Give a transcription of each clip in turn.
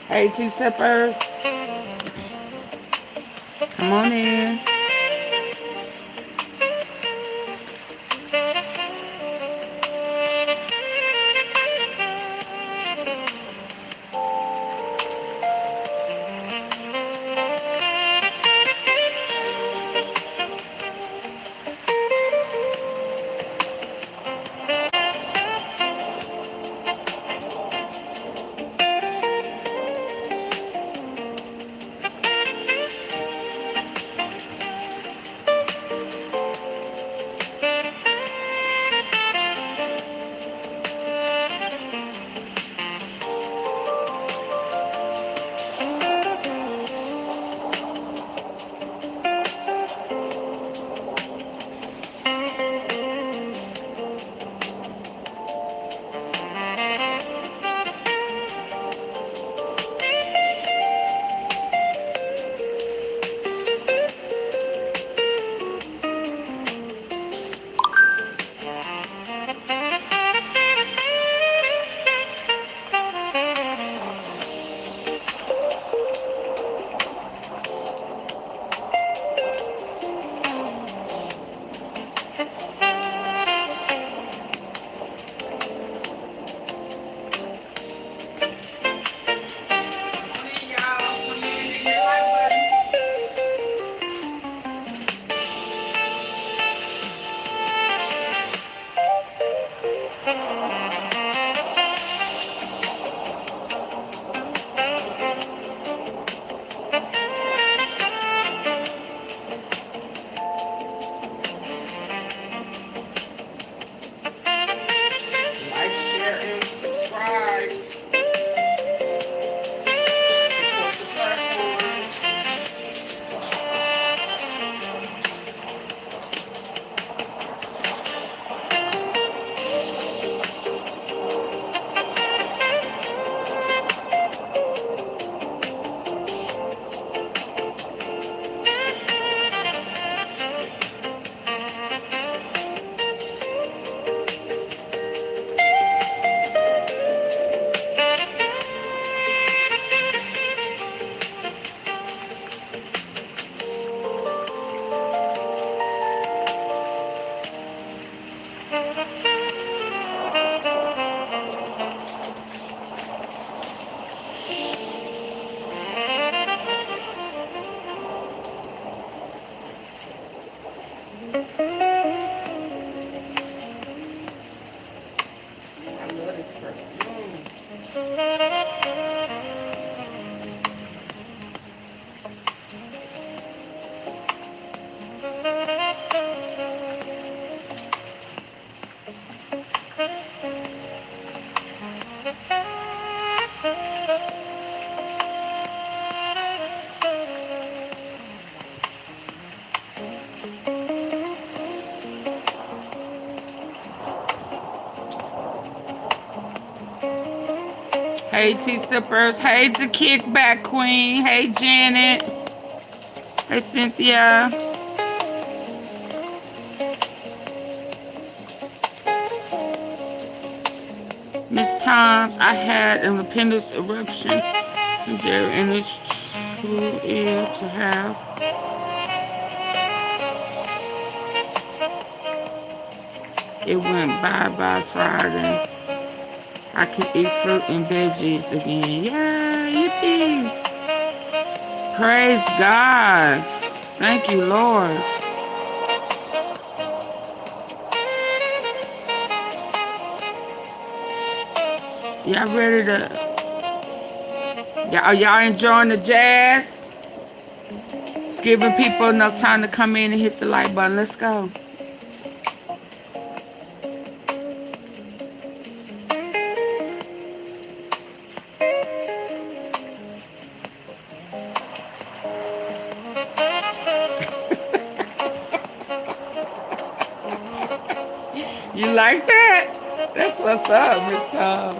Hey, two-steppers. Come on in. Like, share, and subscribe. Support the platform. I love this perfume. Hey, T-Sippers. Hey, the Kickback Queen. Hey, Janet. Hey, Cynthia. Miss Toms, I had an appendix eruption there, and it's too ill to have. It went bye-bye Friday. I can eat fruit and veggies again. Yeah, yippee. Praise God. Thank you, Lord. Y'all ready to... Y'all enjoying the jazz? It's giving people enough time to come in and hit the like button. Let's go. You like that? That's what's up, Miss Tom.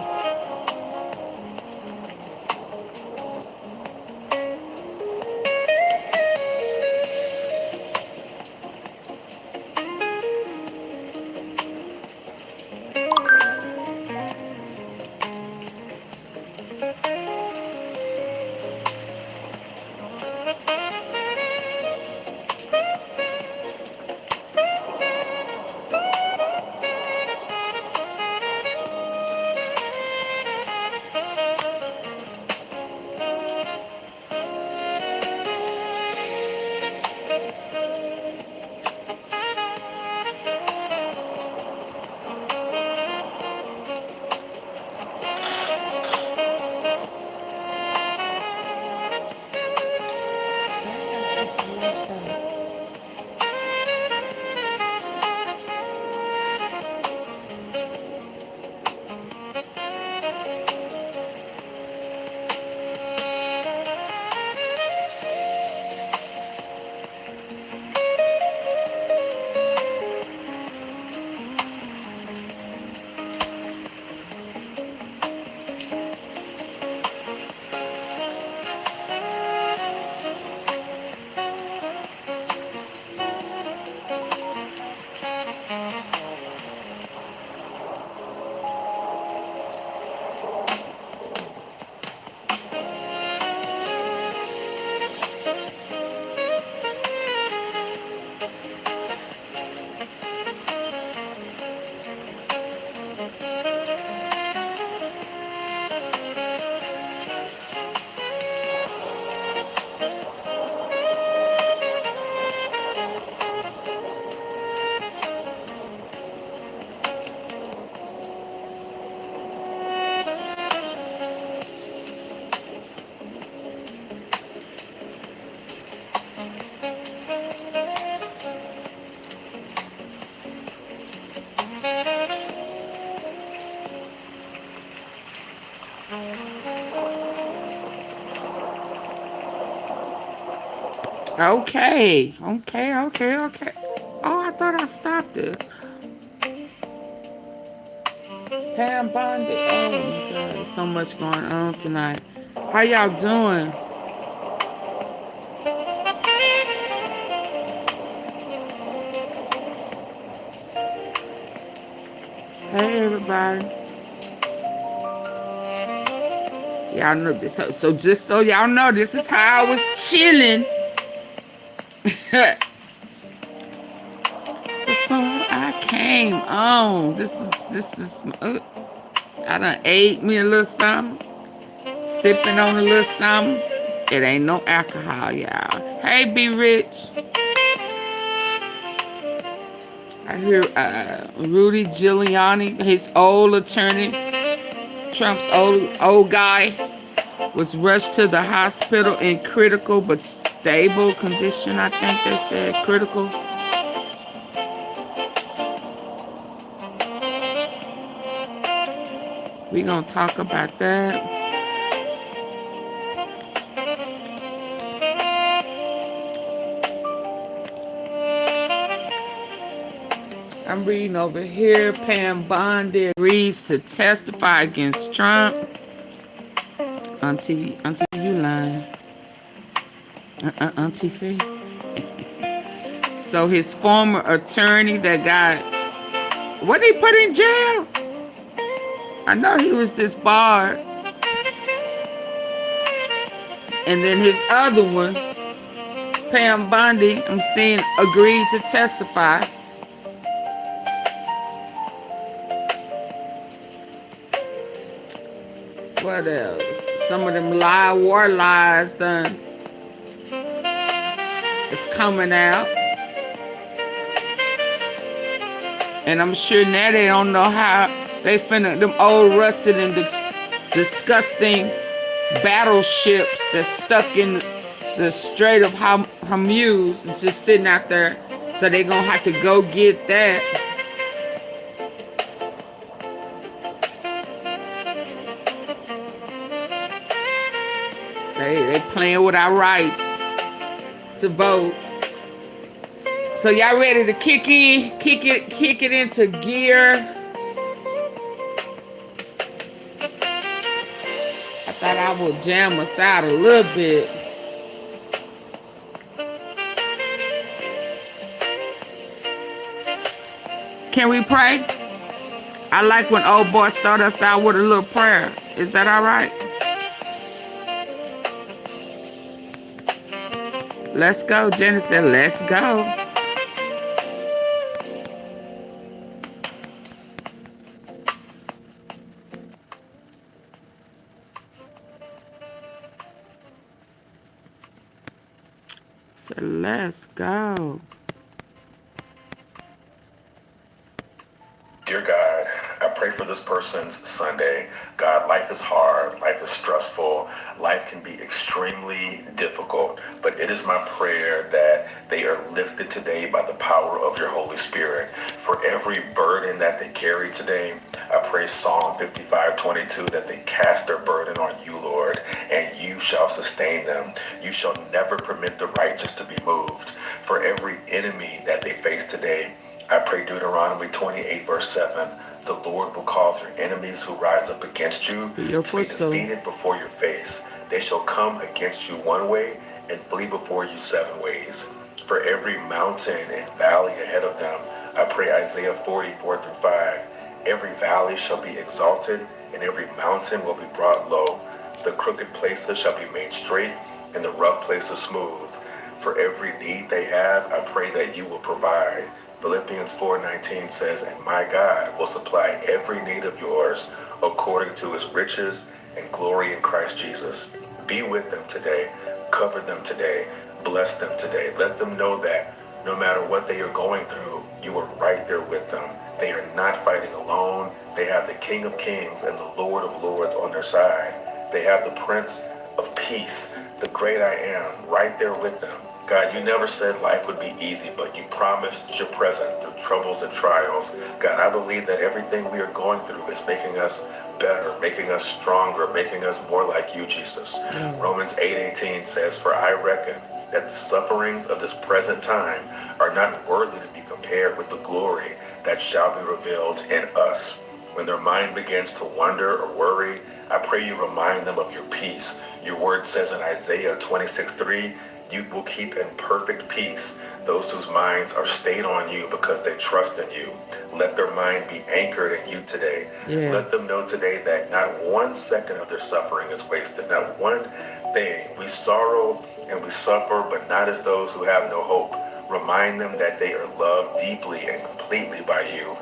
Okay. Okay. Oh, I thought I stopped it. Pam Bondi. Oh my God, there's so much going on tonight. How y'all doing? Hey everybody. Y'all know this. So just so y'all know, this is how I was chilling before I came on. This is. I done ate me a little something, sipping on a little something. It ain't no alcohol, y'all. Hey, Be Rich. I hear Rudy Giuliani, his old attorney, Trump's old guy, was rushed to the hospital in critical but stable condition. I think they said critical. We gonna talk about that. I'm reading over here. Pam Bondi agrees to testify against Trump. Auntie, you lying. Auntie Faye. So his former attorney that got, what he put in jail? I know he was disbarred. And then his other one, Pam Bondi, I'm seeing, agreed to testify. What else? Some of them war lies done. It's coming out. And I'm sure now they don't know how they finna, them old rusted and disgusting battleships that's stuck in the Strait of Hormuz. It's just sitting out there. So they gonna have to go get that. They playing with our rights to vote. So y'all ready to kick it into gear? I thought I would jam us out a little bit. Can we pray? I like when old boy start us out with a little prayer. Is that all right? Let's go. Jenny said, let's go. So let's go. Dear God, I pray for this person's Sunday. God, life is hard, life is stressful, life can be extremely difficult, but it is my prayer that they are lifted today by the power of your Holy Spirit. For every burden that they carry today, I pray Psalm 55:22 that they cast their burden on you, Lord, and you shall sustain them. You shall never permit the righteous to be moved. For every enemy that they face today, I pray Deuteronomy 28 verse 7, the Lord will cause your enemies who rise up against you to be defeated before your face. They shall come against you one way and flee before you 7 ways. For every mountain and valley ahead of them, I pray Isaiah 40:4-5, every valley shall be exalted and every mountain will be brought low. The crooked places shall be made straight and the rough places smooth. For every need they have, I pray that you will provide. Philippians 4:19 says, and my God will supply every need of yours according to his riches and glory in Christ Jesus. Be with them today. Cover them today. Bless them today. Let them know that no matter what they are going through, you are right there with them. They are not fighting alone. They have the King of Kings and the Lord of Lords on their side. They have the Prince of Peace, the great I am, right there with them. God, you never said life would be easy, but you promised your presence through troubles and trials. God, I believe that everything we are going through is making us better, making us stronger, making us more like you, Jesus. Romans 8:18 says, for I reckon that the sufferings of this present time are not worthy to be compared with the glory that shall be revealed in us. When their mind begins to wonder or worry, I pray you remind them of your peace. Your word says in Isaiah 26:3, you will keep in perfect peace those whose minds are stayed on you because they trust in you. Let their mind be anchored in you today. Yes. Let them know today that not 1 second of their suffering is wasted. Not one day. We sorrow and we suffer, but not as those who have no hope. Remind them that they are loved deeply and completely by you.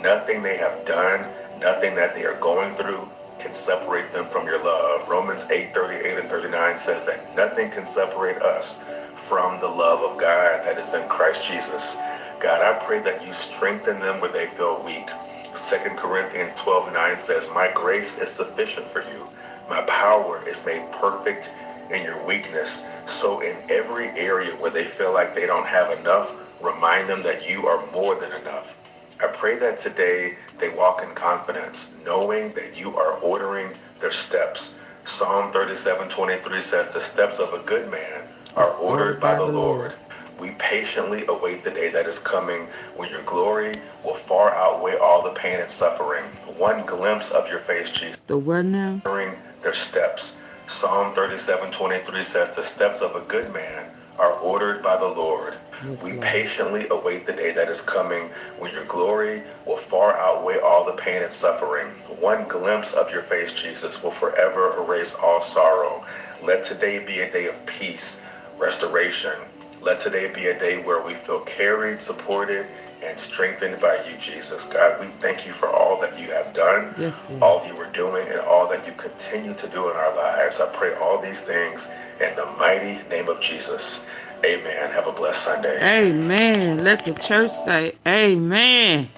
Nothing they have done, nothing that they are going through can separate them from your love. Romans 8:38 and 39 says that nothing can separate us from the love of God that is in Christ Jesus. God, I pray that you strengthen them where they feel weak. 2 Corinthians 12:9 says, my grace is sufficient for you. My power is made perfect in your weakness. So in every area where they feel like they don't have enough, remind them that you are more than enough. I pray that today they walk in confidence, knowing that you are ordering their steps. Psalm 37:23 says, the steps of a good man are ordered by the Lord. We patiently await the day that is coming when your glory will far outweigh all the pain and suffering. One glimpse of your face, Jesus. The what now? Ordering their steps. Psalm 37:23 says, the steps of a good man are ordered by the Lord. Yes, We Lord. patiently await the day that is coming when your glory will far outweigh all the pain and suffering. One glimpse of your face, Jesus, will forever erase all sorrow. Let today be a day of peace, restoration. Let today be a day where we feel carried, supported, and strengthened by you, Jesus. God, we thank you for all that you have done, Yes, Lord. all you were doing, and all that you continue to do in our lives. I pray all these things in the mighty name of Jesus. Amen. Have a blessed Sunday. Amen. Let the church say amen.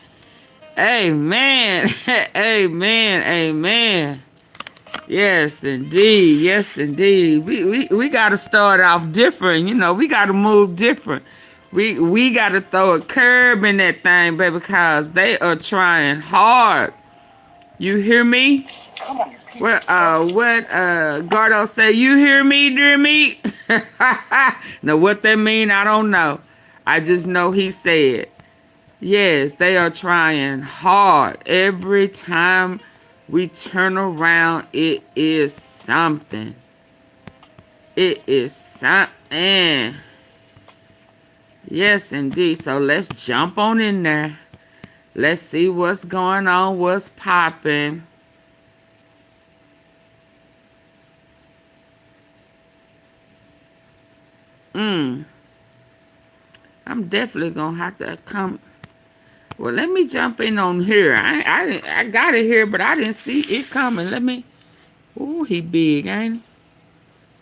Amen. Amen. Amen. Yes, indeed. Yes, indeed. We got to start off different. You know, we got to move different. We got to throw a curb in that thing, baby, because they are trying hard. You hear me? What Gardo say, you hear me, dear me? Now, what that mean, I don't know. I just know he said, yes, they are trying hard. Every time we turn around, it is something. It is something. Yes, indeed. So let's jump on in there. Let's see what's going on, what's popping. I'm definitely gonna have to come. Well, let me jump in on here. I got it here, but I didn't see it coming. Let me. Ooh, he big, ain't he?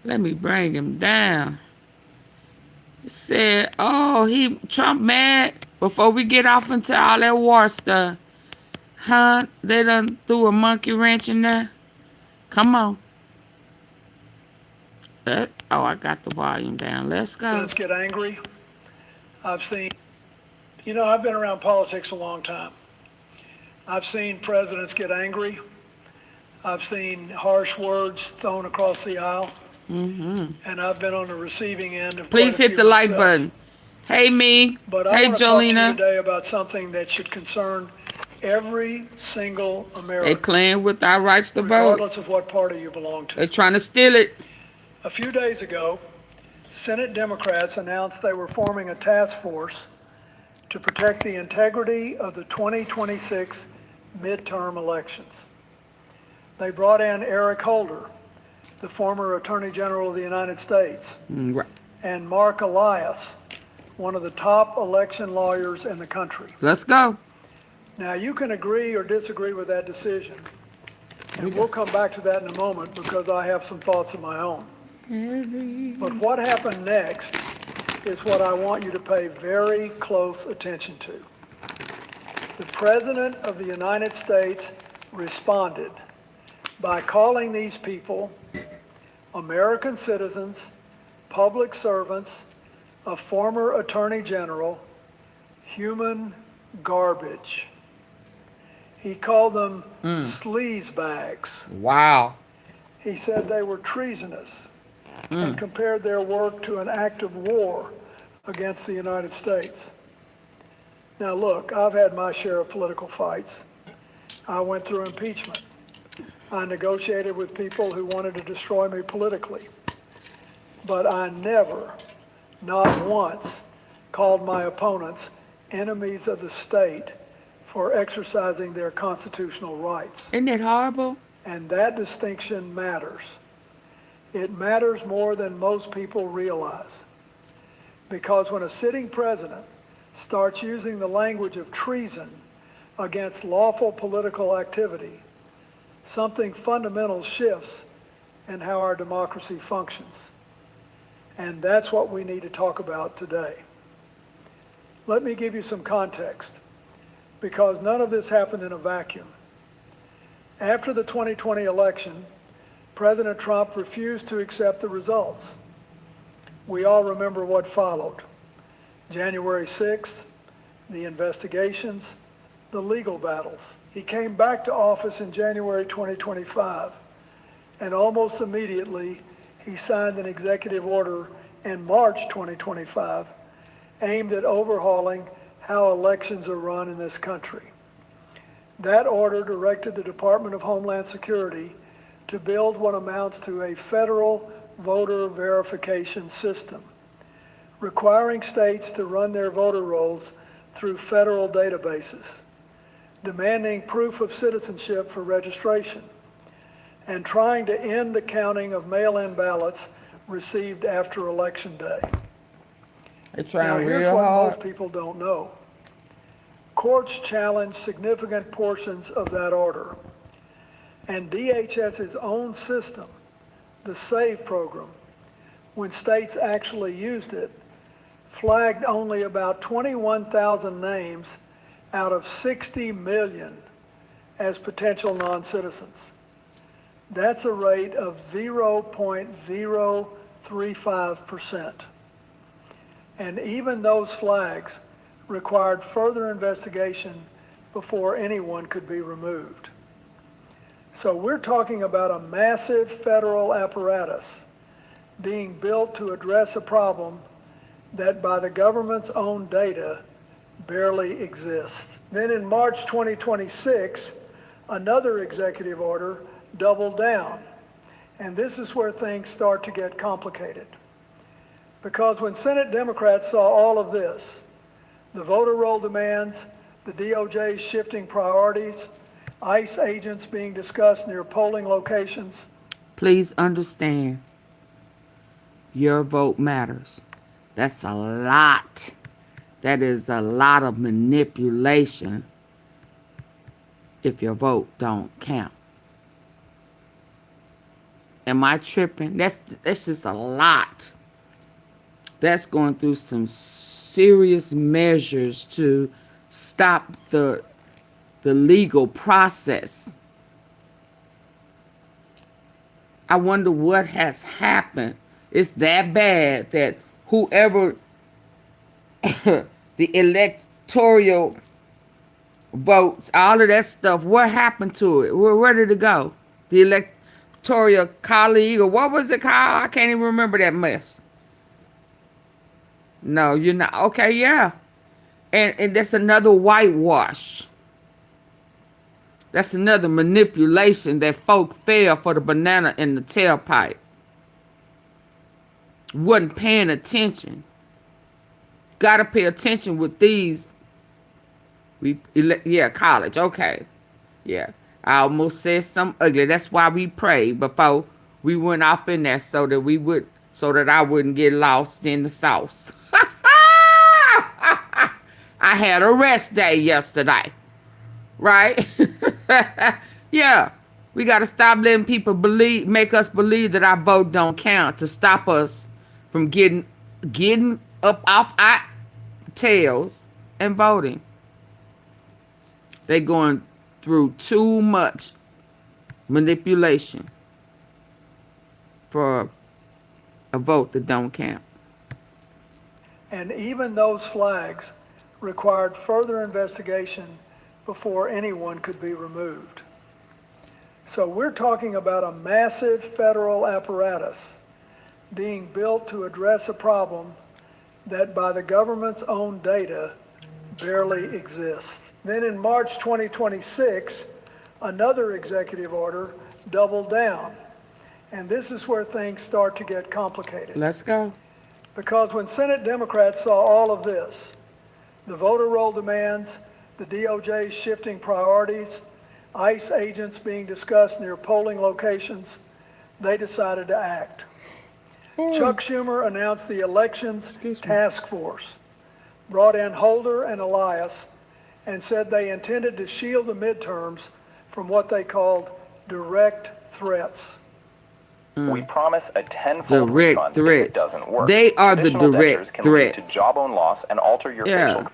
Let me bring him down. It said, oh, Trump mad before we get off into all that war stuff. Huh? They done threw a monkey wrench in there. Come on. Oh, I got the volume down. Let's go. Presidents get angry. I've seen, I've been around politics a long time. I've seen presidents get angry. I've seen harsh words thrown across the aisle. And I've been on the receiving end of Please quite a hit few the like myself. button. Hey, me. But I Hey, want to talk to you Jolena. today about something that should concern every single They American, playing with our rights to vote. regardless of what party you belong They're to. trying to steal it. A few days ago, Senate Democrats announced they were forming a task force to protect the integrity of the 2026 midterm elections. They brought in Eric Holder, the former Attorney General of the United States, Right. and Mark Elias, one of the top election lawyers in the country. Let's go. Now, you can agree or disagree with that decision, and we'll come back to that in a moment because I have some thoughts of my own. But what happened next is what I want you to pay very close attention to. The President of the United States responded by calling these people American citizens, public servants, a former Attorney General, human garbage. He called them sleaze bags. Wow. He said they were treasonous. and compared their work to an act of war against the United States. Now look, I've had my share of political fights. I went through impeachment. I negotiated with people who wanted to destroy me politically. But I never, not once, called my opponents enemies of the state for exercising their constitutional rights. Isn't it horrible? And that distinction matters. It matters more than most people realize. Because when a sitting president starts using the language of treason against lawful political activity, something fundamental shifts in how our democracy functions. And that's what we need to talk about today. Let me give you some context, because none of this happened in a vacuum. After the 2020 election, President Trump refused to accept the results. We all remember what followed. January 6th, the investigations, the legal battles. He came back to office in January 2025, and almost immediately, he signed an executive order in March 2025 aimed at overhauling how elections are run in this country. That order directed the Department of Homeland Security to build what amounts to a federal voter verification system, requiring states to run their voter rolls through federal databases, demanding proof of citizenship for registration, and trying to end the counting of mail-in ballots received after Election Day. They're Now, trying here's real what hard. most people don't know. Courts challenged significant portions of that order, and DHS's own system, the SAVE program, when states actually used it, flagged only about 21,000 names out of 60 million as potential non-citizens. That's a rate of 0.035%. And even those flags required further investigation before anyone could be removed. So we're talking about a massive federal apparatus being built to address a problem that by the government's own data barely exists. Then in March 2026, another executive order doubled down. And this is where things start to get complicated. Because when Senate Democrats saw all of this, the voter roll demands, the DOJ's shifting priorities, ICE agents being discussed near polling locations. Please understand, your vote matters. That's a lot. That is a lot of manipulation if your vote don't count. Am I tripping? That's just a lot. That's going through some serious measures to stop the legal process. I wonder what has happened. It's that bad that whoever the electoral votes, all of that stuff, what happened to it? Where did it go? The electoral colleague, or what was it called? I can't even remember that mess. No, you're not. Okay, yeah. And that's another whitewash. That's another manipulation that folk fell for the banana in the tailpipe. Wasn't paying attention. Gotta pay attention with these. College. Okay. Yeah. I almost said something ugly. That's why we prayed before we went off in there so that I wouldn't get lost in the sauce. I had a rest day yesterday. Right? Yeah. We got to stop letting people make us believe that our vote don't count, to stop us from getting up off our tails and voting. They going through too much manipulation for a vote that don't count. And even those flags required further investigation before anyone could be removed. So we're talking about a massive federal apparatus being built to address a problem that by the government's own data barely exists. Then in March 2026, another executive order doubled down. And this is where things start to get complicated. Let's go. Because when Senate Democrats saw all of this, the voter roll demands, the DOJ's shifting priorities, ICE agents being discussed near polling locations, they decided to act. Chuck Schumer announced the Elections Task Force, brought in Holder and Elias, and said they intended to shield the midterms from what they called direct threats. We promise a tenfold Direct refund if threats. it doesn't work. They are the Traditional direct dentures can lead threats. to jawbone loss and alter your facial.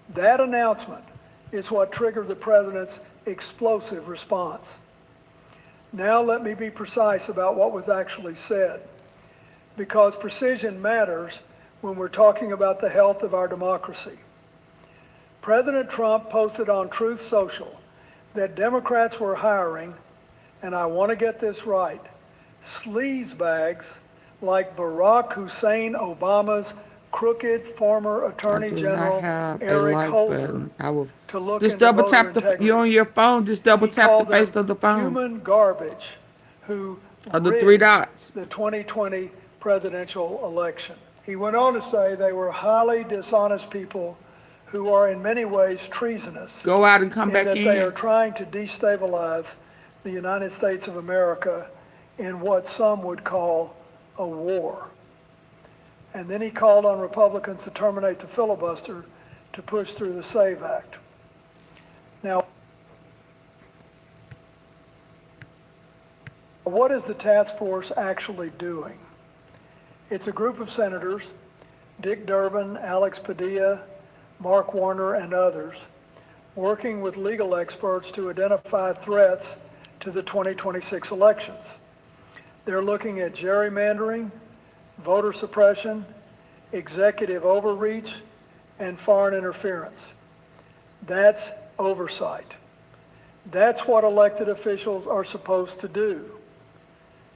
That announcement is what triggered the president's explosive response. Now let me be precise about what was actually said, because precision matters when we're talking about the health of our democracy. President Trump posted on Truth Social that Democrats were hiring, and I want to get this right, sleazebags like Barack Hussein Obama's crooked former Attorney General Eric Holder to look just into double voter tap integrity. you on your phone. Just double He tap the called face them of the phone. human garbage who Of the rigged 3 dots. the 2020 presidential election. He went on to say they were highly dishonest people who are in many ways treasonous. Go out and come in back that they are in. trying to destabilize the United States of America in what some would call a war. And then he called on Republicans to terminate the filibuster to push through the SAVE Act. Now, what is the task force actually doing? It's a group of senators, Dick Durbin, Alex Padilla, Mark Warner, and others, working with legal experts to identify threats to the 2026 elections. They're looking at gerrymandering, voter suppression, executive overreach, and foreign interference. That's oversight. That's what elected officials are supposed to do.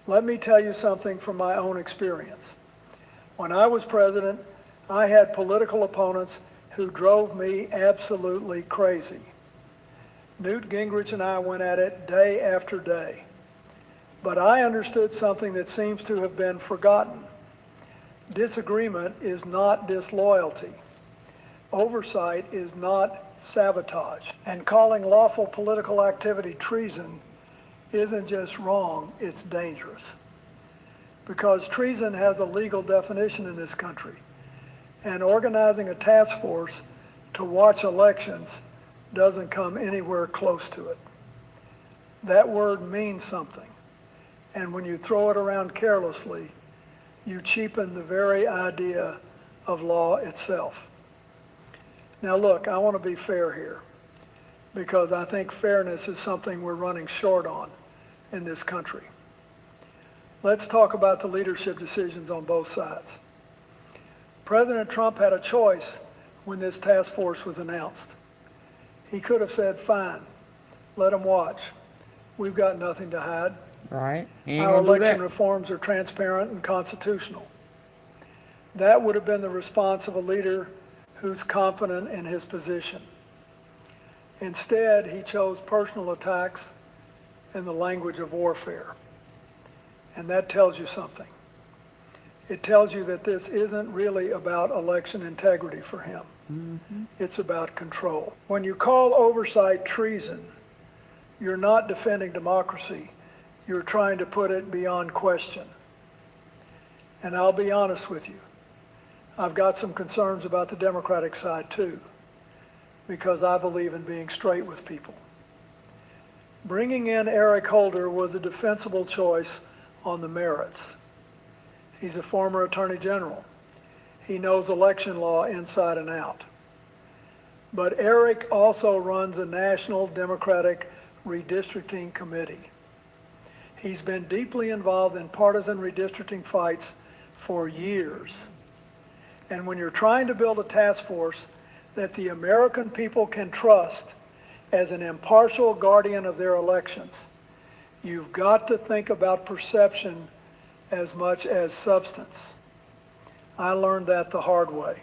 Let me tell you something from my own experience. When I was president, I had political opponents who drove me absolutely crazy. Newt Gingrich and I went at it day after day. But I understood something that seems to have been forgotten. Disagreement is not disloyalty. Oversight is not sabotage. And calling lawful political activity treason isn't just wrong, it's dangerous. Because treason has a legal definition in this country. And organizing a task force to watch elections doesn't come anywhere close to it. That word means something. And when you throw it around carelessly, you cheapen the very idea of law itself. Now look, I want to be fair here, because I think fairness is something we're running short on in this country. Let's talk about the leadership decisions on both sides. President Trump had a choice when this task force was announced. He could have said, fine, let them watch. We've got nothing to hide. Right. Our election reforms are transparent and constitutional. That would have been the response of a leader who's confident in his position. Instead, he chose personal attacks and the language of warfare. And that tells you something. It tells you that this isn't really about election integrity for him. Mm-hmm. It's about control. When you call oversight treason, you're not defending democracy. You're trying to put it beyond question. And I'll be honest with you. I've got some concerns about the Democratic side too, because I believe in being straight with people. Bringing in Eric Holder was a defensible choice on the merits. He's a former Attorney General. He knows election law inside and out. But Eric also runs a national Democratic redistricting committee. He's been deeply involved in partisan redistricting fights for years. And when you're trying to build a task force that the American people can trust as an impartial guardian of their elections, You've got to think about perception as much as substance. I learned that the hard way.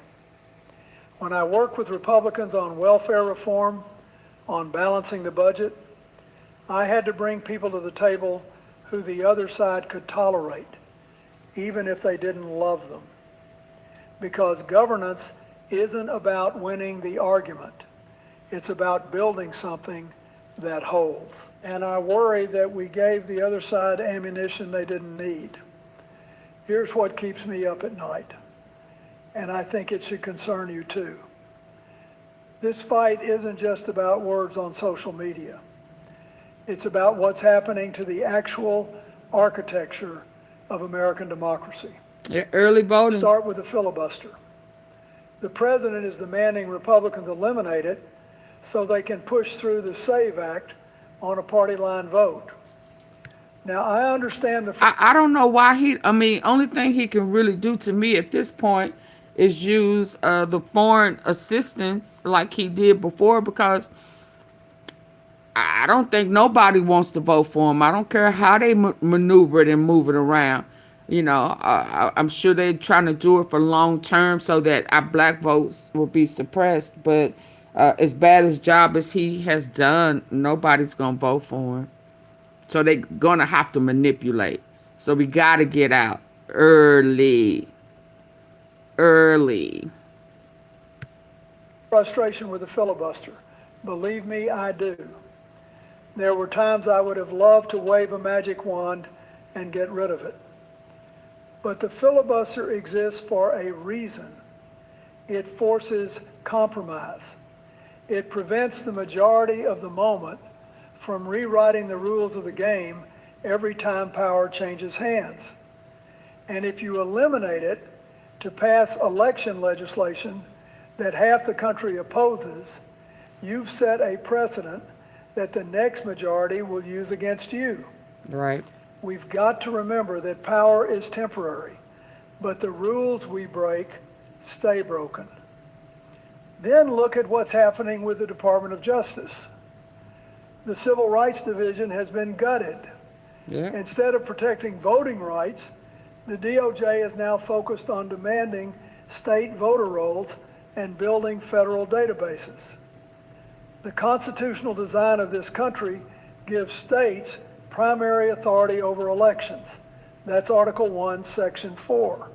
When I worked with Republicans on welfare reform, on balancing the budget, I had to bring people to the table who the other side could tolerate, even if they didn't love them. Because governance isn't about winning the argument. It's about building something that holds. And I worry that we gave the other side ammunition they didn't need. Here's what keeps me up at night, and I think it should concern you too. This fight isn't just about words on social media. It's about what's happening to the actual architecture of American democracy. Yeah, early voting. Start with the filibuster. The president is demanding Republicans eliminate it so they can push through the SAVE Act on a party line vote. Now, I understand I don't know why only thing he can really do to me at this point is use the foreign assistance like he did before, because I don't think nobody wants to vote for him. I don't care how they maneuver it and move it around. I'm sure they're trying to do it for long term so that our black votes will be suppressed. But as bad as job as he has done, nobody's going to vote for him. So they're going to have to manipulate. So we got to get out early. Frustration with the filibuster. Believe me, I do. There were times I would have loved to wave a magic wand and get rid of it. But the filibuster exists for a reason. It forces compromise. It prevents the majority of the moment from rewriting the rules of the game every time power changes hands. And if you eliminate it to pass election legislation that half the country opposes, you've set a precedent that the next majority will use against you. Right. We've got to remember that power is temporary, but the rules we break stay broken. Then look at what's happening with the Department of Justice. The Civil Rights Division has been gutted. Yeah. Instead of protecting voting rights, the DOJ is now focused on demanding state voter rolls and building federal databases. The constitutional design of this country gives states primary authority over elections. That's Article 1, Section 4.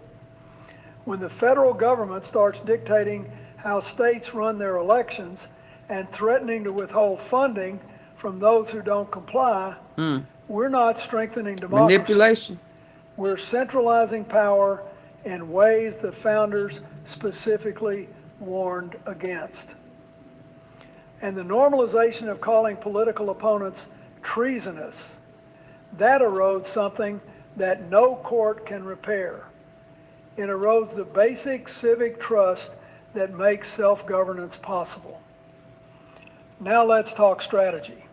When the federal government starts dictating how states run their elections and threatening to withhold funding from those who don't comply, we're not strengthening democracy. Manipulation. We're centralizing power in ways the founders specifically warned against. And the normalization of calling political opponents treasonous, that erodes something that no court can repair. It erodes the basic civic trust that makes self-governance possible. Now let's talk strategy,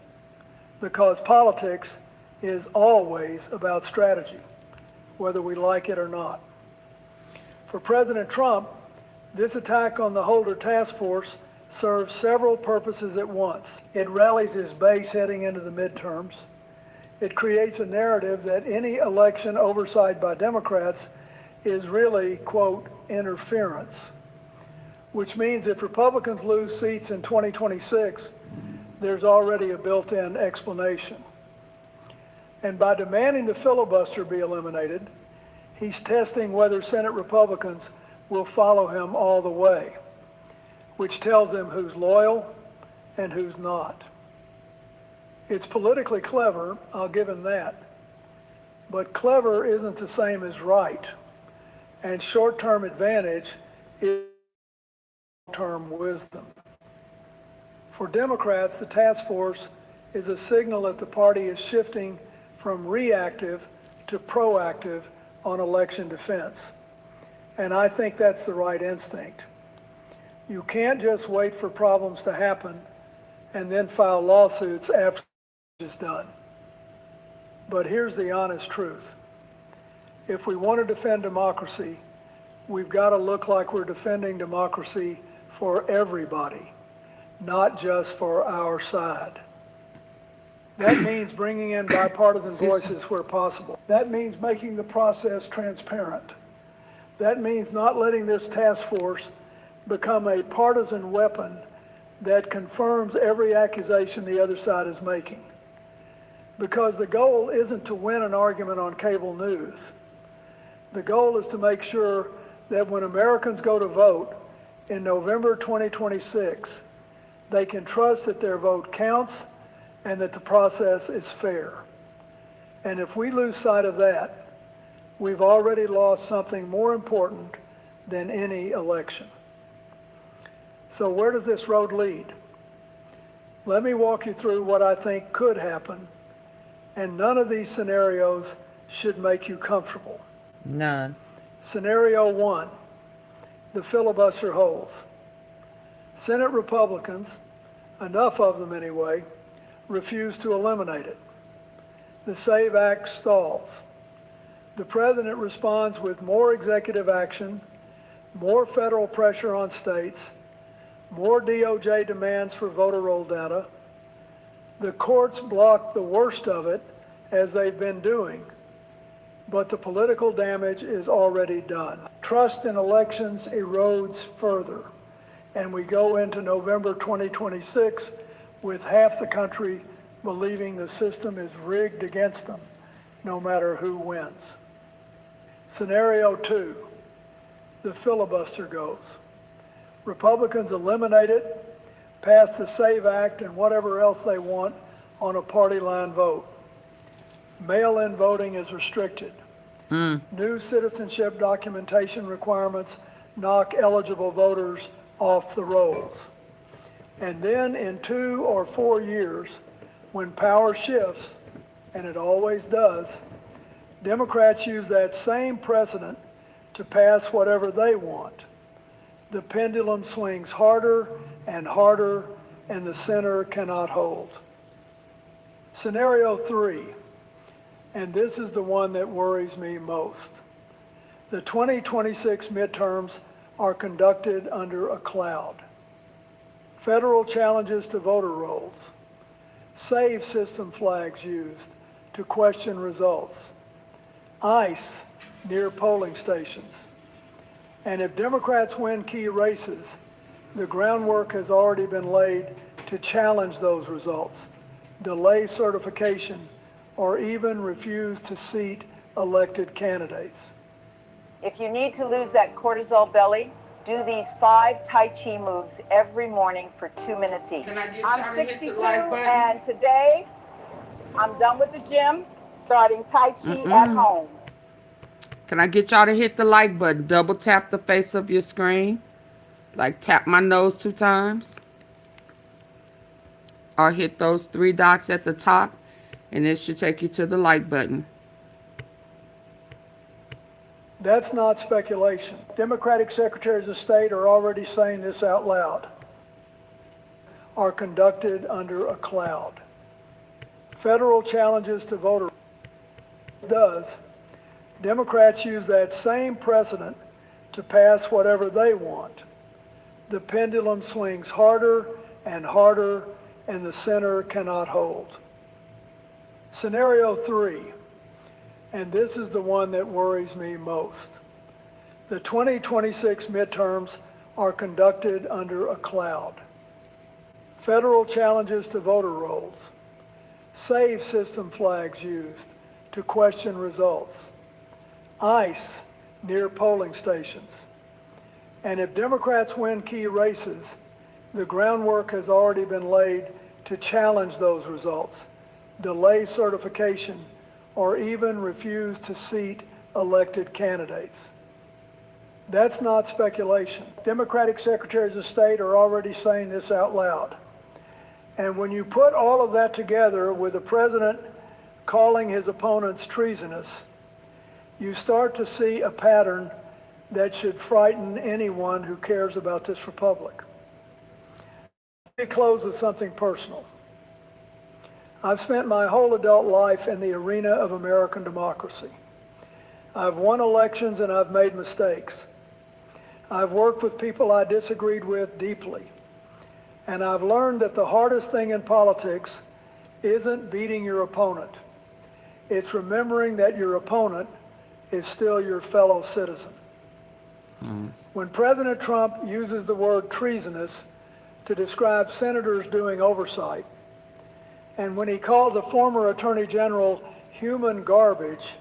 because politics is always about strategy, whether we like it or not. For President Trump, this attack on the Holder Task Force serves several purposes at once. It rallies his base heading into the midterms. It creates a narrative that any election oversight by Democrats is really, quote, interference, which means if Republicans lose seats in 2026, there's already a built-in explanation. And by demanding the filibuster be eliminated, he's testing whether Senate Republicans will follow him all the way, which tells him who's loyal and who's not. It's politically clever, I'll give him that. But clever isn't the same as right. And short-term advantage is long-term wisdom. For Democrats, the task force is a signal that the party is shifting from reactive to proactive on election defense. And I think that's the right instinct. You can't just wait for problems to happen and then file lawsuits after it's done. But here's the honest truth. If we want to defend democracy, we've got to look like we're defending democracy for everybody, not just for our side. That means bringing in bipartisan voices where possible. That means making the process transparent. That means not letting this task force become a partisan weapon that confirms every accusation the other side is making. Because the goal isn't to win an argument on cable news. The goal is to make sure that when Americans go to vote in November 2026, they can trust that their vote counts and that the process is fair. And if we lose sight of that, we've already lost something more important than any election. So where does this road lead? Let me walk you through what I think could happen, and none of these scenarios should make you comfortable. None. Scenario one, the filibuster holds. Senate Republicans, enough of them anyway, refuse to eliminate it. The SAVE Act stalls. The president responds with more executive action, more federal pressure on states, more DOJ demands for voter roll data. The courts block the worst of it, as they've been doing, but the political damage is already done. Trust in elections erodes further, and we go into November 2026 with half the country believing the system is rigged against them, no matter who wins. Scenario two, the filibuster goes. Republicans eliminate it, pass the SAVE Act and whatever else they want on a party line vote. Mail-in voting is restricted. New citizenship documentation requirements knock eligible voters off the rolls. And then in 2 or 4 years, when power shifts, and it always does, Democrats use that same precedent to pass whatever they want. The pendulum swings harder and harder, and the center cannot hold. Scenario three, and this is the one that worries me most. The 2026 midterms are conducted under a cloud. Federal challenges to voter rolls, SAVE system flags used to question results, ICE near polling stations. And if Democrats win key races, the groundwork has already been laid to challenge those results, delay certification, or even refuse to seat elected candidates. If you need to lose that cortisol belly, do these 5 Tai Chi moves every morning for 2 minutes each. I'm 62 and today I'm done with the gym, starting Tai Chi at home. Can I get y'all to hit the like button? Double tap the face of your screen. Like tap my nose 2 times. Or hit those 3 dots at the top. And it should take you to the like button. That's not speculation. Democratic secretaries of state are already saying this out loud. Are conducted under a cloud. Federal challenges to voter does. Democrats use that same precedent to pass whatever they want. The pendulum swings harder and harder, and the center cannot hold. Scenario three, and this is the one that worries me most. The 2026 midterms are conducted under a cloud. Federal challenges to voter rolls, SAVE system flags used to question results, ICE near polling stations. And if Democrats win key races, the groundwork has already been laid to challenge those results, delay certification, or even refuse to seat elected candidates. That's not speculation. Democratic secretaries of state are already saying this out loud. And when you put all of that together with the president calling his opponents treasonous, you start to see a pattern that should frighten anyone who cares about this republic. Let me close with something personal. I've spent my whole adult life in the arena of American democracy. I've won elections and I've made mistakes. I've worked with people I disagreed with deeply. And I've learned that the hardest thing in politics isn't beating your opponent. It's remembering that your opponent is still your fellow citizen. When President Trump uses the word treasonous to describe senators doing oversight, and when he calls a former Attorney General human garbage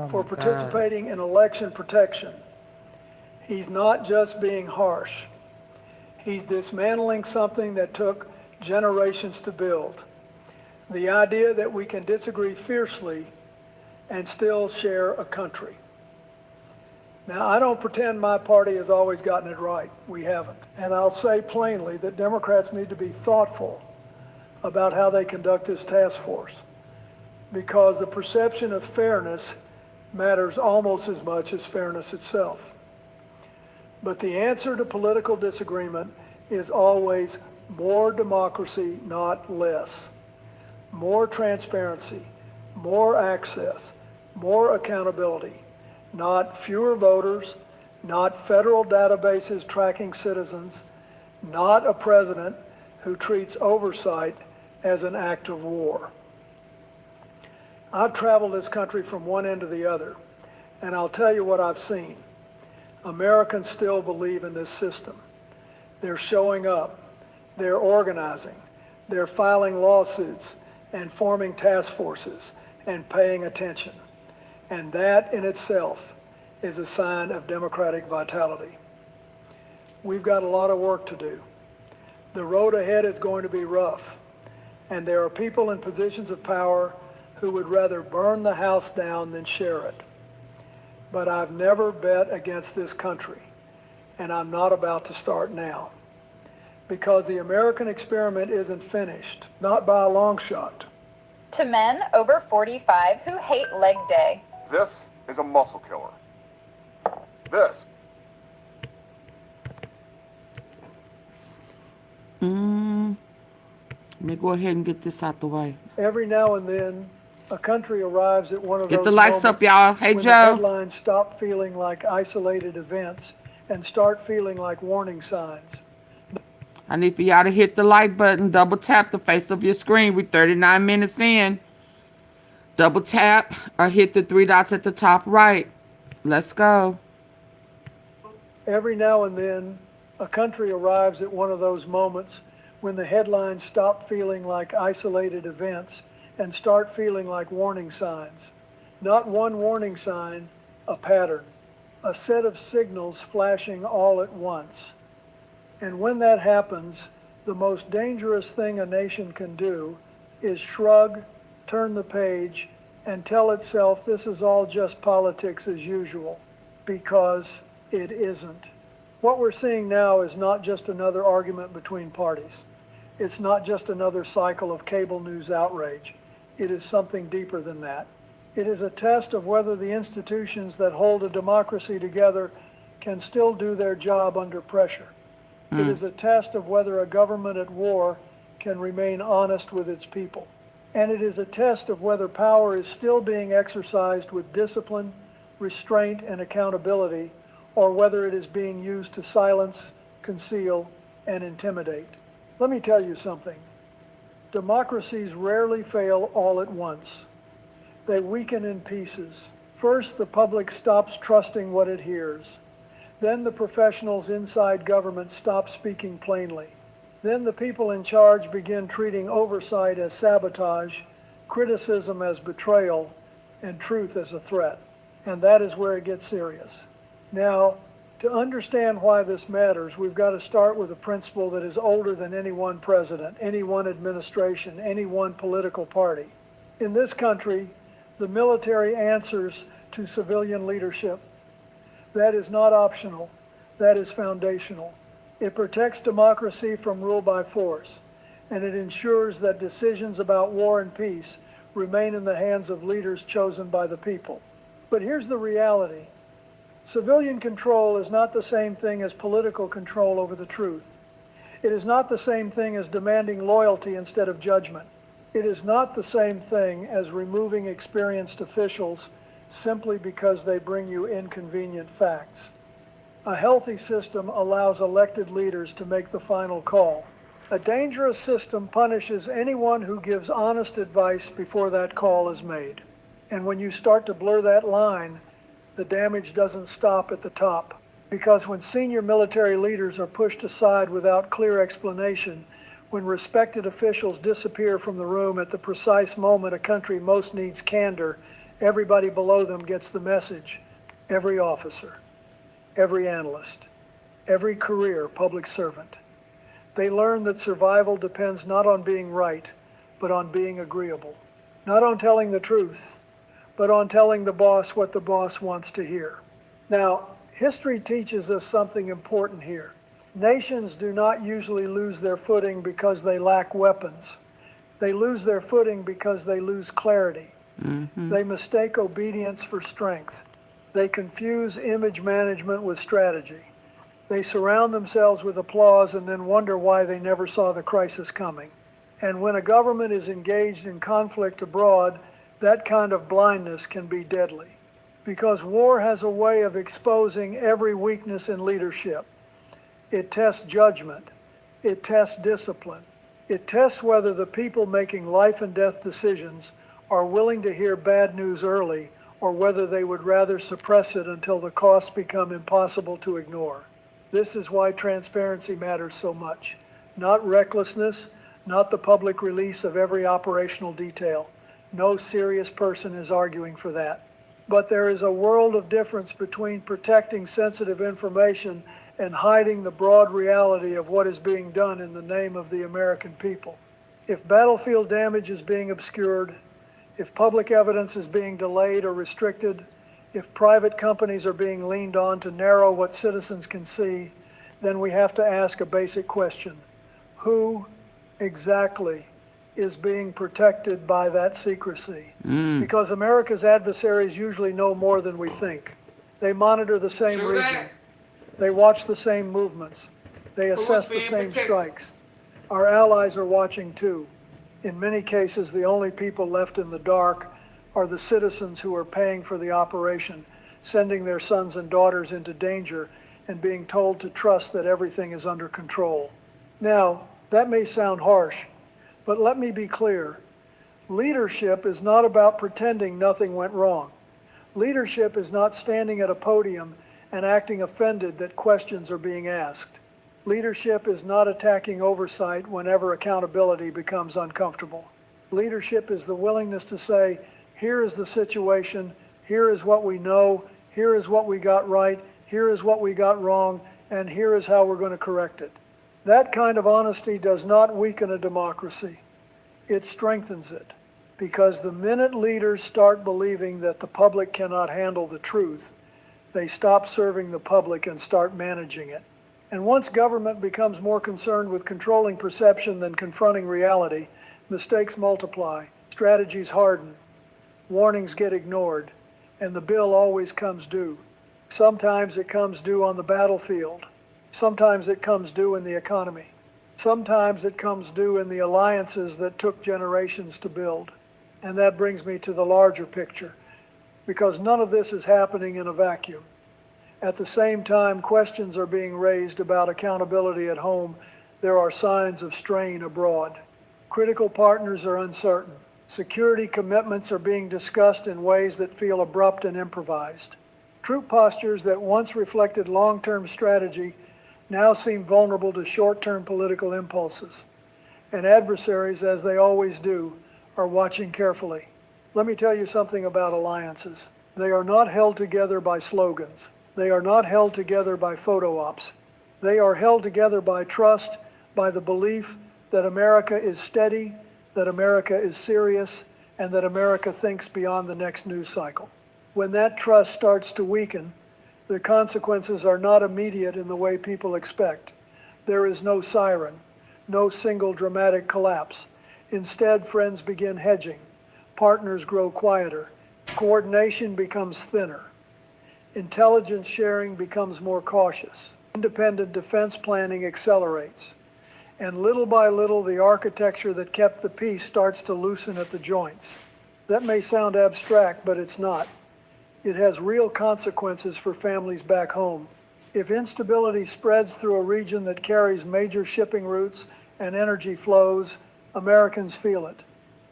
for participating in election protection, he's not just being harsh. He's dismantling something that took generations to build. The idea that we can disagree fiercely and still share a country. Now, I don't pretend my party has always gotten it right. We haven't. And I'll say plainly that Democrats need to be thoughtful about how they conduct this task force, because the perception of fairness matters almost as much as fairness itself. But the answer to political disagreement is always more democracy, not less. More transparency, more access, more accountability, not fewer voters, not federal databases tracking citizens, not a president who treats oversight as an act of war. I've traveled this country from one end to the other, and I'll tell you what I've seen. Americans still believe in this system. They're showing up, they're organizing, they're filing lawsuits and forming task forces and paying attention. And that in itself is a sign of democratic vitality. We've got a lot of work to do. The road ahead is going to be rough, and there are people in positions of power who would rather burn the house down than share it. But I've never bet against this country, and I'm not about to start now. Because the American experiment isn't finished, not by a long shot. To men over 45 who hate leg day. This is a muscle killer. This. Let me go ahead and get this out the way. Every now and then, a country arrives at one of Get those the likes up, moments y'all. Hey, when Joe. the headlines stop feeling like isolated events and start feeling like warning signs. I need for y'all to hit the like button. Double tap the face of your screen. We're 39 minutes in. Double tap or hit the three dots at the top right. Let's go. Every now and then, a country arrives at one of those moments when the headlines stop feeling like isolated events and start feeling like warning signs. Not one warning sign, a pattern, a set of signals flashing all at once. And when that happens, the most dangerous thing a nation can do is shrug, turn the page, and tell itself this is all just politics as usual, because it isn't. What we're seeing now is not just another argument between parties. It's not just another cycle of cable news outrage. It is something deeper than that. It is a test of whether the institutions that hold a democracy together can still do their job under pressure. It is a test of whether a government at war can remain honest with its people. And it is a test of whether power is still being exercised with discipline, restraint, and accountability, or whether it is being used to silence, conceal, and intimidate. Let me tell you something. Democracies rarely fail all at once. They weaken in pieces. First, the public stops trusting what it hears. Then the professionals inside government stop speaking plainly. Then the people in charge begin treating oversight as sabotage, criticism as betrayal, and truth as a threat. And that is where it gets serious. Now, to understand why this matters, we've got to start with a principle that is older than any one president, any one administration, any one political party. In this country, the military answers to civilian leadership. That is not optional. That is foundational. It protects democracy from rule by force, and it ensures that decisions about war and peace remain in the hands of leaders chosen by the people. But here's the reality. Civilian control is not the same thing as political control over the truth. It is not the same thing as demanding loyalty instead of judgment. It is not the same thing as removing experienced officials simply because they bring you inconvenient facts. A healthy system allows elected leaders to make the final call. A dangerous system punishes anyone who gives honest advice before that call is made. And when you start to blur that line, the damage doesn't stop at the top. Because when senior military leaders are pushed aside without clear explanation, when respected officials disappear from the room at the precise moment a country most needs candor, everybody below them gets the message. Every officer, every analyst, every career public servant. They learn that survival depends not on being right, but on being agreeable. Not on telling the truth, but on telling the boss what the boss wants to hear. Now, history teaches us something important here. Nations do not usually lose their footing because they lack weapons. They lose their footing because they lose clarity. They mistake obedience for strength. They confuse image management with strategy. They surround themselves with applause and then wonder why they never saw the crisis coming. And when a government is engaged in conflict abroad, that kind of blindness can be deadly. Because war has a way of exposing every weakness in leadership. It tests judgment. It tests discipline. It tests whether the people making life and death decisions are willing to hear bad news early, or whether they would rather suppress it until the costs become impossible to ignore. This is why transparency matters so much. Not recklessness, not the public release of every operational detail. No serious person is arguing for that. But there is a world of difference between protecting sensitive information and hiding the broad reality of what is being done in the name of the American people. If battlefield damage is being obscured, if public evidence is being delayed or restricted, if private companies are being leaned on to narrow what citizens can see, then we have to ask a basic question. Who exactly is being protected by that secrecy? Because America's adversaries usually know more than we think. They monitor the same region. They watch the same movements. They assess the same strikes. Our allies are watching too. In many cases, the only people left in the dark are the citizens who are paying for the operation, sending their sons and daughters into danger and being told to trust that everything is under control. Now, that may sound harsh, but let me be clear. Leadership is not about pretending nothing went wrong. Leadership is not standing at a podium and acting offended that questions are being asked. Leadership is not attacking oversight whenever accountability becomes uncomfortable. Leadership is the willingness to say, here is the situation, here is what we know, here is what we got right, here is what we got wrong, and here is how we're going to correct it. That kind of honesty does not weaken a democracy. It strengthens it. Because the minute leaders start believing that the public cannot handle the truth, they stop serving the public and start managing it. And once government becomes more concerned with controlling perception than confronting reality, mistakes multiply, strategies harden, warnings get ignored, and the bill always comes due. Sometimes it comes due on the battlefield. Sometimes it comes due in the economy. Sometimes it comes due in the alliances that took generations to build. And that brings me to the larger picture, because none of this is happening in a vacuum. At the same time questions are being raised about accountability at home, there are signs of strain abroad. Critical partners are uncertain. Security commitments are being discussed in ways that feel abrupt and improvised. Troop postures that once reflected long-term strategy now seem vulnerable to short-term political impulses. And adversaries, as they always do, are watching carefully. Let me tell you something about alliances. They are not held together by slogans. They are not held together by photo ops. They are held together by trust, by the belief that America is steady, that America is serious, and that America thinks beyond the next news cycle. When that trust starts to weaken, the consequences are not immediate in the way people expect. There is no siren, no single dramatic collapse. Instead, friends begin hedging. Partners grow quieter. Coordination becomes thinner. Intelligence sharing becomes more cautious. Independent defense planning accelerates. And little by little, the architecture that kept the peace starts to loosen at the joints. That may sound abstract, but it's not. It has real consequences for families back home. If instability spreads through a region that carries major shipping routes and energy flows, Americans feel it.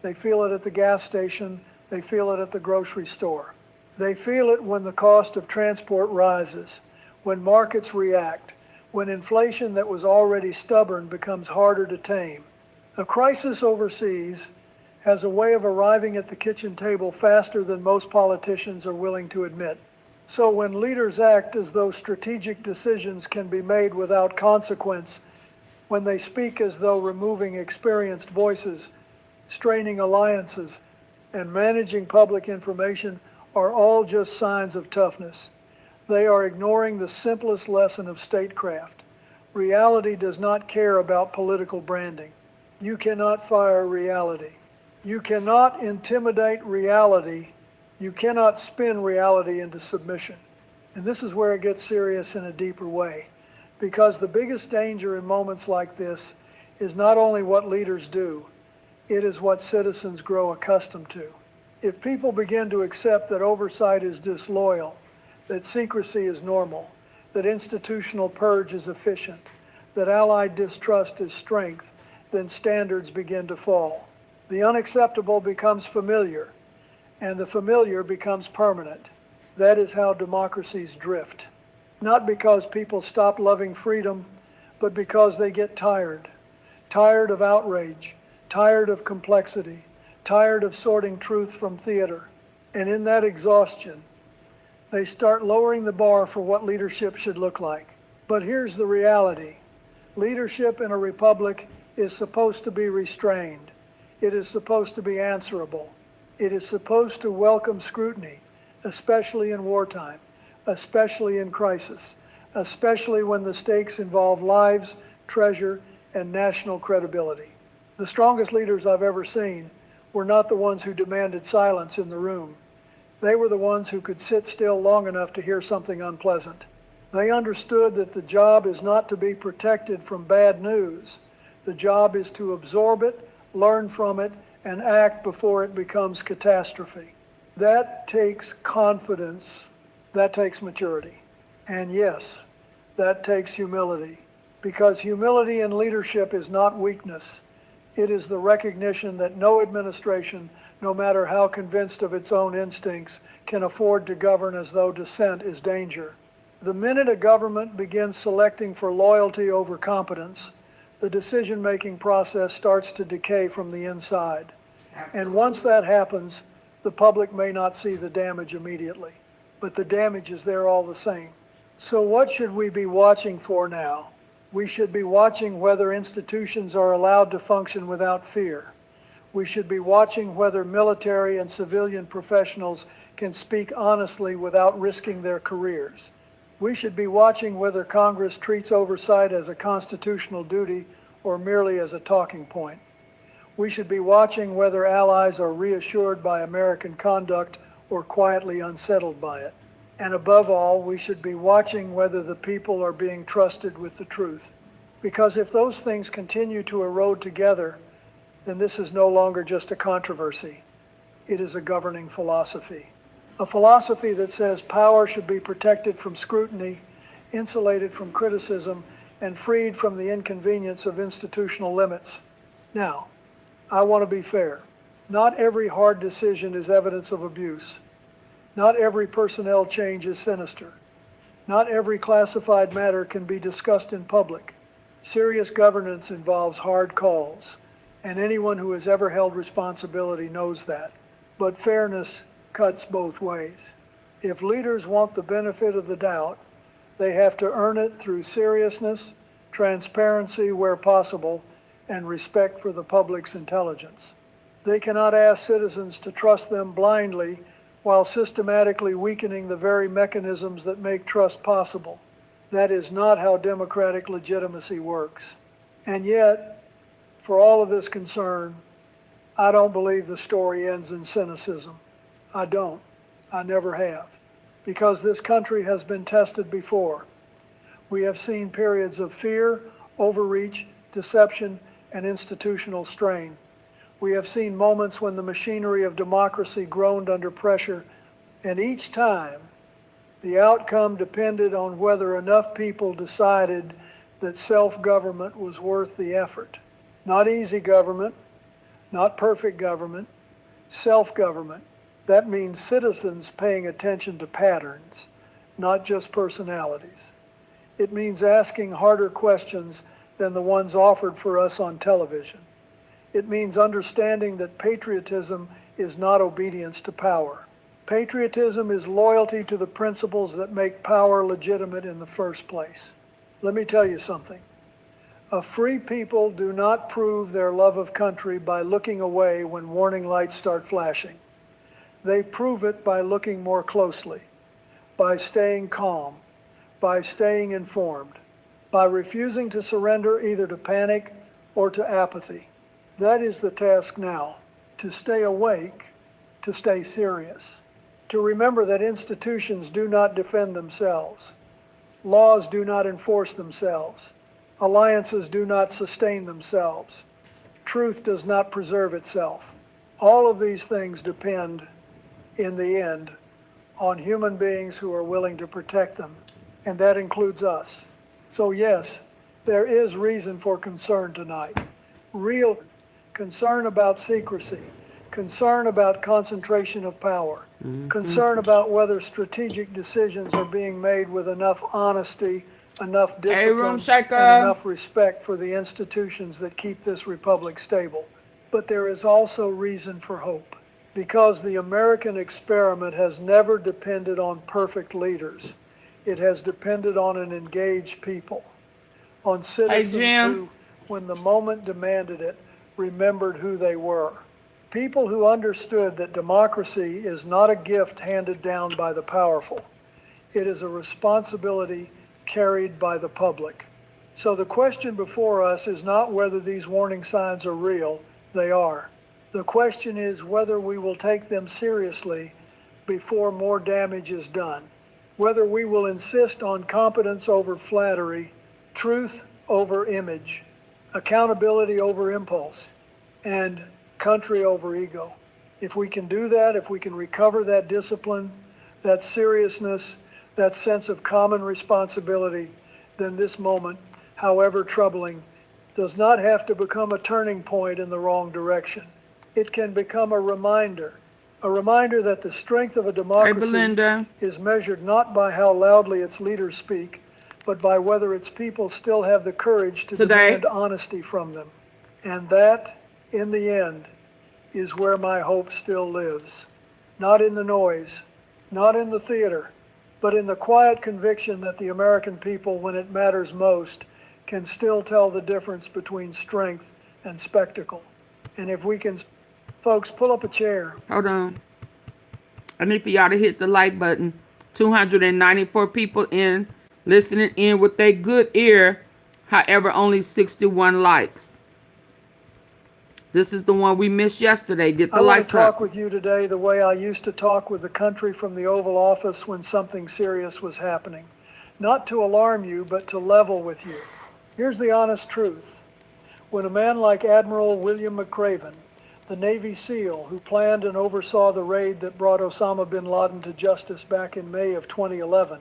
They feel it at the gas station. They feel it at the grocery store. They feel it when the cost of transport rises, when markets react, when inflation that was already stubborn becomes harder to tame. A crisis overseas has a way of arriving at the kitchen table faster than most politicians are willing to admit. So when leaders act as though strategic decisions can be made without consequence, when they speak as though removing experienced voices, straining alliances, and managing public information are all just signs of toughness, they are ignoring the simplest lesson of statecraft. Reality does not care about political branding. You cannot fire reality. You cannot intimidate reality. You cannot spin reality into submission. And this is where it gets serious in a deeper way, because the biggest danger in moments like this is not only what leaders do, it is what citizens grow accustomed to. If people begin to accept that oversight is disloyal, that secrecy is normal, that institutional purge is efficient, that allied distrust is strength, then standards begin to fall. The unacceptable becomes familiar, and the familiar becomes permanent. That is how democracies drift. Not because people stop loving freedom, but because they get tired. Tired of outrage, tired of complexity, tired of sorting truth from theater. And in that exhaustion, they start lowering the bar for what leadership should look like. But here's the reality. Leadership in a republic is supposed to be restrained. It is supposed to be answerable. It is supposed to welcome scrutiny, especially in wartime, especially in crisis, especially when the stakes involve lives, treasure, and national credibility. The strongest leaders I've ever seen were not the ones who demanded silence in the room. They were the ones who could sit still long enough to hear something unpleasant. They understood that the job is not to be protected from bad news. The job is to absorb it, learn from it, and act before it becomes catastrophe. That takes confidence. That takes maturity. And yes, that takes humility. Because humility in leadership is not weakness. It is the recognition that no administration, no matter how convinced of its own instincts, can afford to govern as though dissent is danger. The minute a government begins selecting for loyalty over competence, the decision-making process starts to decay from the inside. And once that happens, the public may not see the damage immediately, but the damage is there all the same. So what should we be watching for now? We should be watching whether institutions are allowed to function without fear. We should be watching whether military and civilian professionals can speak honestly without risking their careers. We should be watching whether Congress treats oversight as a constitutional duty or merely as a talking point. We should be watching whether allies are reassured by American conduct or quietly unsettled by it. And above all, we should be watching whether the people are being trusted with the truth. Because if those things continue to erode together, then this is no longer just a controversy. It is a governing philosophy. A philosophy that says power should be protected from scrutiny, insulated from criticism, and freed from the inconvenience of institutional limits. Now, I want to be fair. Not every hard decision is evidence of abuse. Not every personnel change is sinister. Not every classified matter can be discussed in public. Serious governance involves hard calls, and anyone who has ever held responsibility knows that. But fairness cuts both ways. If leaders want the benefit of the doubt, they have to earn it through seriousness, transparency where possible, and respect for the public's intelligence. They cannot ask citizens to trust them blindly while systematically weakening the very mechanisms that make trust possible. That is not how democratic legitimacy works. And yet, for all of this concern, I don't believe the story ends in cynicism. I don't. I never have. Because this country has been tested before. We have seen periods of fear, overreach, deception, and institutional strain. We have seen moments when the machinery of democracy groaned under pressure, and each time, the outcome depended on whether enough people decided that self-government was worth the effort. Not easy government, not perfect government, self-government. That means citizens paying attention to patterns, not just personalities. It means asking harder questions than the ones offered for us on television. It means understanding that patriotism is not obedience to power. Patriotism is loyalty to the principles that make power legitimate in the first place. Let me tell you something. A free people do not prove their love of country by looking away when warning lights start flashing. They prove it by looking more closely, by staying calm, by staying informed, by refusing to surrender either to panic or to apathy. That is the task now, to stay awake, to stay serious, to remember that institutions do not defend themselves, laws do not enforce themselves, alliances do not sustain themselves, truth does not preserve itself. All of these things depend, in the end, on human beings who are willing to protect them, and that includes us. So yes, there is reason for concern tonight. Real concern about secrecy, concern about concentration of power, concern about whether strategic decisions are being made with enough honesty, enough discipline, and enough respect for the institutions that keep this republic stable. But there is also reason for hope, because the American experiment has never depended on perfect leaders. It has depended on an engaged people, on citizens who, when the moment demanded it, remembered who they were. People who understood that democracy is not a gift handed down by the powerful. It is a responsibility carried by the public. So the question before us is not whether these warning signs are real. They are. The question is whether we will take them seriously before more damage is done. Whether we will insist on competence over flattery, truth over image, accountability over impulse, and country over ego. If we can do that, if we can recover that discipline, that seriousness, that sense of common responsibility, then this moment, however troubling, does not have to become a turning point in the wrong direction. It can become a reminder that the strength of a democracy is measured not by how loudly its leaders speak, but by whether its people still have the courage to demand honesty from them. And that, in the end, is where my hope still lives. Not in the noise, not in the theater, but in the quiet conviction that the American people, when it matters most, can still tell the difference between strength and spectacle. And if we can, folks, pull up a chair. Hold on. I need for y'all to hit the like button. 294 people listening in with a good ear. However, only 61 likes. This is the one we missed yesterday. Get the likes up. I want to talk with you today the way I used to talk with the country from the Oval Office when something serious was happening. Not to alarm you, but to level with you. Here's the honest truth. When a man like Admiral William McRaven, the Navy SEAL who planned and oversaw the raid that brought Osama bin Laden to justice back in May of 2011,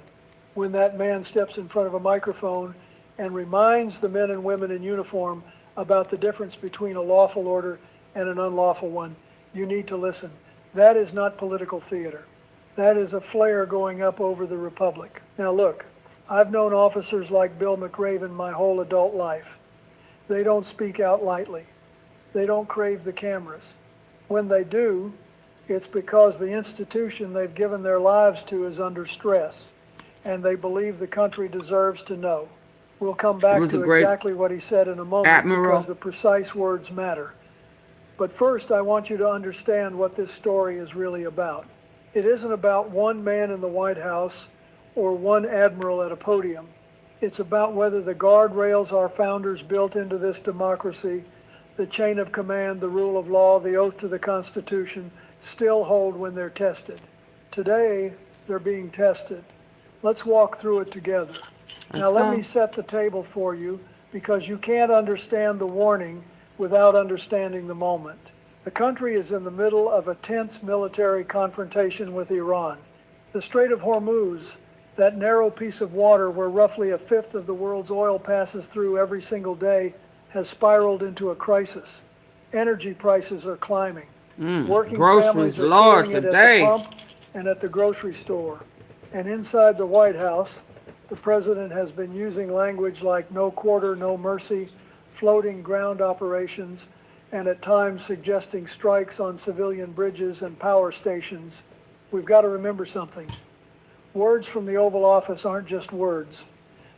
when that man steps in front of a microphone and reminds the men and women in uniform about the difference between a lawful order and an unlawful one, you need to listen. That is not political theater. That is a flare going up over the republic. Now look, I've known officers like Bill McRaven my whole adult life. They don't speak out lightly. They don't crave the cameras. When they do, it's because the institution they've given their lives to is under stress, and they believe the country deserves to know. We'll come back to exactly what he said in a moment, because the precise words matter. But first, I want you to understand what this story is really about. It isn't about one man in the White House or one admiral at a podium. It's about whether the guardrails our founders built into this democracy, the chain of command, the rule of law, the oath to the Constitution, still hold when they're tested. Today, they're being tested. Let's walk through it together. Now let me set the table for you, because you can't understand the warning without understanding the moment. The country is in the middle of a tense military confrontation with Iran. The Strait of Hormuz, that narrow piece of water where roughly a fifth of the world's oil passes through every single day, has spiraled into a crisis. Energy prices are climbing. Working groceries, families are Lord, feeling it today. at the pump and at the grocery store. And inside the White House, the president has been using language like no quarter, no mercy, floating ground operations, and at times suggesting strikes on civilian bridges and power stations. We've got to remember something. Words from the Oval Office aren't just words.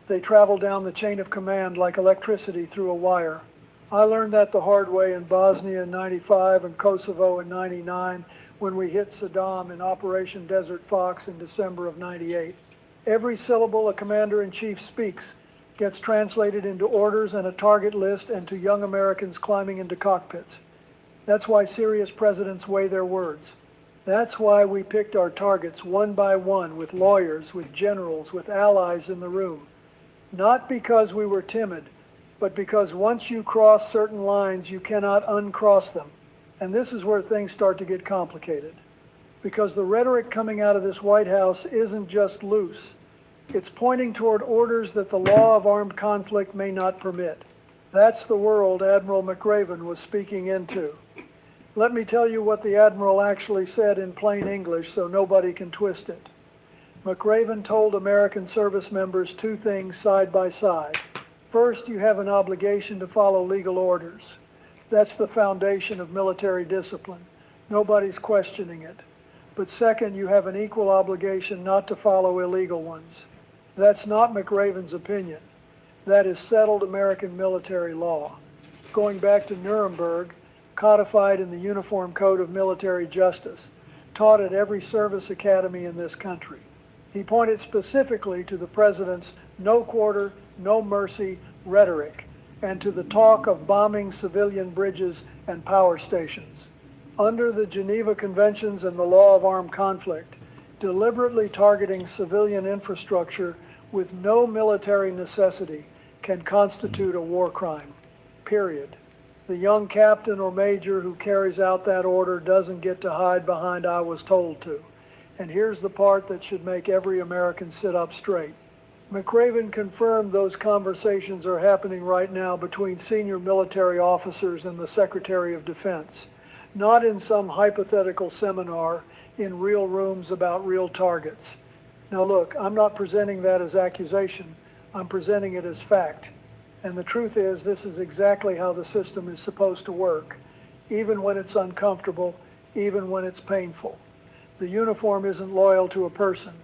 They travel down the chain of command like electricity through a wire. I learned that the hard way in Bosnia in '95 and Kosovo in '99 when we hit Saddam in Operation Desert Fox in December of '98. Every syllable a commander-in-chief speaks gets translated into orders and a target list and to young Americans climbing into cockpits. That's why serious presidents weigh their words. That's why we picked our targets one by one with lawyers, with generals, with allies in the room. Not because we were timid, but because once you cross certain lines, you cannot uncross them. And this is where things start to get complicated. Because the rhetoric coming out of this White House isn't just loose. It's pointing toward orders that the law of armed conflict may not permit. That's the world Admiral McRaven was speaking into. Let me tell you what the Admiral actually said in plain English so nobody can twist it. McRaven told American service members two things side by side. First, you have an obligation to follow legal orders. That's the foundation of military discipline. Nobody's questioning it. But second, you have an equal obligation not to follow illegal ones. That's not McRaven's opinion. That is settled American military law. Going back to Nuremberg, codified in the Uniform Code of Military Justice, taught at every service academy in this country. He pointed specifically to the president's no quarter, no mercy rhetoric, and to the talk of bombing civilian bridges and power stations. Under the Geneva Conventions and the law of armed conflict, deliberately targeting civilian infrastructure with no military necessity can constitute a war crime, period. The young captain or major who carries out that order doesn't get to hide behind "I was told to." And here's the part that should make every American sit up straight. McRaven confirmed those conversations are happening right now between senior military officers and the Secretary of Defense, not in some hypothetical seminar in real rooms about real targets. Now look, I'm not presenting that as accusation, I'm presenting it as fact. And the truth is, this is exactly how the system is supposed to work, even when it's uncomfortable, even when it's painful. The uniform isn't loyal to a person,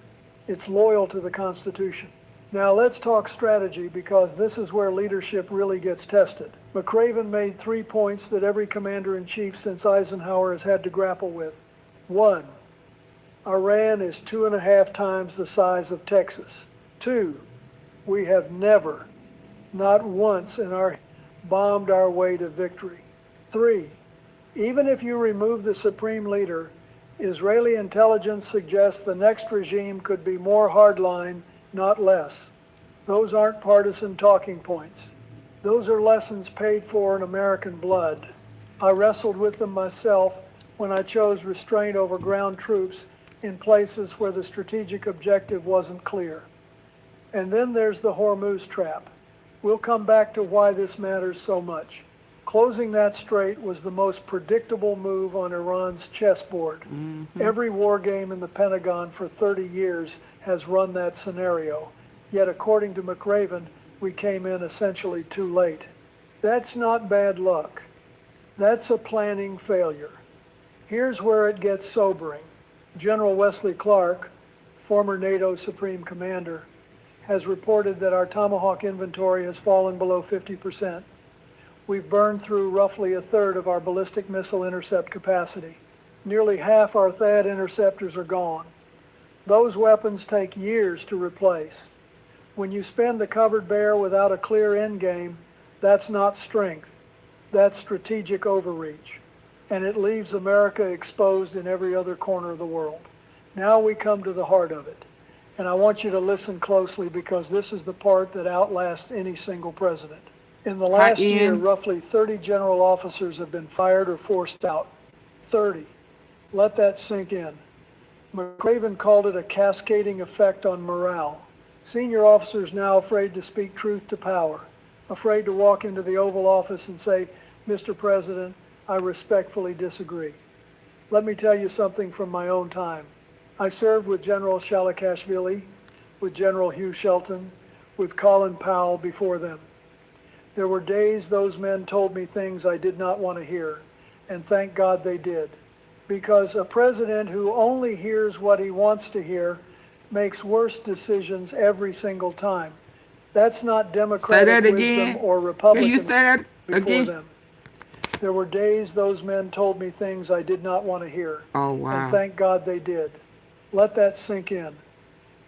it's loyal to the Constitution. Now let's talk strategy, because this is where leadership really gets tested. McRaven made 3 points that every commander-in-chief since Eisenhower has had to grapple with. 1, Iran is 2.5 times the size of Texas. 2, we have never, not once in our bombed our way to victory. 3, even if you remove the supreme leader, Israeli intelligence suggests the next regime could be more hardline, not less. Those aren't partisan talking points. Those are lessons paid for in American blood. I wrestled with them myself when I chose restraint over ground troops in places where the strategic objective wasn't clear. And then there's the Hormuz trap. We'll come back to why this matters so much. Closing that strait was the most predictable move on Iran's chessboard. Every war game in the Pentagon for 30 years has run that scenario. Yet according to McRaven, we came in essentially too late. That's not bad luck. That's a planning failure. Here's where it gets sobering. General Wesley Clark, former NATO Supreme Commander, has reported that our Tomahawk inventory has fallen below 50%. We've burned through roughly 1/3 of our ballistic missile intercept capacity. Nearly half our THAAD interceptors are gone. Those weapons take years to replace. When you spend the covered bear without a clear end game, that's not strength. That's strategic overreach. And it leaves America exposed in every other corner of the world. Now we come to the heart of it. And I want you to listen closely, because this is the part that outlasts any single president. In the last year, roughly 30 general officers have been fired or forced out. 30. Let that sink in. McRaven called it a cascading effect on morale. Senior officers now afraid to speak truth to power, afraid to walk into the Oval Office and say, Mr. President, I respectfully disagree. Let me tell you something from my own time. I served with General Shalikashvili, with General Hugh Shelton, with Colin Powell before them. There were days those men told me things I did not want to hear, and thank God they did. Because a president who only hears what he wants to hear makes worse decisions every single time. That's not democratic wisdom or Republican Can you say that before again? them. There were days those men told me things I did not want to hear. Oh, wow. And thank God they did. Let that sink in.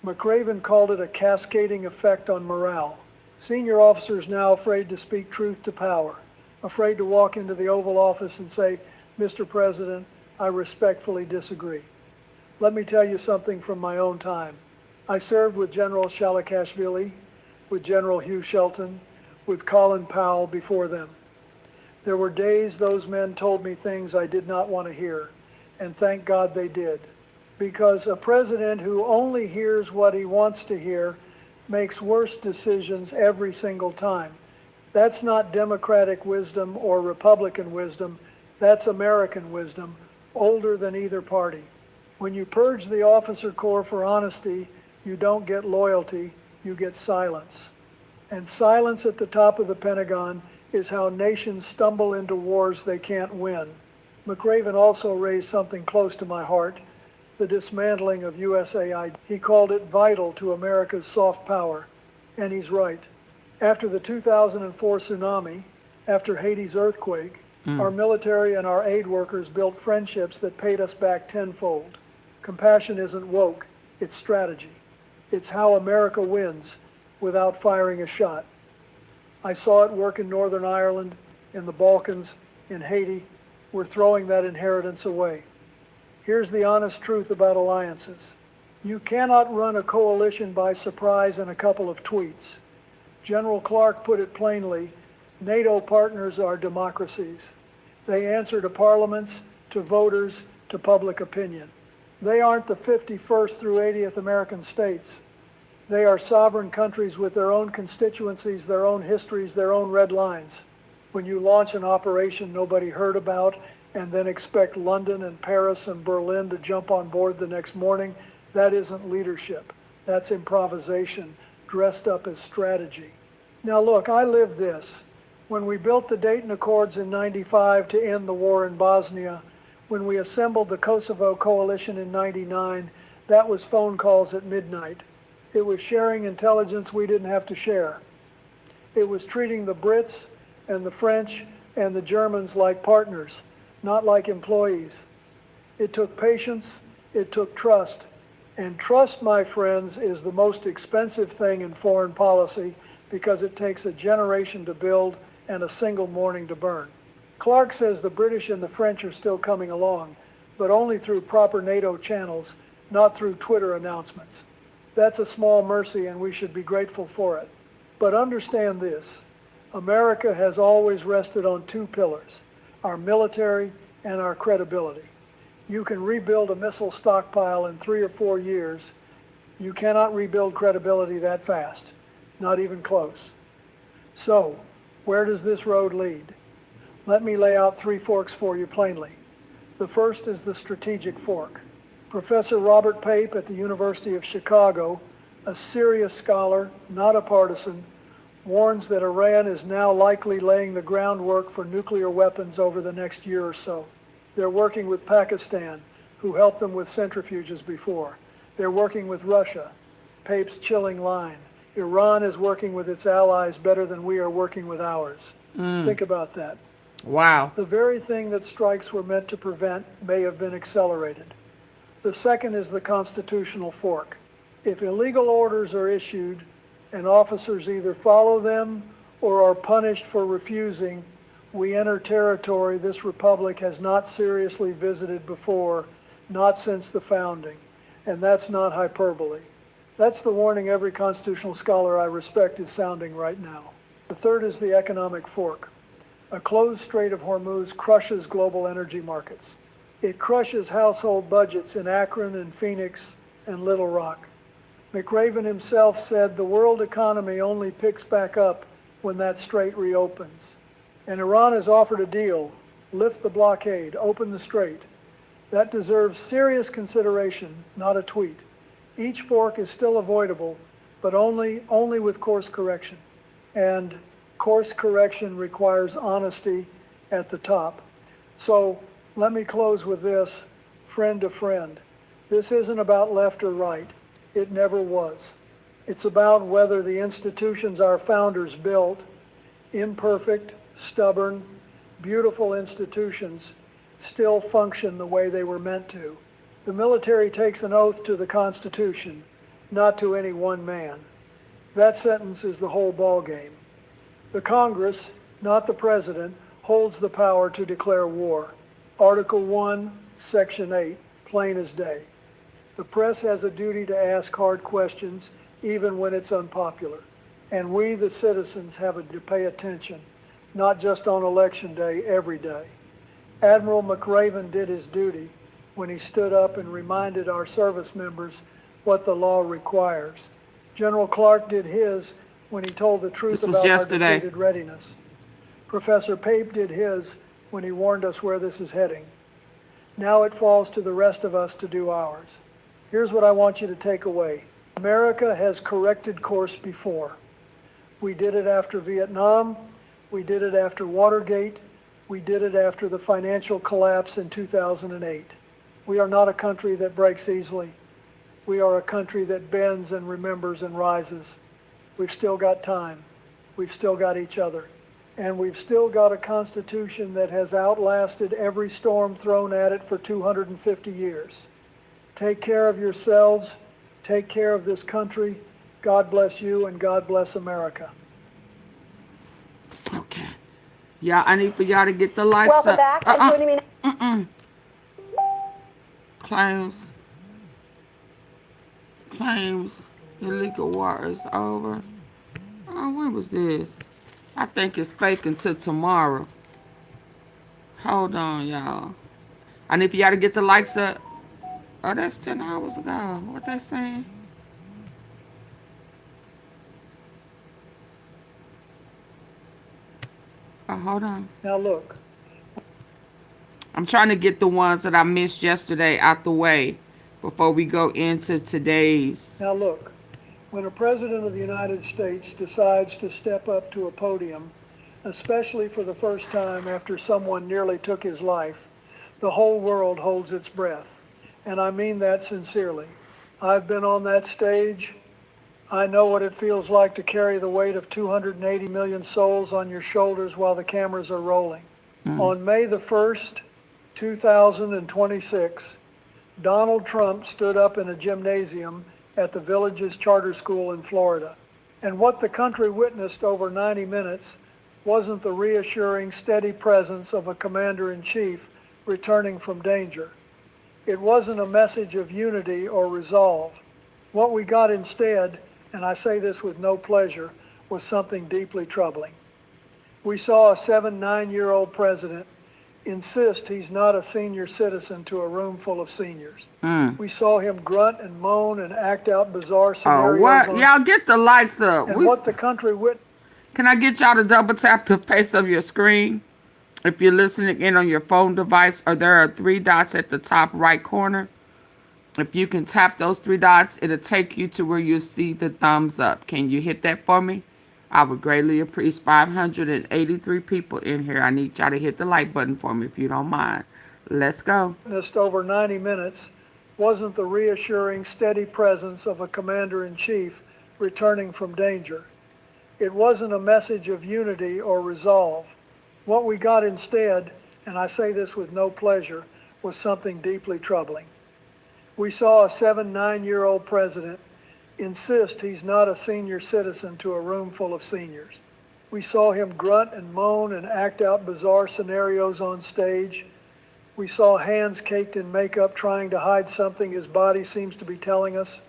McRaven called it a cascading effect on morale. Senior officers now afraid to speak truth to power, afraid to walk into the Oval Office and say, Mr. President, I respectfully disagree. Let me tell you something from my own time. I served with General Shalikashvili, with General Hugh Shelton, with Colin Powell before them. There were days those men told me things I did not want to hear, and thank God they did. Because a president who only hears what he wants to hear makes worse decisions every single time. That's not democratic wisdom or Republican wisdom, that's American wisdom, older than either party. When you purge the officer corps for honesty, you don't get loyalty, you get silence. And silence at the top of the Pentagon is how nations stumble into wars they can't win. McRaven also raised something close to my heart, the dismantling of USAID. He called it vital to America's soft power, and he's right. After the 2004 tsunami, after Haiti's earthquake, our military and our aid workers built friendships that paid us back tenfold. Compassion isn't woke, it's strategy. It's how America wins without firing a shot. I saw it work in Northern Ireland, in the Balkans, in Haiti. We're throwing that inheritance away. Here's the honest truth about alliances. You cannot run a coalition by surprise and a couple of tweets. General Clark put it plainly, NATO partners are democracies. They answer to parliaments, to voters, to public opinion. They aren't the 51st through 80th American states. They are sovereign countries with their own constituencies, their own histories, their own red lines. When you launch an operation nobody heard about and then expect London and Paris and Berlin to jump on board the next morning, that isn't leadership. That's improvisation, dressed up as strategy. Now look, I lived this. When we built the Dayton Accords in '95 to end the war in Bosnia, when we assembled the Kosovo Coalition in '99, that was phone calls at midnight. It was sharing intelligence we didn't have to share. It was treating the Brits and the French and the Germans like partners, not like employees. It took patience, it took trust, and trust, my friends, is the most expensive thing in foreign policy because it takes a generation to build and a single morning to burn. Clark says the British and the French are still coming along, but only through proper NATO channels, not through Twitter announcements. That's a small mercy and we should be grateful for it. But understand this, America has always rested on two pillars, our military and our credibility. You can rebuild a missile stockpile in 3 or 4 years. You cannot rebuild credibility that fast, not even close. So, where does this road lead? Let me lay out 3 forks for you plainly. The first is the strategic fork. Professor Robert Pape at the University of Chicago, a serious scholar, not a partisan, warns that Iran is now likely laying the groundwork for nuclear weapons over the next year or so. They're working with Pakistan, who helped them with centrifuges before. They're working with Russia, Pape's chilling line. Iran is working with its allies better than we are working with ours. Think about that. Wow. The very thing that strikes were meant to prevent may have been accelerated. The second is the constitutional fork. If illegal orders are issued and officers either follow them or are punished for refusing, we enter territory this republic has not seriously visited before, not since the founding. And that's not hyperbole. That's the warning every constitutional scholar I respect is sounding right now. The third is the economic fork. A closed Strait of Hormuz crushes global energy markets. It crushes household budgets in Akron and Phoenix and Little Rock. McRaven himself said the world economy only picks back up when that strait reopens. And Iran has offered a deal, lift the blockade, open the strait. That deserves serious consideration, not a tweet. Each fork is still avoidable, but only with course correction. And course correction requires honesty at the top. So let me close with this, friend to friend. This isn't about left or right. It never was. It's about whether the institutions our founders built, imperfect, stubborn, beautiful institutions, still function the way they were meant to. The military takes an oath to the Constitution, not to any one man. That sentence is the whole ballgame. The Congress, not the President, holds the power to declare war. Article 1, Section 8, plain as day. The press has a duty to ask hard questions, even when it's unpopular. And we, the citizens, have a to pay attention, not just on election day, every day. Admiral McRaven did his duty when he stood up and reminded our service members what the law requires. General Clark did his when he told the truth about our depleted readiness. Professor Pape did his when he warned us where this is heading. Now it falls to the rest of us to do ours. Here's what I want you to take away. America has corrected course before. We did it after Vietnam. We did it after Watergate. We did it after the financial collapse in 2008. We are not a country that breaks easily. We are a country that bends and remembers and rises. We've still got time. We've still got each other. And we've still got a Constitution that has outlasted every storm thrown at it for 250 years. Take care of yourselves. Take care of this country. God bless you and God bless America. Okay. Yeah, I need for y'all to get the likes Welcome up. back. And joining me Claims illegal war is over. Oh, when was this? I think it's fake until tomorrow. Hold on, y'all. I need for y'all to get the likes up. Oh, that's 10 hours ago. What they saying? Oh, hold on. Now look. I'm trying to get the ones that I missed yesterday out the way before we go into today's. Now look, when a president of the United States decides to step up to a podium, especially for the first time after someone nearly took his life, the whole world holds its breath. And I mean that sincerely. I've been on that stage. I know what it feels like to carry the weight of 280 million souls on your shoulders while the cameras are rolling. On May the 1st, 2026, Donald Trump stood up in a gymnasium at the Villages Charter School in Florida. And what the country witnessed over 90 minutes wasn't the reassuring, steady presence of a commander-in-chief returning from danger. It wasn't a message of unity or resolve. What we got instead, and I say this with no pleasure, was something deeply troubling. We saw a 9-year-old president insist he's not a senior citizen to a room full of seniors. We saw him grunt and moan and act out bizarre scenarios. Oh, what? Y'all get the likes up. And what the country witnessed. Can I get y'all to double tap the face of your screen? If you're listening in on your phone device, or there are 3 dots at the top right corner. If you can tap those 3 dots, it'll take you to where you'll see the thumbs up. Can you hit that for me? I would greatly appreciate 583 people in here. I need y'all to hit the like button for me if you don't mind. Let's go. Witnessed over 90 minutes wasn't the reassuring, steady presence of a commander-in-chief returning from danger. It wasn't a message of unity or resolve. What we got instead, and I say this with no pleasure, was something deeply troubling. We saw a 9-year-old president insist he's not a senior citizen to a room full of seniors. We saw him grunt and moan and act out bizarre scenarios on stage. We saw hands caked in makeup trying to hide something his body seems to be telling us.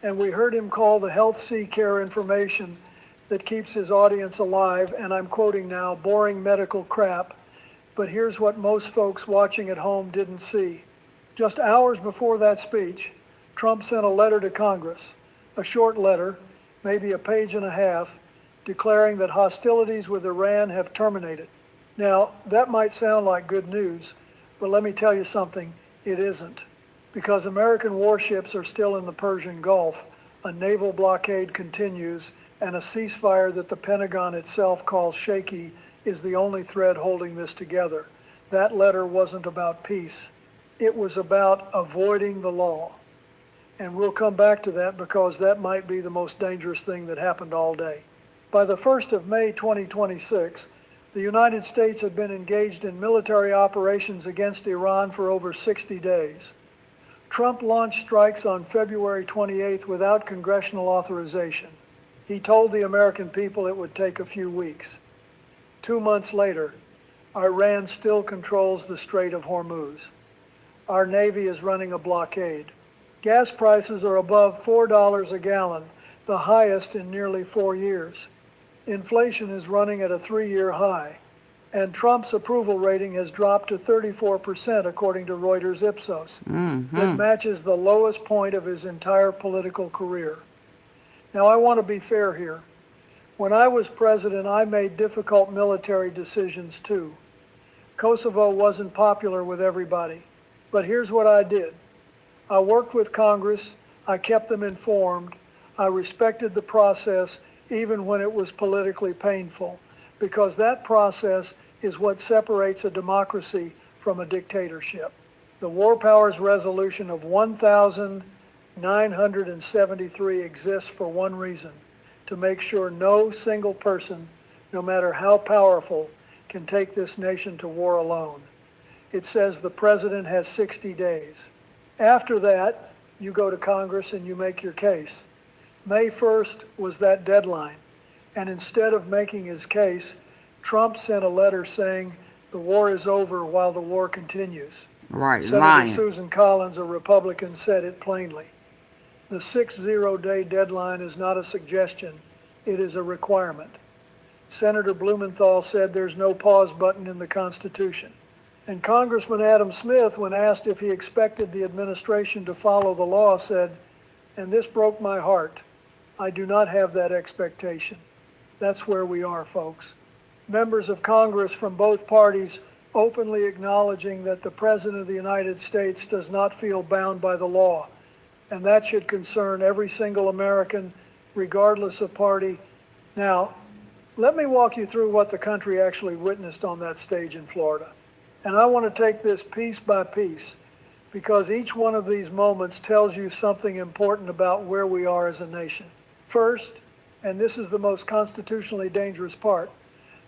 And we heard him call the health sea care information that keeps his audience alive, and I'm quoting now, boring medical crap. But here's what most folks watching at home didn't see. Just hours before that speech, Trump sent a letter to Congress, a short letter, maybe a page and a half, declaring that hostilities with Iran have terminated. Now, that might sound like good news, but let me tell you something, it isn't. Because American warships are still in the Persian Gulf, a naval blockade continues, and a ceasefire that the Pentagon itself calls shaky is the only thread holding this together. That letter wasn't about peace. It was about avoiding the law. And we'll come back to that because that might be the most dangerous thing that happened all day. By the 1st of May 2026, the United States had been engaged in military operations against Iran for over 60 days. Trump launched strikes on February 28th without congressional authorization. He told the American people it would take a few weeks. 2 months later, Iran still controls the Strait of Hormuz. Our Navy is running a blockade. Gas prices are above $4 a gallon, the highest in nearly 4 years. Inflation is running at a 3-year high, and Trump's approval rating has dropped to 34% according to Reuters Ipsos. That matches the lowest point of his entire political career. Now, I want to be fair here. When I was president, I made difficult military decisions too. Kosovo wasn't popular with everybody, but here's what I did. I worked with Congress, I kept them informed, I respected the process even when it was politically painful, because that process is what separates a democracy from a dictatorship. The War Powers Resolution of 1973 exists for one reason, to make sure no single person, no matter how powerful, can take this nation to war alone. It says the president has 60 days. After that, you go to Congress and you make your case. May 1st was that deadline, and instead of making his case, Trump sent a letter saying the war is over while the war continues. Right, Senator lying. Susan Collins, a Republican, said it plainly. The 60-day deadline is not a suggestion, it is a requirement. Senator Blumenthal said there's no pause button in the Constitution. And Congressman Adam Smith, when asked if he expected the administration to follow the law, said, and this broke my heart, I do not have that expectation. That's where we are, folks. Members of Congress from both parties openly acknowledging that the President of the United States does not feel bound by the law, and that should concern every single American, regardless of party. Now, let me walk you through what the country actually witnessed on that stage in Florida. And I want to take this piece by piece, because each one of these moments tells you something important about where we are as a nation. First, and this is the most constitutionally dangerous part,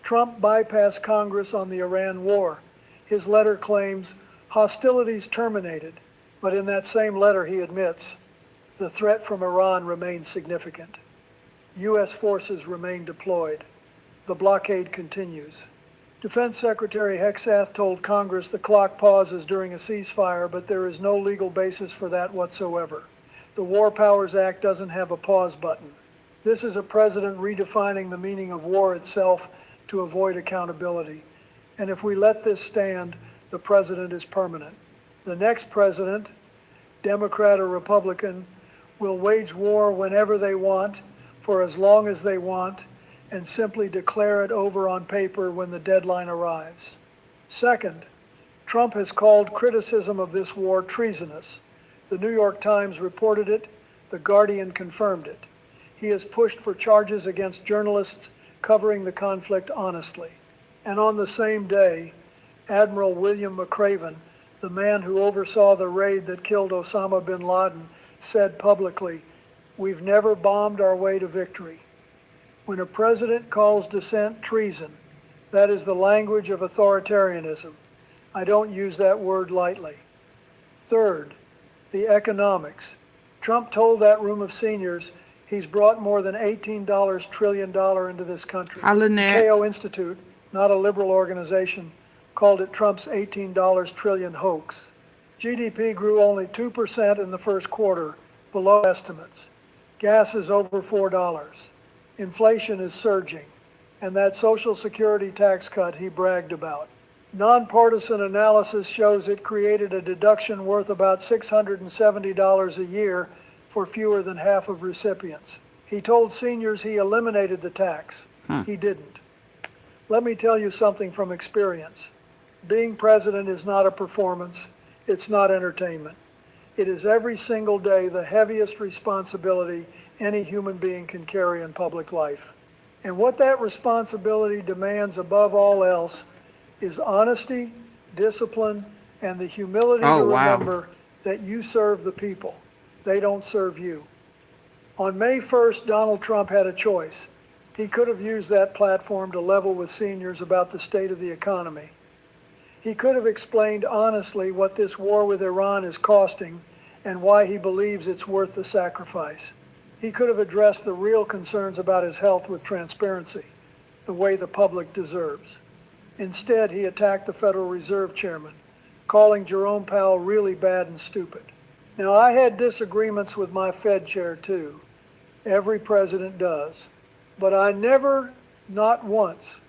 Trump bypassed Congress on the Iran war. His letter claims hostilities terminated, but in that same letter he admits the threat from Iran remains significant. U.S. forces remain deployed. The blockade continues. Defense Secretary Hexath told Congress the clock pauses during a ceasefire, but there is no legal basis for that whatsoever. The War Powers Act doesn't have a pause button. This is a president redefining the meaning of war itself to avoid accountability. And if we let this stand, the president is permanent. The next president, Democrat or Republican, will wage war whenever they want, for as long as they want, and simply declare it over on paper when the deadline arrives. Second, Trump has called criticism of this war treasonous. The New York Times reported it, The Guardian confirmed it. He has pushed for charges against journalists covering the conflict honestly. And on the same day, Admiral William McRaven, the man who oversaw the raid that killed Osama bin Laden, said publicly, "We've never bombed our way to victory." When a president calls dissent treason, that is the language of authoritarianism. I don't use that word lightly. Third, the economics. Trump told that room of seniors he's brought more than $18 trillion into this country. Hi, The Lynette. KO Institute, not a liberal organization, called it Trump's $18 trillion hoax. GDP grew only 2% in the first quarter, below estimates. Gas is over $4. Inflation is surging, and that Social Security tax cut he bragged about. Nonpartisan analysis shows it created a deduction worth about $670 a year for fewer than half of recipients. He told seniors he eliminated the tax. He didn't. Let me tell you something from experience. Being president is not a performance. It's not entertainment. It is every single day the heaviest responsibility any human being can carry in public life. And what that responsibility demands above all else is honesty, discipline, and the humility Oh, to wow. remember that you serve the people. They don't serve you. On May 1st, Donald Trump had a choice. He could have used that platform to level with seniors about the state of the economy. He could have explained honestly what this war with Iran is costing and why he believes it's worth the sacrifice. He could have addressed the real concerns about his health with transparency, the way the public deserves. Instead, he attacked the Federal Reserve Chairman, calling Jerome Powell really bad and stupid. Now, I had disagreements with my Fed chair too. Every president does. But I never, not once,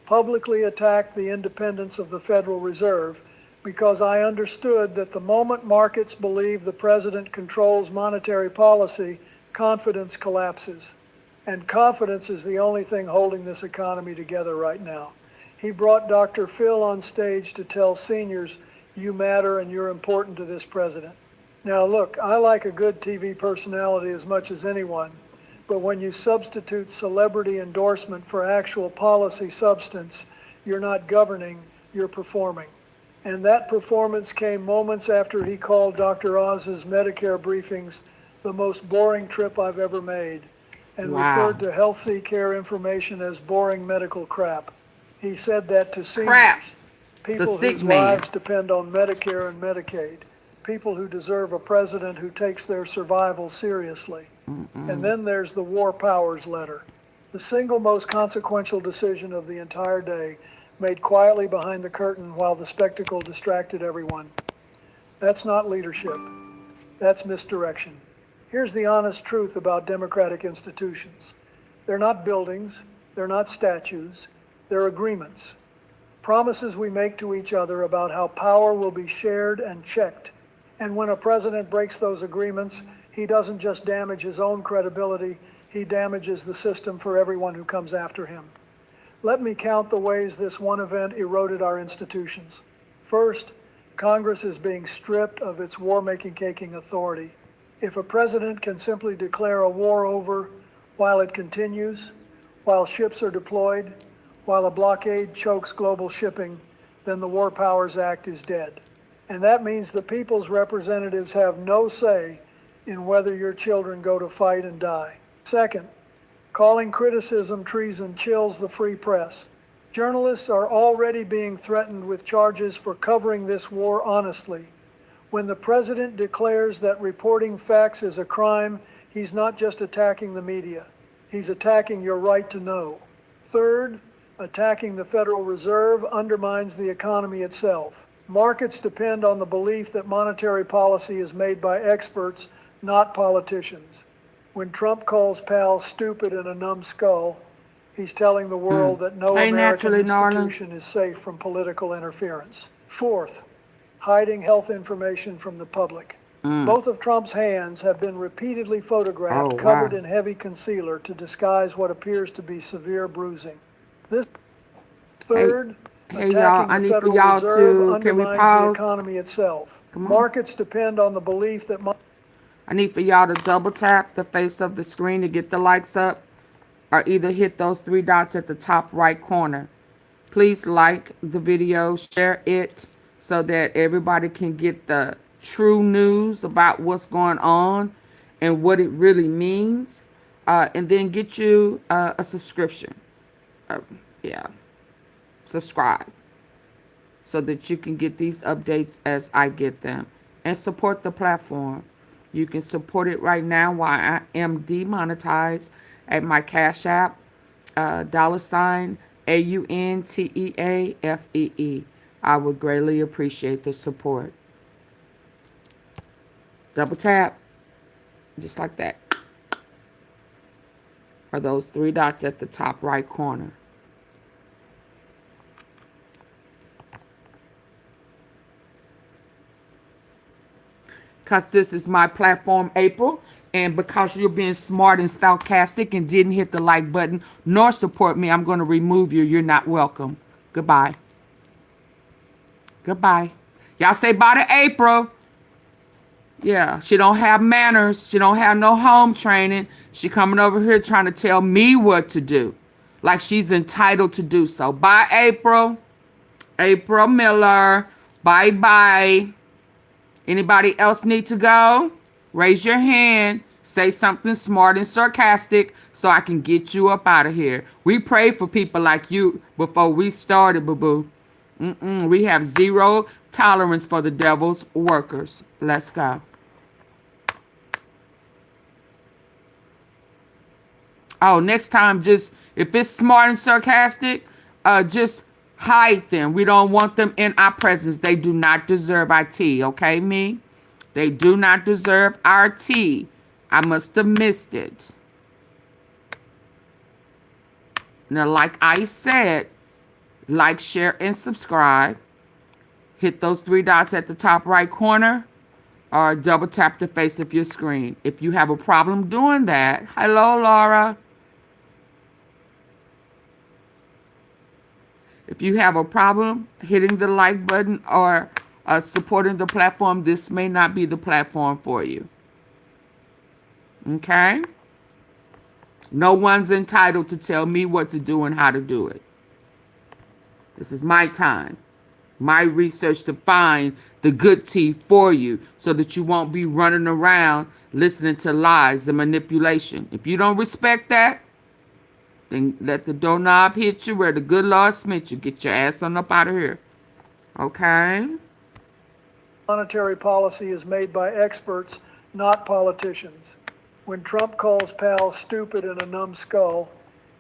publicly attacked the independence of the Federal Reserve because I understood that the moment markets believe the president controls monetary policy, confidence collapses. And confidence is the only thing holding this economy together right now. He brought Dr. Phil on stage to tell seniors, you matter and you're important to this president. Now look, I like a good TV personality as much as anyone, but when you substitute celebrity endorsement for actual policy substance, you're not governing, you're performing. And that performance came moments after he called Dr. Oz's Medicare briefings the most boring trip I've ever made, and Wow. referred to health care information as boring medical crap. He said that to Crap. seniors, The people sick whose man. lives depend on Medicare and Medicaid, people who deserve a president who takes their survival seriously. And then there's the War Powers letter, the single most consequential decision of the entire day, made quietly behind the curtain while the spectacle distracted everyone. That's not leadership. That's misdirection. Here's the honest truth about democratic institutions. They're not buildings, they're not statues, they're agreements. Promises we make to each other about how power will be shared and checked. And when a president breaks those agreements, he doesn't just damage his own credibility, he damages the system for everyone who comes after him. Let me count the ways this one event eroded our institutions. First, Congress is being stripped of its war-making authority. If a president can simply declare a war over while it continues, while ships are deployed, while a blockade chokes global shipping, then the War Powers Act is dead. And that means the people's representatives have no say in whether your children go to fight and die. Second, calling criticism treason chills the free press. Journalists are already being threatened with charges for covering this war honestly. When the president declares that reporting facts is a crime, he's not just attacking the media, he's attacking your right to know. Third, attacking the Federal Reserve undermines the economy itself. Markets depend on the belief that monetary policy is made by experts, not politicians. When Trump calls Powell stupid and a numbskull, he's telling the world that no Hey, American naturally, institution is safe from political interference. Fourth, hiding health information from the public. Both of Trump's hands have been repeatedly photographed Oh, covered wow. in heavy concealer to disguise what appears to be severe bruising. This third, Hey, y'all, attacking I the need for Federal y'all Reserve to, can we undermines the pause? economy itself. Come on. Markets depend on the belief that I need for y'all to double tap the face of the screen to get the likes up, or either hit those three dots at the top right corner. Please like the video, share it so that everybody can get the true news about what's going on and what it really means. And then get you a subscription. Yeah, subscribe so that you can get these updates as I get them. And support the platform. You can support it right now while I am demonetized at my Cash App, $ AUNTEAFEE. I would greatly appreciate the support. Double tap, just like that. Or those three dots at the top right corner. because this is my platform, April. And because you're being smart and sarcastic and didn't hit the like button nor support me, I'm going to remove you. You're not welcome. Goodbye. Goodbye. Y'all say bye to April. Yeah, she don't have manners. She don't have no home training. She coming over here trying to tell me what to do. Like she's entitled to do so. Bye, April. April Miller. Bye-bye. Anybody else need to go? Raise your hand. Say something smart and sarcastic so I can get you up out of here. We prayed for people like you before we started, boo-boo. We have zero tolerance for the devil's workers. Let's go. Oh, next time, just if it's smart and sarcastic, just hide them. We don't want them in our presence. They do not deserve our tea, okay, me? They do not deserve our tea. I must have missed it. Now, like I said, like, share, and subscribe. Hit those 3 dots at the top right corner or double tap the face of your screen. If you have a problem doing that, hello, Laura. If you have a problem hitting the like button or supporting the platform, this may not be the platform for you. Okay? No one's entitled to tell me what to do and how to do it. This is my time, my research to find the good tea for you so that you won't be running around listening to lies and manipulation. If you don't respect that, then let the doorknob hit you where the good Lord smit you. Get your ass on up out of here. Okay? Monetary policy is made by experts, not politicians. When Trump calls Powell stupid and a numbskull,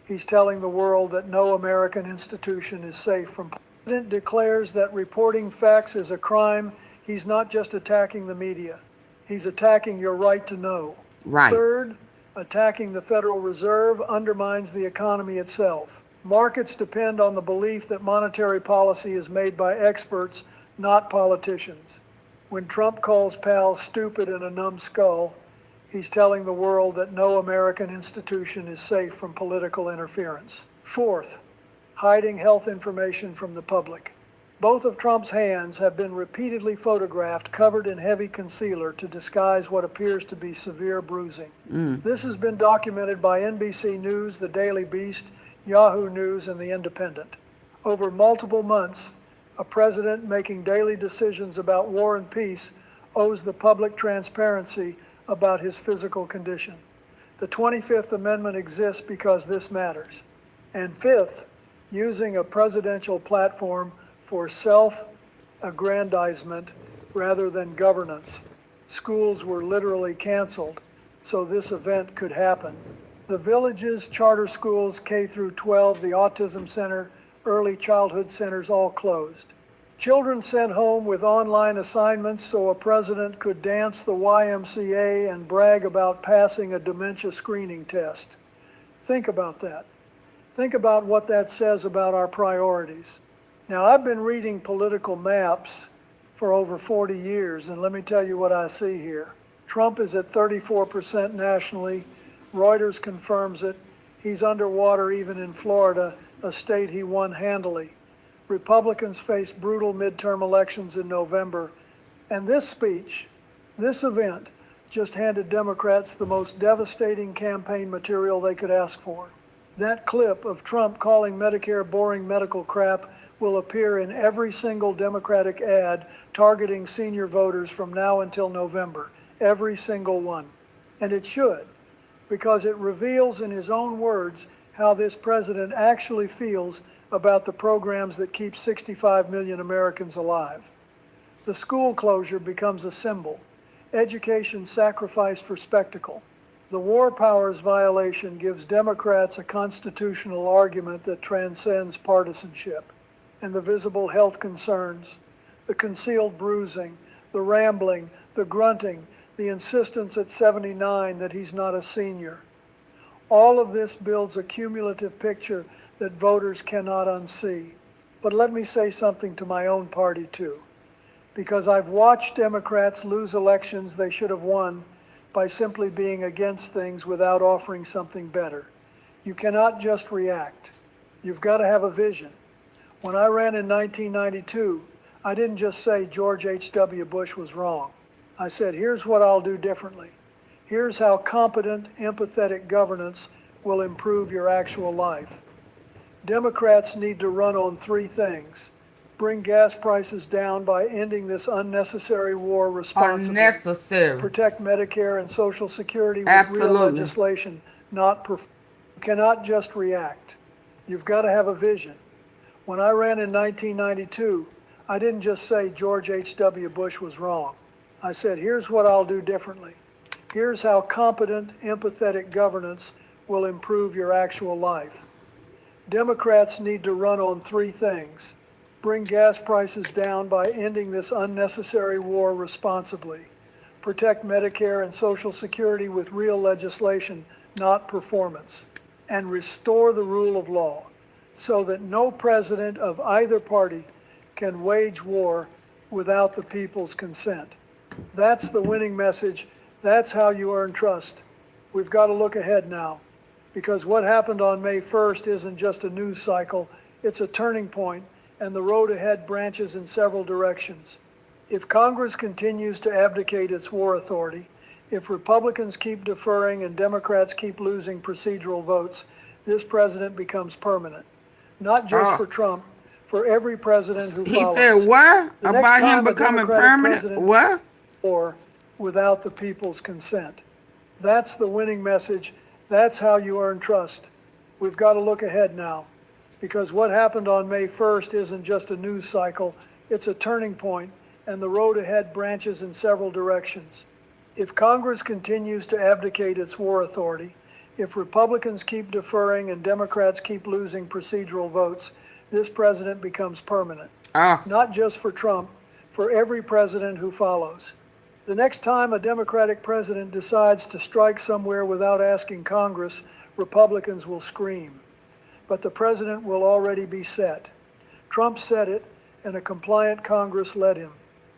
he's telling the world that no American institution is safe from. The president declares that reporting facts is a crime. He's not just attacking the media. He's attacking your right to know. Right. Third, attacking the Federal Reserve undermines the economy itself. Markets depend on the belief that monetary policy is made by experts, not politicians. When Trump calls Powell stupid and a numbskull, he's telling the world that no American institution is safe from political interference. Fourth, hiding health information from the public. Both of Trump's hands have been repeatedly photographed covered in heavy concealer to disguise what appears to be severe bruising. This has been documented by NBC News, The Daily Beast, Yahoo News, and The Independent. Over multiple months, a president making daily decisions about war and peace owes the public transparency about his physical condition. The 25th Amendment exists because this matters. And fifth, using a presidential platform for self-aggrandizement rather than governance. Schools were literally canceled so this event could happen. The villages, charter schools, K through 12, the autism center, early childhood centers all closed. Children sent home with online assignments so a president could dance the YMCA and brag about passing a dementia screening test. Think about that. Think about what that says about our priorities. Now, I've been reading political maps for over 40 years, and let me tell you what I see here. Trump is at 34% nationally. Reuters confirms it. He's underwater even in Florida, a state he won handily. Republicans face brutal midterm elections in November. And this speech, this event, just handed Democrats the most devastating campaign material they could ask for. That clip of Trump calling Medicare boring medical crap will appear in every single Democratic ad targeting senior voters from now until November. Every single one. And it should, because it reveals in his own words how this president actually feels about the programs that keep 65 million Americans alive. The school closure becomes a symbol. Education sacrificed for spectacle. The war powers violation gives Democrats a constitutional argument that transcends partisanship. And the visible health concerns, the concealed bruising, the rambling, the grunting, the insistence at 79 that he's not a senior. All of this builds a cumulative picture that voters cannot unsee. But let me say something to my own party too. because I've watched Democrats lose elections they should have won by simply being against things without offering something better. You cannot just react. You've got to have a vision. When I ran in 1992, I didn't just say George H.W. Bush was wrong. I said, here's what I'll do differently. Here's how competent, empathetic governance will improve your actual life. Democrats need to run on three things. Bring gas prices down by ending this unnecessary war responsibly. Unnecessary. Protect Medicare and Social Security with real legislation, not You cannot just react. You've got to have a vision. When I ran in 1992, I didn't just say George H.W. Bush was wrong. I said, here's what I'll do differently. Here's how competent, empathetic governance will improve your actual life. Democrats need to run on three things. Bring gas prices down by ending this unnecessary war responsibly. Protect Medicare and Social Security with real legislation, not performance. And restore the rule of law so that no president of either party can wage war without the people's consent. That's the winning message. That's how you earn trust. We've got to look ahead now, because what happened on May 1st isn't just a news cycle, it's a turning point, and the road ahead branches in several directions. If Congress continues to abdicate its war authority, if Republicans keep deferring and Democrats keep losing procedural votes, this president becomes permanent. Not just for Trump, for every president who follows. He said what? The next About him time a becoming Democratic permanent? president What? or without the people's consent. That's the winning message. That's how you earn trust. We've got to look ahead now, because what happened on May 1st isn't just a news cycle, it's a turning point, and the road ahead branches in several directions. If Congress continues to abdicate its war authority, if Republicans keep deferring and Democrats keep losing procedural votes, this president becomes permanent. Not just for Trump, for every president who follows. The next time a Democratic president decides to strike somewhere without asking Congress, Republicans will scream. But the president will already be set. Trump said it, and a compliant Congress led him.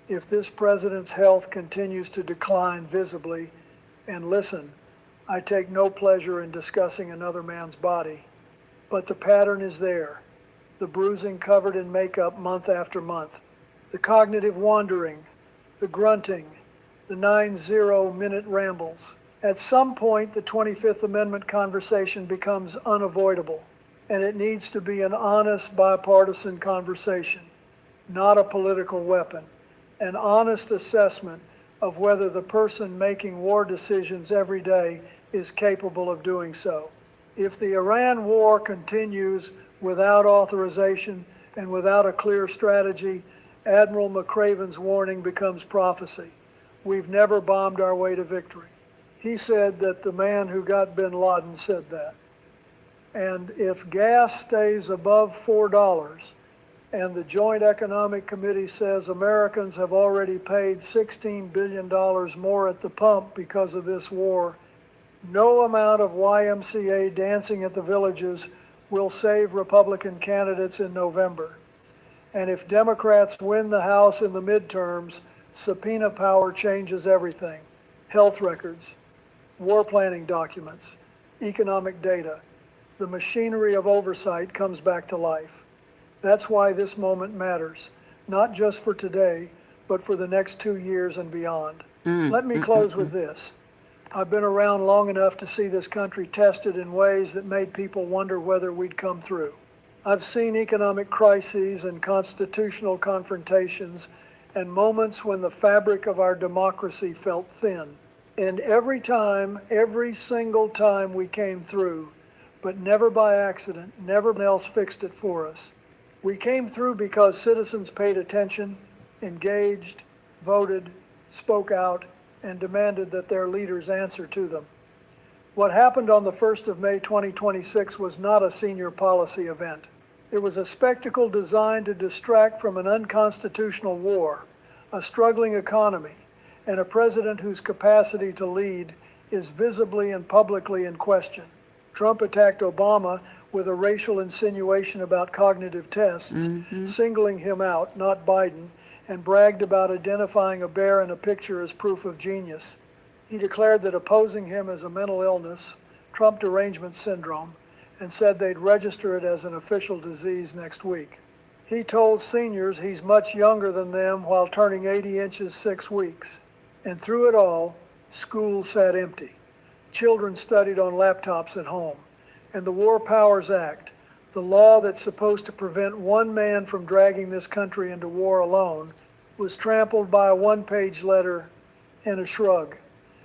If this president's health continues to decline visibly, and listen, I take no pleasure in discussing another man's body, but the pattern is there. The bruising covered in makeup month after month, the cognitive wandering, the grunting, the 90-minute rambles. At some point, the 25th Amendment conversation becomes unavoidable, and it needs to be an honest, bipartisan conversation, not a political weapon, an honest assessment of whether the person making war decisions every day is capable of doing so. If the Iran war continues without authorization and without a clear strategy, Admiral McCraven's warning becomes prophecy. We've never bombed our way to victory. He said that the man who got bin Laden said that. And if gas stays above $4, and the Joint Economic Committee says Americans have already paid $16 billion more at the pump because of this war, no amount of YMCA dancing at the villages will save Republican candidates in November. And if Democrats win the House in the midterms, subpoena power changes everything. Health records, war planning documents, economic data. The machinery of oversight comes back to life. That's why this moment matters, not just for today, but for the next 2 years and beyond. Let me close with this. I've been around long enough to see this country tested in ways that made people wonder whether we'd come through. I've seen economic crises and constitutional confrontations and moments when the fabric of our democracy felt thin. And every time, every single time we came through, but never by accident, never else fixed it for us. We came through because citizens paid attention, engaged, voted, spoke out, and demanded that their leaders answer to them. What happened on the 1st of May 2026 was not a senior policy event. It was a spectacle designed to distract from an unconstitutional war, a struggling economy, and a president whose capacity to lead is visibly and publicly in question. Trump attacked Obama with a racial insinuation about cognitive tests, singling him out, not Biden, and bragged about identifying a bear in a picture as proof of genius. He declared that opposing him as a mental illness, Trump derangement syndrome, and said they'd register it as an official disease next week. He told seniors he's much younger than them while turning 80 inches 6 weeks. And through it all, schools sat empty. Children studied on laptops at home. And the War Powers Act, the law that's supposed to prevent one man from dragging this country into war alone, was trampled by a one-page letter and a shrug.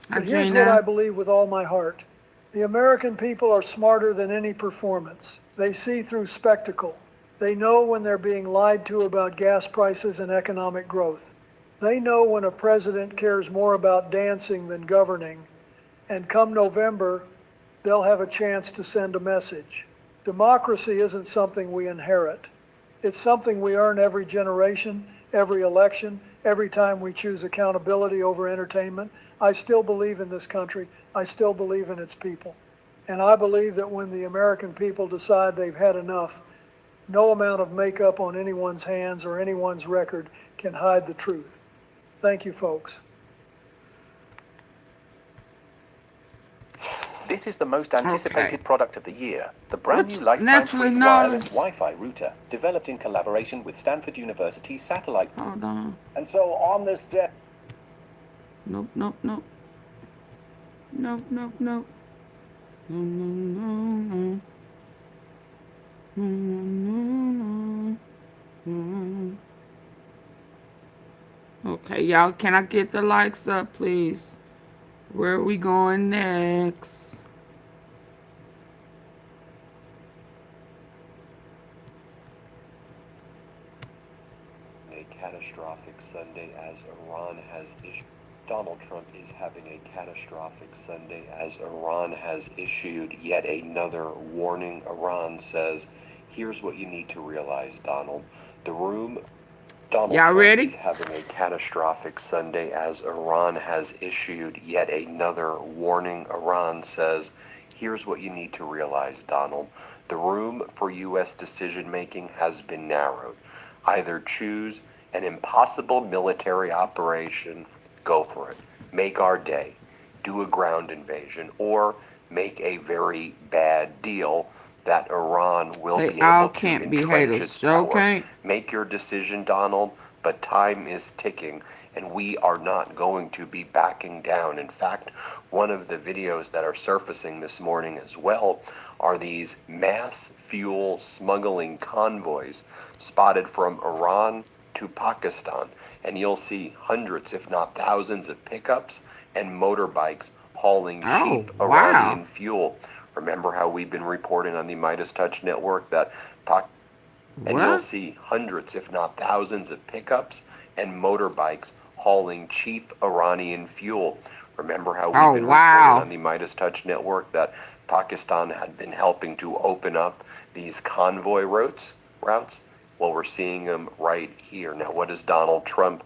But here's what I believe with all my heart. The American people are smarter than any performance. They see through spectacle. They know when they're being lied to about gas prices and economic growth. They know when a president cares more about dancing than governing. And come November, they'll have a chance to send a message. Democracy isn't something we inherit. It's something we earn every generation, every election, every time we choose accountability over entertainment. I still believe in this country. I still believe in its people. And I believe that when the American people decide they've had enough, no amount of makeup on anyone's hands or anyone's record can hide the truth. Thank you, folks. This is the most anticipated product of the year. The brand new Lifetime Free Wireless Wi-Fi router, developed in collaboration with Stanford University Satellite. Hold on. And so on this day... Nope, nope, nope. Nope, nope, nope. No, no, no, no. Okay, y'all, can I get the likes up, please? Where are we going next? A catastrophic Sunday as Iran has issued. Donald Trump is having a catastrophic Sunday as Iran has issued yet another warning. Iran says, here's what you need to realize, Donald. Donald Trump ready? is having a catastrophic Sunday as Iran has issued yet another warning. Iran says, here's what you need to realize, Donald. The room for U.S. decision-making has been narrowed. Either choose an impossible military operation, go for it, make our day, do a ground invasion, or make a very bad deal that Iran will be able to entrench its power. Make your decision, Donald, but time is ticking, and we are not going to be backing down. In fact, one of the videos that are surfacing this morning as well are these mass fuel smuggling convoys spotted from Iran to Pakistan, and you'll see hundreds, if not thousands, of pickups and motorbikes hauling cheap Iranian fuel. Remember how we've been reporting on the Midas Touch Network that and you'll see hundreds, if not thousands, of pickups and motorbikes hauling cheap Iranian fuel. Remember how we've been reporting on the Midas Touch Network that Pakistan had been helping to open up these convoy routes? Well, we're seeing them right here. Now, what is Donald Trump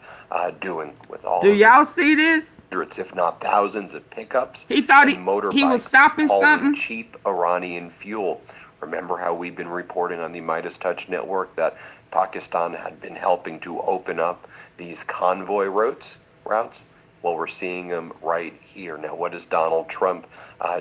doing with all Do y'all see this? Hundreds, if not thousands, of pickups He thought and motorbikes he was stopping something? cheap Iranian fuel. Remember how we've been reporting on the Midas Touch Network that Pakistan had been helping to open up these convoy routes? Well, we're seeing them right here. Now, what is Donald Trump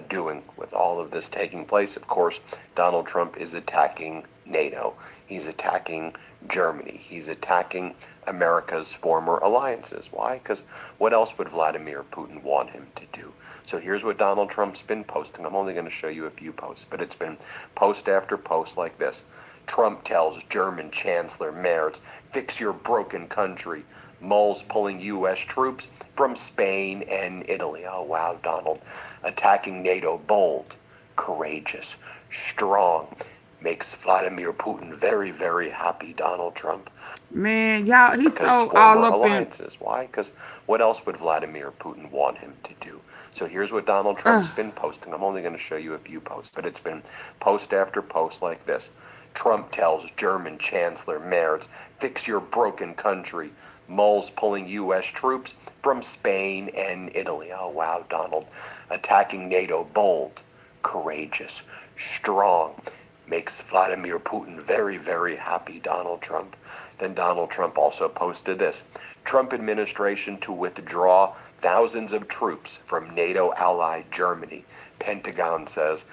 doing with all of this taking place? Of course, Donald Trump is attacking NATO. He's attacking Germany. He's attacking America's former alliances. Why? Because what else would Vladimir Putin want him to do? So here's what Donald Trump's been posting. I'm only going to show you a few posts, but it's been post after post like this. Trump tells German Chancellor Merz, fix your broken country. Moles pulling U.S. troops from Spain and Italy. Oh, wow, Donald. Attacking NATO, bold, courageous, strong. Makes Vladimir Putin very, very happy, Donald Trump. Man, y'all, he's so all up alliances. Why? Because what else would Vladimir Putin want him to do? So here's what Donald Trump's been posting. I'm only going to show you a few posts, but it's been post after post like this. Trump tells German Chancellor Merz, fix your broken country. Moles pulling U.S. troops from Spain and Italy. Oh, wow, Donald. Attacking NATO, bold, courageous, strong. makes Vladimir Putin very, very happy, Donald Trump. Then Donald Trump also posted this. Trump administration to withdraw thousands of troops from NATO ally Germany, Pentagon says.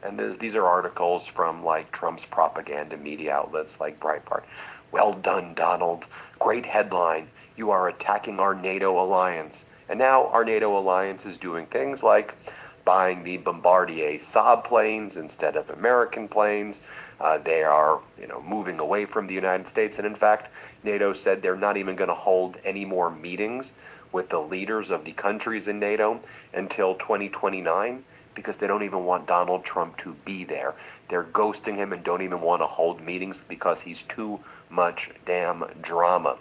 And these are articles from like Trump's propaganda media outlets like Breitbart. Well done, Donald. Great headline. You are attacking our NATO alliance. And now our NATO alliance is doing things like buying the Bombardier Saab planes instead of American planes. They are, moving away from the United States. And in fact, NATO said they're not even going to hold any more meetings with the leaders of the countries in NATO until 2029 because they don't even want Donald Trump to be there. They're ghosting him and don't even want to hold meetings because he's too much damn drama.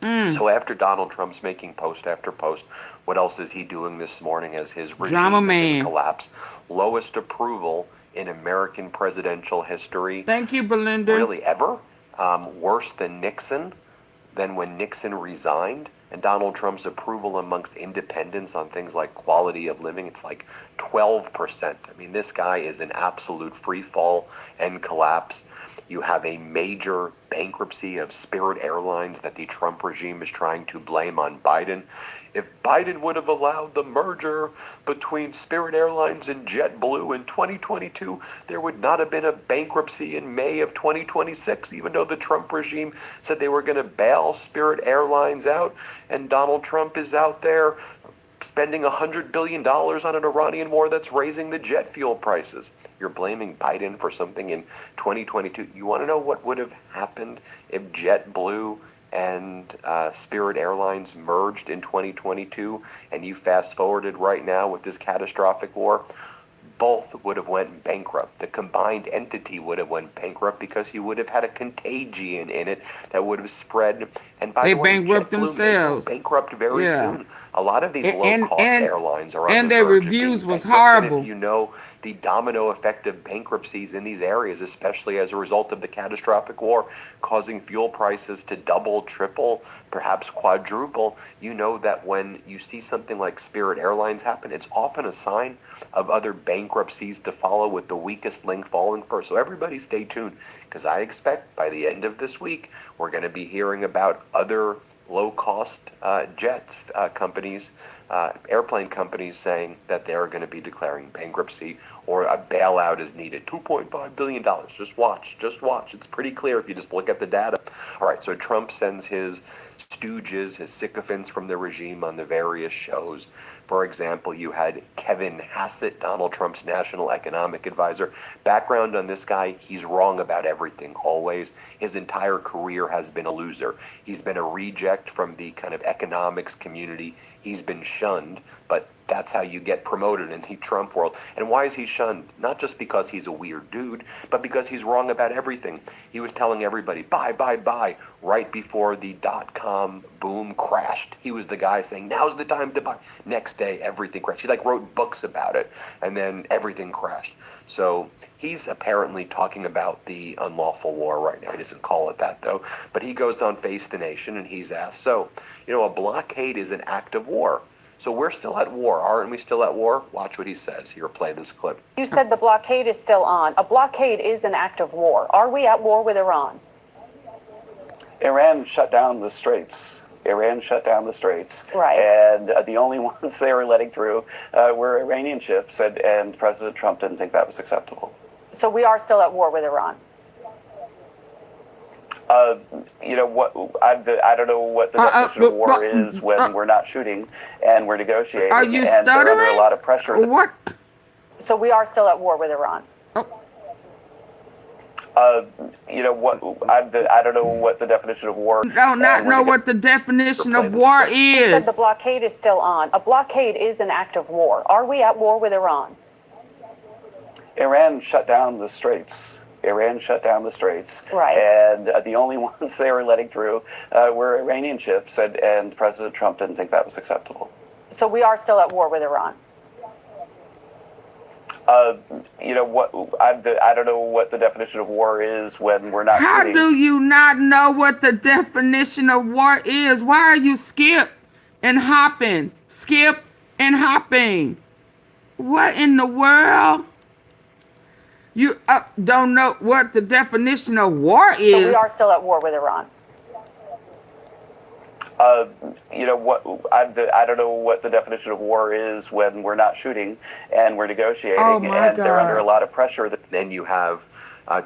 So after Donald Trump's making post after post, what else is he doing this morning as his regime is in collapse? Lowest approval in American presidential history. Thank you, Belinda. Really ever? Worse than Nixon, than when Nixon resigned. And Donald Trump's approval amongst independents on things like quality of living, it's like 12%. I mean, this guy is an absolute free fall and collapse. You have a major bankruptcy of Spirit Airlines that the Trump regime is trying to blame on Biden. If Biden would have allowed the merger between Spirit Airlines and JetBlue in 2022, there would not have been a bankruptcy in May of 2026, even though the Trump regime said they were going to bail Spirit Airlines out, and Donald Trump is out there spending $100 billion on an Iranian war that's raising the jet fuel prices. You're blaming Biden for something in 2022. You want to know what would have happened if JetBlue and Spirit Airlines merged in 2022 and you fast forwarded right now with this catastrophic war? Both would have went bankrupt. The combined entity would have went bankrupt because you would have had a contagion in it that would have spread. And by the way, bankrupt JetBlue may themselves. go bankrupt very soon. A lot of these low-cost airlines are on and the their verge of reviews being was bankrupt. horrible. And if you know the domino effect of bankruptcies in these areas, especially as a result of the catastrophic war, causing fuel prices to double, triple, perhaps quadruple, you know that when you see something like Spirit Airlines happen, it's often a sign of other bankruptcies to follow, with the weakest link falling first. So everybody stay tuned, because I expect by the end of this week, we're going to be hearing about other low-cost jet companies, airplane companies saying that they're going to be declaring bankruptcy or a bailout is needed. $2.5 billion. Just watch. It's pretty clear if you just look at the data. All right, so Trump sends his stooges, his sycophants from the regime on the various shows. For example, you had Kevin Hassett, Donald Trump's national economic advisor. Background on this guy, he's wrong about everything, always. His entire career has been a loser. He's been a reject from the kind of economics community. He's been shunned, but that's how you get promoted in the Trump world. And why is he shunned? Not just because he's a weird dude, but because he's wrong about everything. He was telling everybody, buy, buy, buy, right before the dot-com boom crashed. He was the guy saying, now's the time to buy. Next day, everything crashed. He wrote books about it, and then everything crashed. So he's apparently talking about the unlawful war right now. He doesn't call it that, though. But he goes on Face the Nation, and he's asked, so, a blockade is an act of war. So we're still at war, aren't we still at war? Watch what he says. Here, play this clip. You said the blockade is still on. A blockade is an act of war. Are we at war with Iran? Iran shut down the straits. Right. And the only ones they were letting through were Iranian ships, and President Trump didn't think that was acceptable. So we are still at war with Iran. I don't know what the definition of war is when we're not shooting and we're negotiating. Are you and stuttering? they're under a lot of pressure. What? So we are still at war with Iran. I don't know what the definition of war. Do not know what the definition of war You said is. the blockade is still on. A blockade is an act of war. Are we at war with Iran? Iran shut down the straits. Right. And the only ones they were letting through were Iranian ships, and President Trump didn't think that was acceptable. So we are still at war with Iran. I don't know what the definition of war is when we're not How shooting. do you not know what the definition of war is? Why are you skip and hopping? Skip and hopping. What in the world? You don't know what the definition of war is. So we are still at war with Iran. You know what? I don't know what the definition of war is when we're not shooting and we're negotiating, and they're under a lot of pressure. Then you have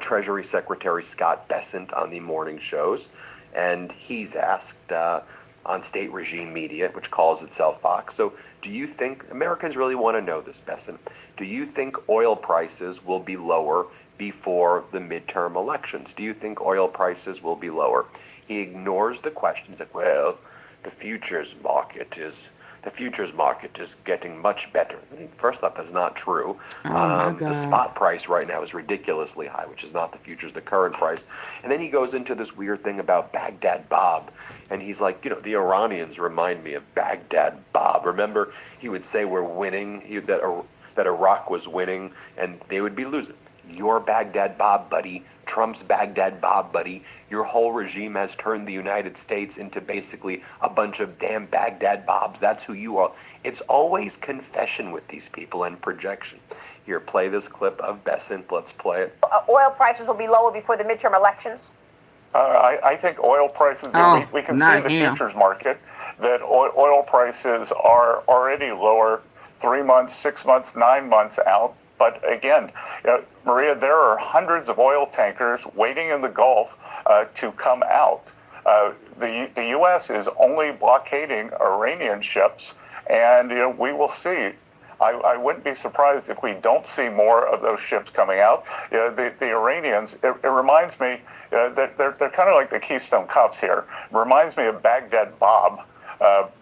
Treasury Secretary Scott Bessent on the morning shows, and he's asked on state regime media, which calls itself Fox. So, do you think Americans really want to know this, Bessent? Do you think oil prices will be lower before the midterm elections? Do you think oil prices will be lower? He ignores the question. He's like, well, the futures market is getting much better. First off, that's not true. The spot price right now is ridiculously high, which is not the futures, the current price. And then he goes into this weird thing about Baghdad Bob. And he's like, you know, the Iranians remind me of Baghdad Bob. Remember, he would say we're winning, that Iraq was winning, and they would be losing. Your Baghdad Bob buddy, Trump's Baghdad Bob buddy, your whole regime has turned the United States into basically a bunch of damn Baghdad Bobs. That's who you are. It's always confession with these people and projection. Here, play this clip of Bessent. Let's play it. Oil prices will be lower before the midterm elections? I think oil prices, we can see in the futures market that oil prices are already lower 3 months, 6 months, 9 months out. But again, Maria, there are hundreds of oil tankers waiting in the Gulf to come out. The U.S. is only blockading Iranian ships, and we will see. I wouldn't be surprised if we don't see more of those ships coming out. The Iranians, it reminds me that they're kind of like the Keystone Cops here. It reminds me of Baghdad Bob.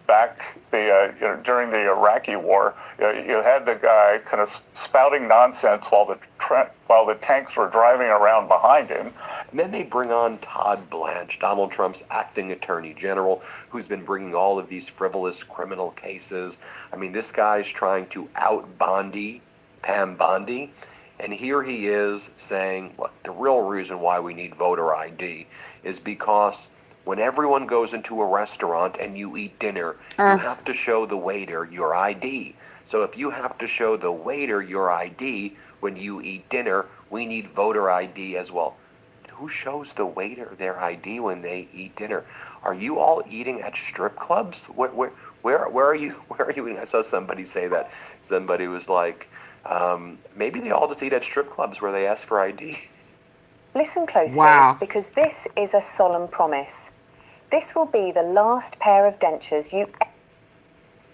Back during the Iraqi war, you had the guy kind of spouting nonsense while the tanks were driving around behind him. And then they bring on Todd Blanche, Donald Trump's acting attorney general, who's been bringing all of these frivolous criminal cases. I mean, this guy's trying to out Bondi, Pam Bondi. And here he is saying, look, the real reason why we need voter ID is because when everyone goes into a restaurant and you eat dinner, you have to show the waiter your ID. So if you have to show the waiter your ID when you eat dinner, we need voter ID as well. Who shows the waiter their ID when they eat dinner? Are you all eating at strip clubs? Where are you? Where are you eating? I saw somebody say that. Somebody was like, maybe they all just eat at strip clubs where they ask for ID. Listen closely, because this is a solemn promise. This will be the last pair of dentures you...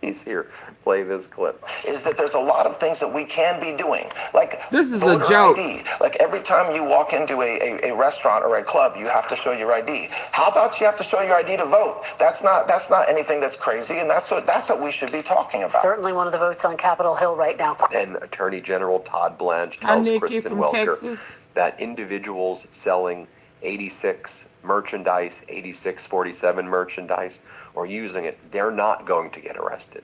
He's here. Play this clip. Is that there's a lot of things that we can be doing. Like this is voter a joke. ID. Like every time you walk into a restaurant or a club, you have to show your ID. How about you have to show your ID to vote? That's not anything that's crazy, and that's what we should be talking about. Certainly one of the votes on Capitol Hill right now. Then Attorney General Todd Blanche tells Kristen Welker that individuals selling 86 merchandise, 8647 merchandise, or using it, they're not going to get arrested.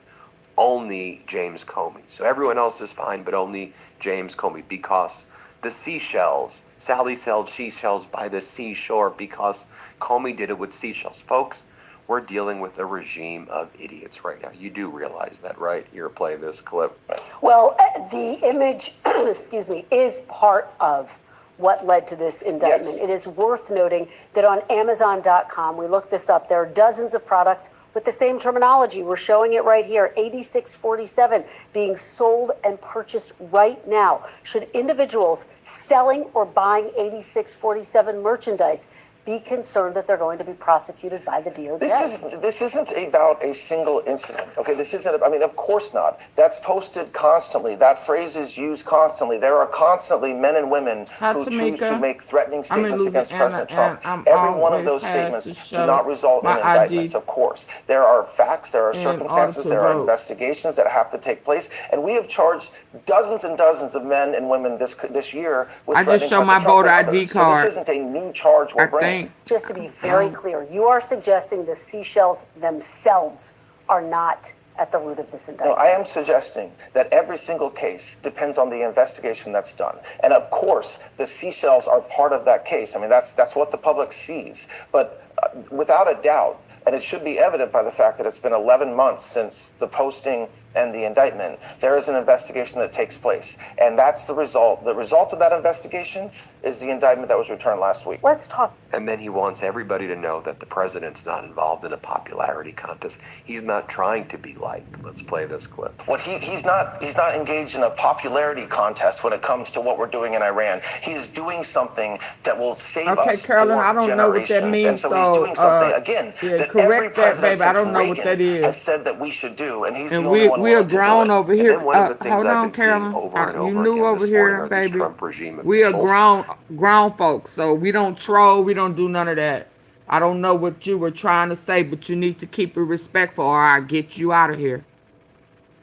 Only James Comey. So everyone else is fine, but only James Comey, because the seashells, Sally sells seashells by the seashore because Comey did it with seashells. Folks, we're dealing with a regime of idiots right now. You do realize that, right? Here, play this clip. Well, the image, excuse me, is part of what led to this indictment. Yes. It is worth noting that on Amazon.com, we looked this up, there are dozens of products with the same terminology. We're showing it right here, 8647 being sold and purchased right now. Should individuals selling or buying 8647 merchandise be concerned that they're going to be prosecuted by the DOJ? This isn't about a single incident. Okay, this isn't, I mean, of course not. That's posted constantly. That phrase is used constantly. There are constantly men and women who choose to make threatening statements against President Trump. Every one of those statements do not result in indictments, of course. There are facts, there are circumstances, there are investigations that have to take place, and we have charged dozens and dozens of men and women this year with threatening President Trump. I just showed my voter ID card. So this isn't a new charge we're bringing. Just to be very clear, you are suggesting the seashells themselves are not at the root of this indictment. No, I am suggesting that every single case depends on the investigation that's done. And of course, the seashells are part of that case. I mean, that's what the public sees. But without a doubt, and it should be evident by the fact that it's been 11 months since the posting and the indictment, there is an investigation that takes place. And that's the result. The result of that investigation is the indictment that was returned last week. Let's talk. And then he wants everybody to know that the president's not involved in a popularity contest. He's not trying to be liked. Let's play this clip. What he's not engaged in a popularity contest when it comes to what we're doing in Iran. He's doing something that will save us Carolyn, I for don't know what that generations. means. And so he's doing something again that every correct that, president baby. I don't since know what that Reagan is. has said that we should do, and he's And the only one we are willing to do grown it. over And here. then one of the things Hold I've on, been seeing Carolyn. over and You over knew again over this morning here, are these baby. Trump regime We are officials. grown folks, so we don't troll. We don't do none of that. I don't know what you were trying to say, but you need to keep it respectful, or I'll get you out of here.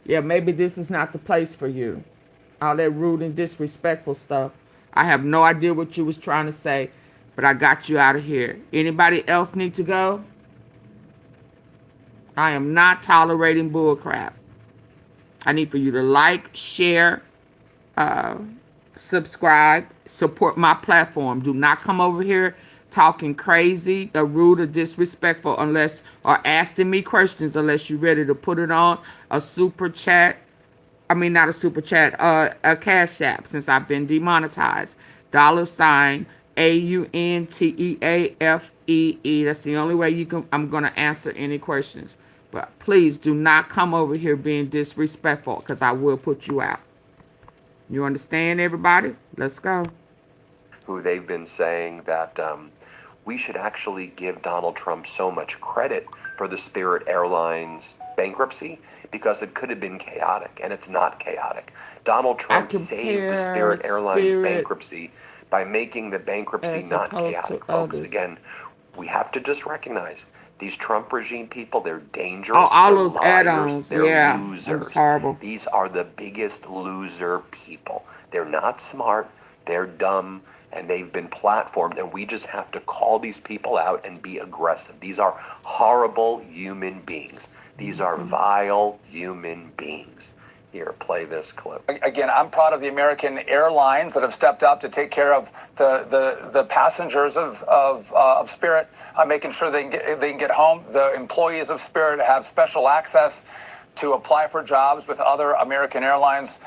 Yeah, maybe this is not the place for you. All that rude and disrespectful stuff. I have no idea what you was trying to say, but I got you out of here. Anybody else need to go? I am not tolerating bullcrap. I need for you to like, share, subscribe, support my platform. Do not come over here talking crazy or rude or disrespectful or asking me questions unless you're ready to put it on a super chat. I mean, not a super chat, a cash app, since I've been demonetized. $AUNTEAFEE. That's the only way I'm going to answer any questions. But please do not come over here being disrespectful, because I will put you out. You understand, everybody? Let's go. Who they've been saying that we should actually give Donald Trump so much credit for the Spirit Airlines bankruptcy because it could have been chaotic, and it's not chaotic. Donald Trump saved the Spirit Airlines bankruptcy by making the bankruptcy not chaotic, folks. Again, we have to just recognize these Trump regime people, they're dangerous. All they're those liars, add-ons, they're yeah, losers. that's horrible. These are the biggest loser people. They're not smart, they're dumb, and they've been platformed, and we just have to call these people out and be aggressive. These are horrible human beings. These are vile human beings. Here, play this clip. Again, I'm proud of the American Airlines that have stepped up to take care of the passengers of Spirit, making sure they can get home. The employees of Spirit have special access to apply for jobs with other American airlines.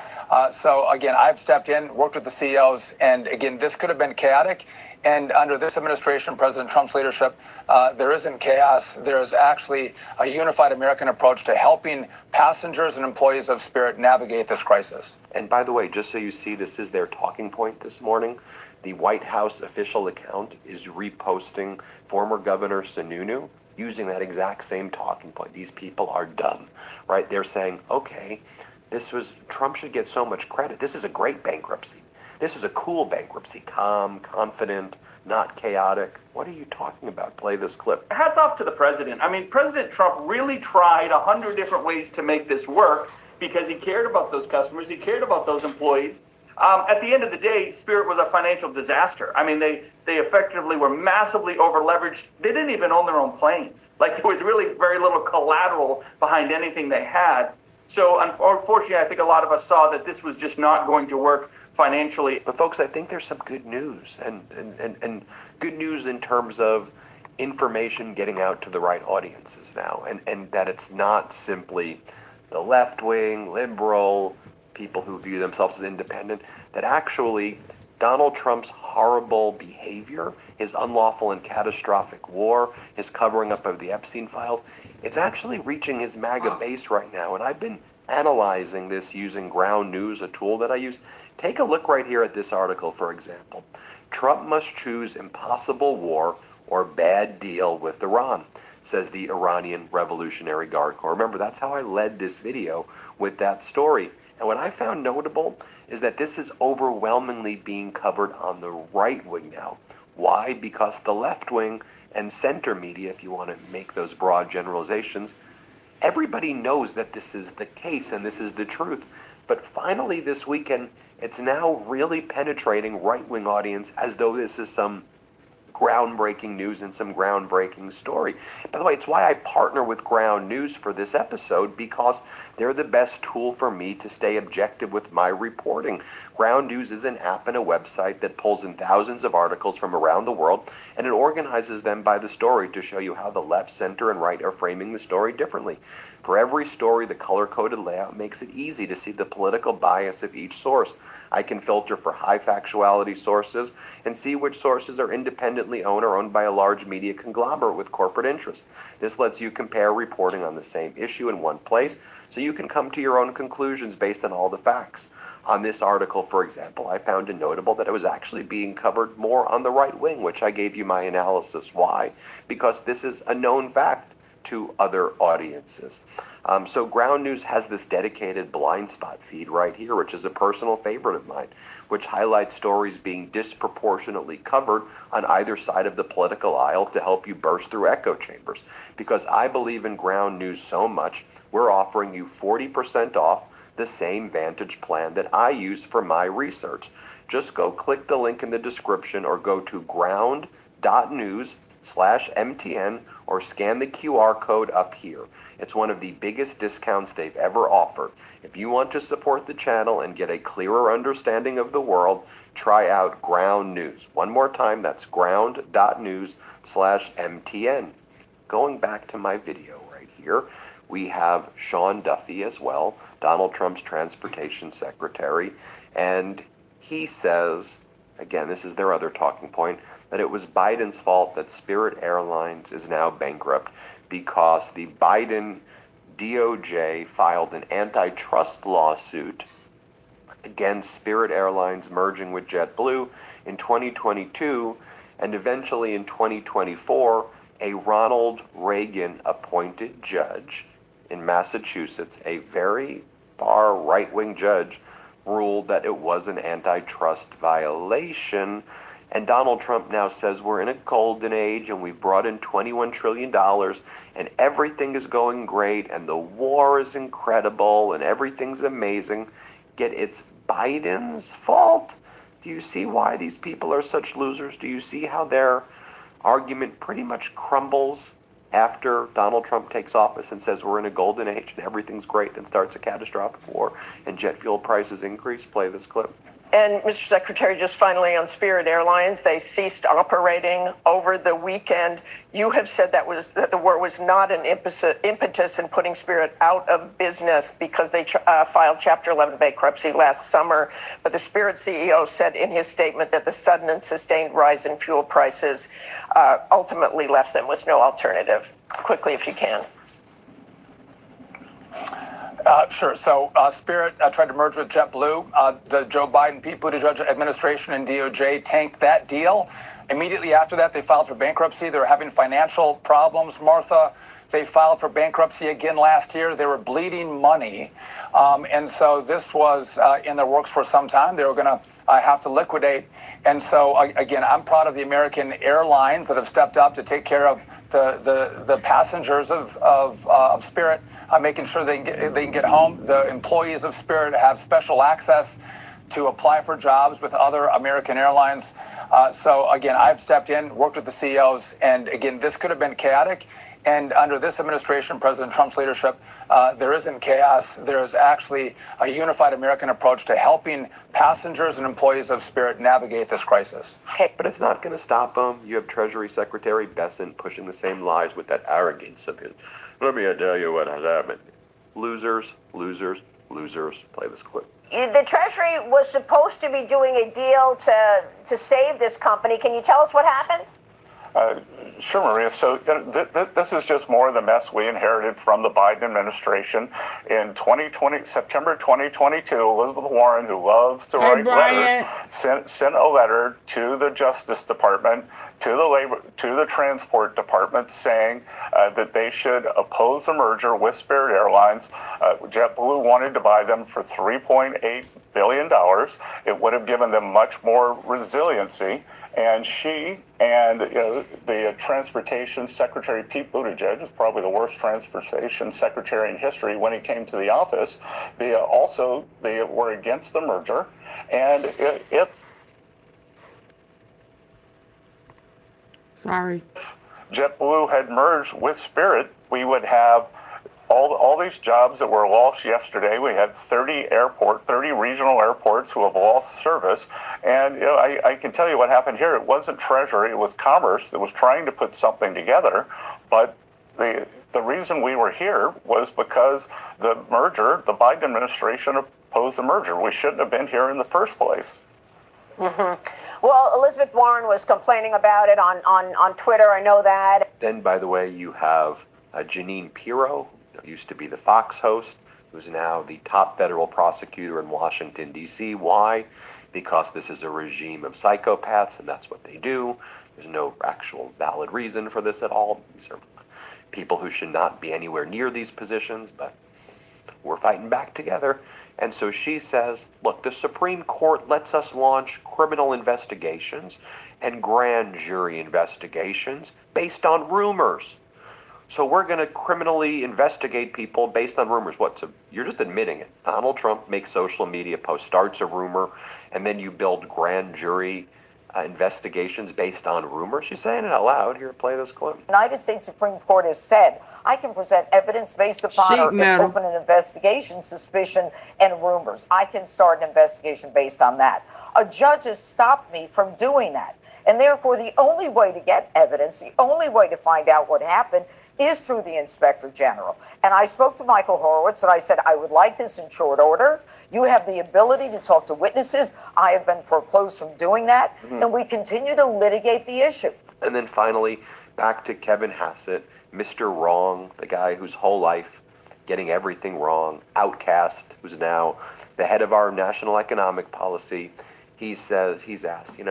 So again, I've stepped in, worked with the CEOs, and again, this could have been chaotic. And under this administration, President Trump's leadership, there isn't chaos. There is actually a unified American approach to helping passengers and employees of Spirit navigate this crisis. And by the way, just so you see, this is their talking point this morning. The White House official account is reposting former Governor Sununu using that exact same talking point. These people are dumb, right? They're saying, okay, Trump should get so much credit. This is a great bankruptcy. This is a cool bankruptcy, calm, confident, not chaotic. What are you talking about? Play this clip. Hats off to the president. I mean, President Trump really tried 100 different ways to make this work because he cared about those customers. He cared about those employees. At the end of the day, Spirit was a financial disaster. I mean, they effectively were massively over leveraged. They didn't even own their own planes. Like, there was really very little collateral behind anything they had. So unfortunately, I think a lot of us saw that this was just not going to work financially. But folks, I think there's some good news, and good news in terms of information getting out to the right audiences now, and that it's not simply the left wing, liberal, people who view themselves as independent, that actually Donald Trump's horrible behavior, his unlawful and catastrophic war, his covering up of the Epstein files, it's actually reaching his MAGA base right now. And I've been analyzing this using Ground News, a tool that I use. Take a look right here at this article, for example. Trump must choose impossible war or bad deal with Iran, says the Iranian Revolutionary Guard Corps. Remember, that's how I led this video with that story. And what I found notable is that this is overwhelmingly being covered on the right wing now. Why? Because the left wing and center media, if you want to make those broad generalizations, everybody knows that this is the case and this is the truth. But finally this weekend, it's now really penetrating right-wing audience as though this is some groundbreaking news and some groundbreaking story. By the way, it's why I partner with Ground News for this episode, because they're the best tool for me to stay objective with my reporting. Ground News is an app and a website that pulls in thousands of articles from around the world, and it organizes them by the story to show you how the left, center, and right are framing the story differently. For every story, the color-coded layout makes it easy to see the political bias of each source. I can filter for high factuality sources and see which sources are independently owned or owned by a large media conglomerate with corporate interests. This lets you compare reporting on the same issue in one place, so you can come to your own conclusions based on all the facts. On this article, for example, I found it notable that it was actually being covered more on the right wing, which I gave you my analysis. Why? Because this is a known fact to other audiences. So Ground News has this dedicated blind spot feed right here, which is a personal favorite of mine, which highlights stories being disproportionately covered on either side of the political aisle to help you burst through echo chambers. Because I believe in Ground News so much, we're offering you 40% off the same Vantage plan that I use for my research. Just go click the link in the description or go to ground.news/MTN or scan the QR code up here. It's one of the biggest discounts they've ever offered. If you want to support the channel and get a clearer understanding of the world, try out Ground News. One more time, that's ground.news/MTN. Going back to my video right here, we have Sean Duffy as well, Donald Trump's transportation secretary, and he says, again, this is their other talking point, that it was Biden's fault that Spirit Airlines is now bankrupt because the Biden DOJ filed an antitrust lawsuit against Spirit Airlines merging with JetBlue in 2022, and eventually in 2024, a Ronald Reagan appointed judge in Massachusetts, a very far right-wing judge, ruled that it was an antitrust violation. And Donald Trump now says we're in a golden age and we've brought in $21 trillion and everything is going great and the war is incredible and everything's amazing. Yet it's Biden's fault? Do you see why these people are such losers? Do you see how their argument pretty much crumbles after Donald Trump takes office and says we're in a golden age and everything's great, then starts a catastrophic war and jet fuel prices increase? Play this clip. And Mr. Secretary, just finally on Spirit Airlines, they ceased operating over the weekend. You have said that the war was not an impetus in putting Spirit out of business because they filed Chapter 11 bankruptcy last summer. But the Spirit CEO said in his statement that the sudden and sustained rise in fuel prices ultimately left them with no alternative. Quickly, if you can. Sure. So Spirit tried to merge with JetBlue. The Joe Biden, Pete Buttigieg administration and DOJ tanked that deal. Immediately after that, they filed for bankruptcy. They were having financial problems. Martha, they filed for bankruptcy again last year. They were bleeding money. And so this was in the works for some time. They were going to have to liquidate. And so, again, I'm proud of the American airlines that have stepped up to take care of the passengers of Spirit, making sure they can get home. The employees of Spirit have special access to apply for jobs with other American airlines. So, again, I've stepped in, worked with the CEOs, and, again, this could have been chaotic. And under this administration, President Trump's leadership, there isn't chaos. There is actually a unified American approach to helping passengers and employees of Spirit navigate this crisis. But it's not going to stop them. You have Treasury Secretary Bessent pushing the same lies with that arrogance of his. Let me tell you what has happened. Losers, losers, losers. Play this clip. The Treasury was supposed to be doing a deal to save this company. Can you tell us what happened? Sure, Maria. So this is just more of the mess we inherited from the Biden administration. In September 2022, Elizabeth Warren, who loves to write letters, sent a letter to the Justice Department, to the Transport Department, saying that they should oppose the merger with Spirit Airlines. JetBlue wanted to buy them for $3.8 billion. It would have given them much more resiliency. And she and the Transportation Secretary Pete Buttigieg is probably the worst transportation secretary in history when he came to the office. They were against the merger, and Sorry. JetBlue had merged with Spirit, we would have all these jobs that were lost yesterday. We had 30 regional airports who have lost service. And I can tell you what happened here. It wasn't Treasury, it was Commerce that was trying to put something together. But the reason we were here was because the Biden administration opposed the merger. We shouldn't have been here in the first place. Well, Elizabeth Warren was complaining about it on Twitter. I know that. Then, by the way, you have Jeanine Pirro, who used to be the Fox host, who's now the top federal prosecutor in Washington, D.C. Why? Because this is a regime of psychopaths, and that's what they do. There's no actual valid reason for this at all. These are people who should not be anywhere near these positions, but we're fighting back together. And so she says, look, the Supreme Court lets us launch criminal investigations and grand jury investigations based on rumors. So we're going to criminally investigate people based on rumors. What? So you're just admitting it. Donald Trump makes social media posts, starts a rumor, and then you build grand jury investigations based on rumors. She's saying it out loud. Here, play this clip. The United States Supreme Court has said, I can present evidence based upon or open an investigation, suspicion, and rumors. I can start an investigation based on that. A judge has stopped me from doing that. And therefore, the only way to get evidence, the only way to find out what happened is through the Inspector General. And I spoke to Michael Horowitz and I said, I would like this in short order. You have the ability to talk to witnesses. I have been foreclosed from doing that. And we continue to litigate the issue. And then finally, back to Kevin Hassett, Mr. Wrong, the guy whose whole life getting everything wrong, outcast, who's now the head of our national economic policy. He says, he's asked,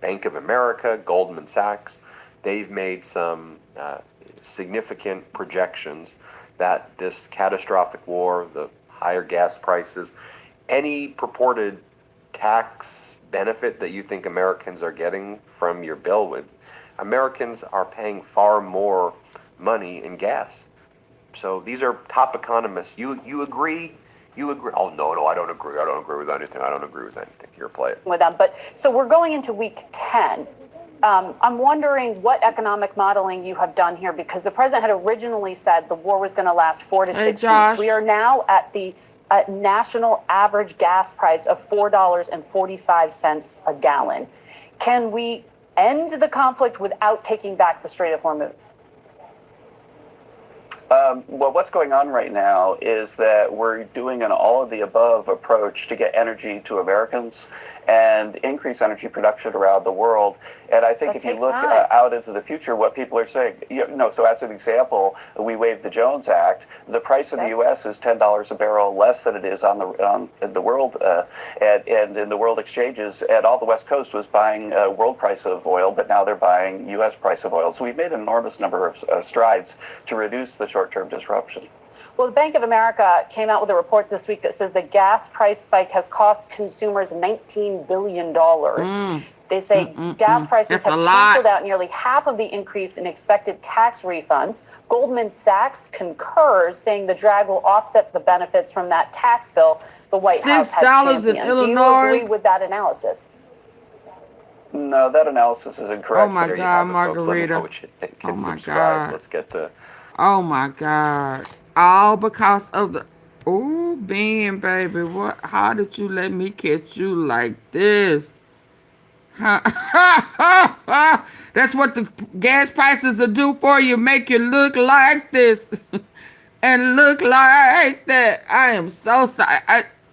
Bank of America, Goldman Sachs, they've made some significant projections that this catastrophic war, the higher gas prices, any purported tax benefit that you think Americans are getting from your bill, with Americans are paying far more money in gas. So these are top economists. You agree? You agree? Oh, no, I don't agree. I don't agree with anything. I don't agree with anything. You're playing. With them. But so we're going into week 10. I'm wondering what economic modeling you have done here, because the president had originally said the war was going to last 4 to 6 weeks. We are now at the national average gas price of $4.45 a gallon. Can we end the conflict without taking back the Strait of Hormuz? Well, what's going on right now is that we're doing an all-of-the-above approach to get energy to Americans and increase energy production around the world. And I think if you look out into the future, what people are saying, so as an example, we waived the Jones Act. The price in the U.S. is $10 a barrel less than it is in the world, and in the world exchanges. And all the West Coast was buying world price of oil, but now they're buying U.S. price of oil. So we've made an enormous number of strides to reduce the short-term disruption. Well, the Bank of America came out with a report this week that says the gas price spike has cost consumers $19 billion. They say gas prices have canceled out nearly half of the increase in expected tax refunds. Goldman Sachs concurs, saying the drag will offset the benefits from that tax bill the White House had championed. Do you agree with that analysis? No, that analysis is incorrect. Oh, my God, Margarita. Let me know what you think. Hit subscribe. Let's get to... Oh, my God. All because of the... Oh, Ben, baby. What? How did you let me catch you like this? That's what the gas prices will do for you. Make you look like this and look like that. I am so sorry.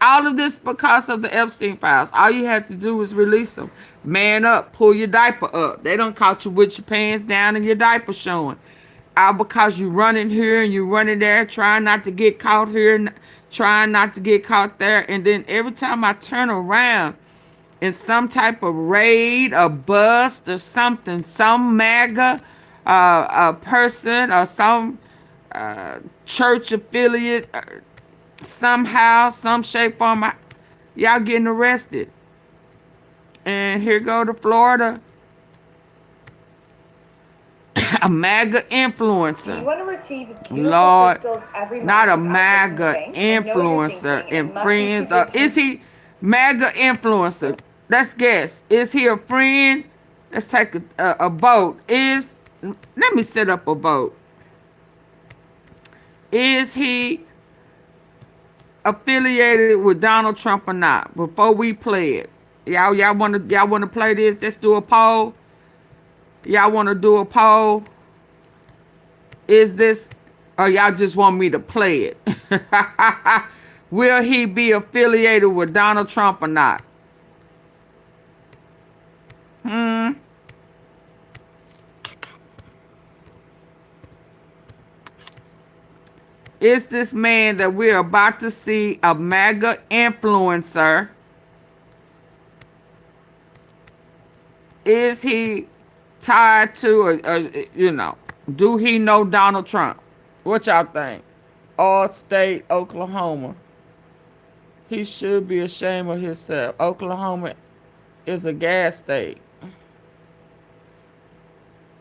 All of this because of the Epstein files. All you have to do is release them. Man up. Pull your diaper up. They don't caught you with your pants down and your diaper showing. All because you running here and you running there, trying not to get caught here, trying not to get caught there. And then every time I turn around in some type of raid, a bust or something, some MAGA a person or some church affiliate, somehow, some shape, form, y'all getting arrested. And here go to Florida. A MAGA influencer. You want to receive Lord, crystals every month not a MAGA influencer and friends. Is he MAGA influencer? Let's guess. Is he a friend Let's take a vote. Let me set up a vote. Is he affiliated with Donald Trump or not? Before we play it, y'all wanna play this? Let's do a poll. Y'all wanna do a poll? Is this, or y'all just want me to play it? Will he be affiliated with Donald Trump or not? Is this man that we're about to see a MAGA influencer? Is he tied to, do he know Donald Trump? What y'all think? All State, Oklahoma. He should be ashamed of himself. Oklahoma is a gas state.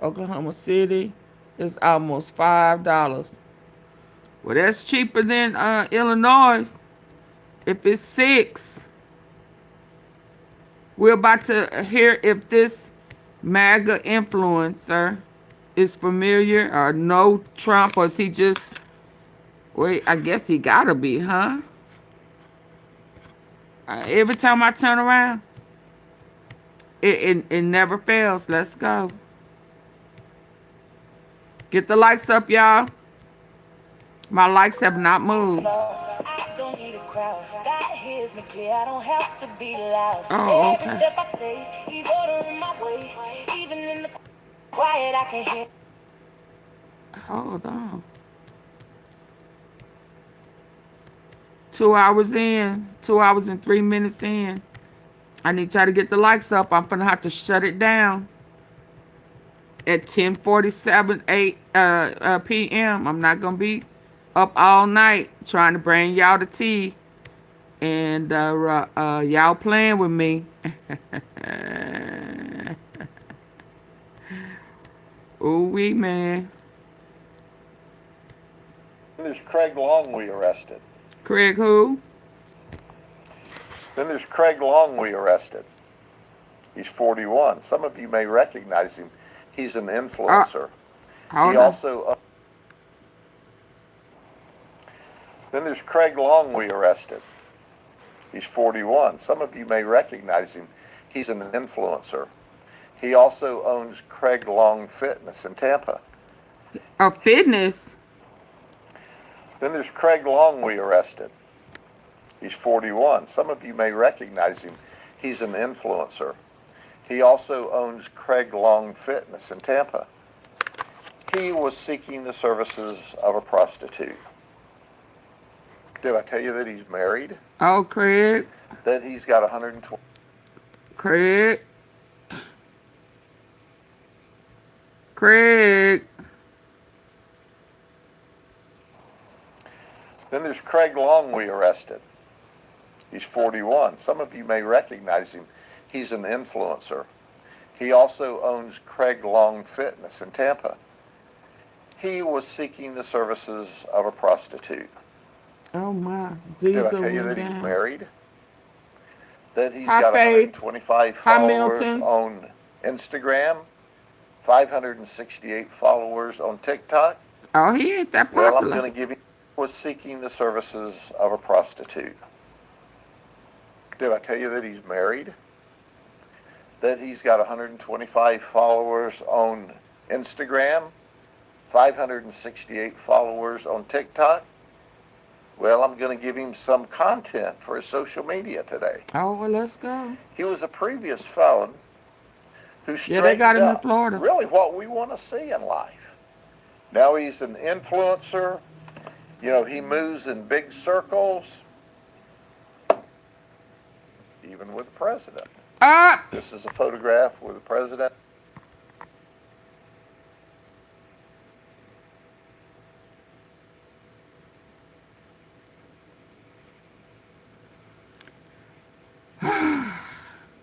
Oklahoma City is almost $5. Well, that's cheaper than Illinois. If it's $6, we're about to hear if this MAGA influencer is familiar or know Trump, or is he just, wait, I guess he gotta be, huh? Every time I turn around, it never fails. Let's go. Get the likes up, y'all. My likes have not moved. I don't need a crowd. God hears me clear. I don't have to be loud. Oh, Every step I take, he's ordering my way. Even in the quiet, I can hear. Hold on. 2 hours in. 2 hours and 3 minutes in. I need y'all to get the likes up. I'm gonna have to shut it down at 10:47 p.m. I'm not gonna be up all night trying to bring y'all the tea, and y'all playing with me. Ooh wee, man. There's Craig Longley arrested. Craig who? Then there's Craig Longley arrested. He's 41. Some of you may recognize him. He's an influencer. He also. Then there's Craig Longley arrested. He's 41. Some of you may recognize him. He's an influencer. He also owns Craig Long Fitness in Tampa. A fitness? Then there's Craig Longley arrested. He's 41. Some of you may recognize him. He's an influencer. He also owns Craig Long Fitness in Tampa. He was seeking the services of a prostitute. Did I tell you that he's married? Oh, Craig. That he's got 120. Craig. Craig. Then there's Craig Longley arrested. He's 41. Some of you may recognize him. He's an influencer. He also owns Craig Long Fitness in Tampa. He was seeking the services of a prostitute. Oh my. Did I tell you that he's married? That he's got 125 followers on Instagram, 568 followers on TikTok. Oh, he ain't that popular. Well, I'm going to give you. Was seeking the services of a prostitute. Did I tell you that he's married? That he's got 125 followers on Instagram, 568 followers on TikTok. Well, I'm going to give him some content for his social media today. Oh, well, let's go. He was a previous felon who straightened they got him up in Florida. Really what we want to see in life. Now he's an influencer. You know, he moves in big circles, even with the president. This is a photograph with the president.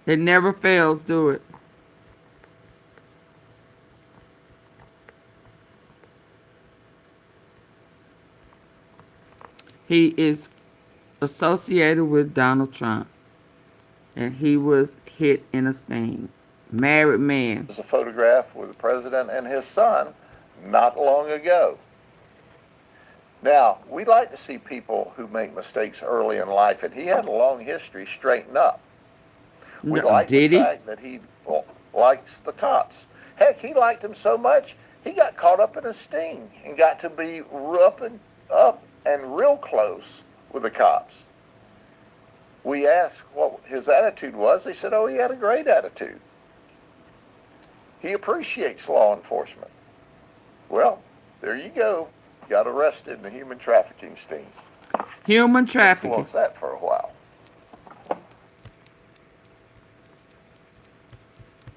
It never fails, do it? He is associated with Donald Trump, and he was hit in a sting. Married man. There's a photograph with the president and his son not long ago. Now, we like to see people who make mistakes early in life, and he had a long history straighten up. We like the fact that he likes the cops. Heck, he liked them so much, he got caught up in a sting and got to be up and real close with the cops. We asked what his attitude was. They said, oh, he had a great attitude. He appreciates law enforcement. Well, there you go. Got arrested in the human trafficking sting. Human trafficking. Influenced that for a while.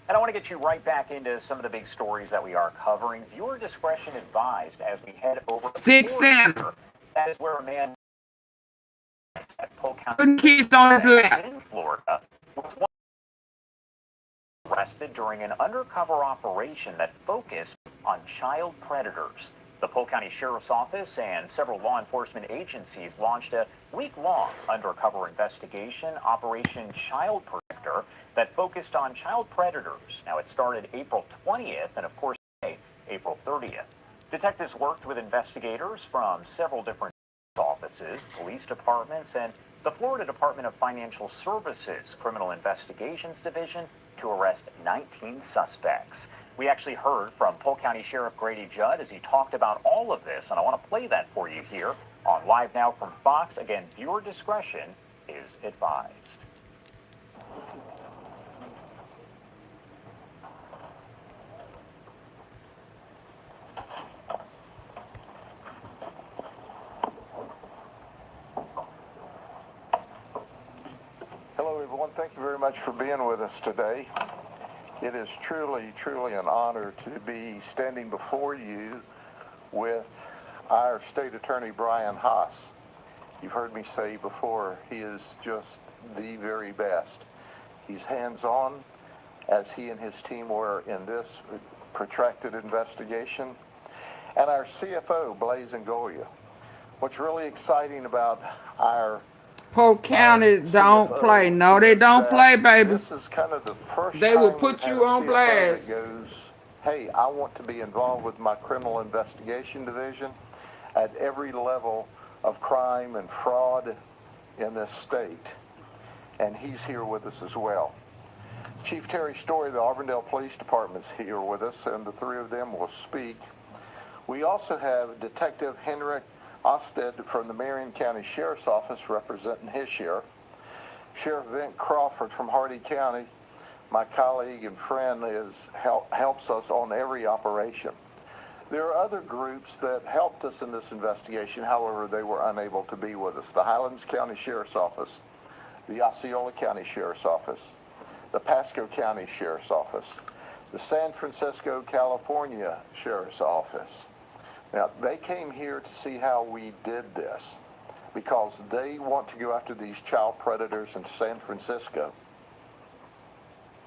And I want to get you right back into some of the big stories that we are covering. Viewer discretion advised as we head over to Florida. That is where a man at Polk County in Florida was arrested during an undercover operation that focused on child predators. The Polk County Sheriff's Office and several law enforcement agencies launched a week-long undercover investigation, Operation Child Protector, that focused on child predators. Now, it started April 20th and, of course, April 30th. Detectives worked with investigators from several different offices, police departments, and the Florida Department of Financial Services Criminal Investigations Division to arrest 19 suspects. We actually heard from Polk County Sheriff Grady Judd as he talked about all of this, and I want to play that for you here on Live Now from Fox. Again, viewer discretion is advised. Hello, everyone. Thank you very much for being with us today. It is truly, truly an honor to be standing before you with our State Attorney, Brian Haas. You've heard me say before, he is just the very best. He's hands-on, as he and his team were in this protracted investigation. And our CFO, Blaise Ngolia. What's really exciting about our Polk County don't play. No, they don't play, baby. This is kind of the first they will put you on blast. That goes, hey, I want to be involved with my criminal investigation division at every level of crime and fraud in this state. And he's here with us as well. Chief Terry Story of the Auburndale Police Department's here with us, and the three of them will speak. We also have Detective Henrik Osted from the Marion County Sheriff's Office representing his sheriff. Sheriff Vint Crawford from Hardy County, my colleague and friend, helps us on every operation. There are other groups that helped us in this investigation, however, they were unable to be with us. The Highlands County Sheriff's Office, the Osceola County Sheriff's Office, the Pasco County Sheriff's Office, the San Francisco, California Sheriff's Office. Now, they came here to see how we did this because they want to go after these child predators in San Francisco.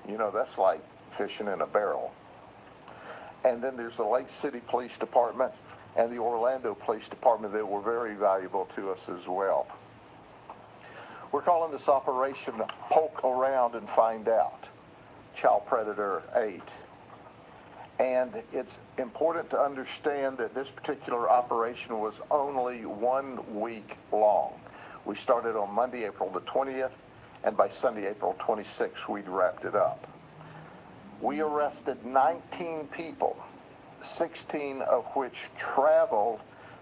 You know, that's like fishing in a barrel. And then there's the Lake City Police Department and the Orlando Police Department that were very valuable to us as well. We're calling this operation Poke Around and Find Out, Child Predator 8. And it's important to understand that this particular operation was only 1 week long. We started on Monday, April the 20th, and by Sunday, April 26th, we'd wrapped it up. We arrested 19 people, 16 of which traveled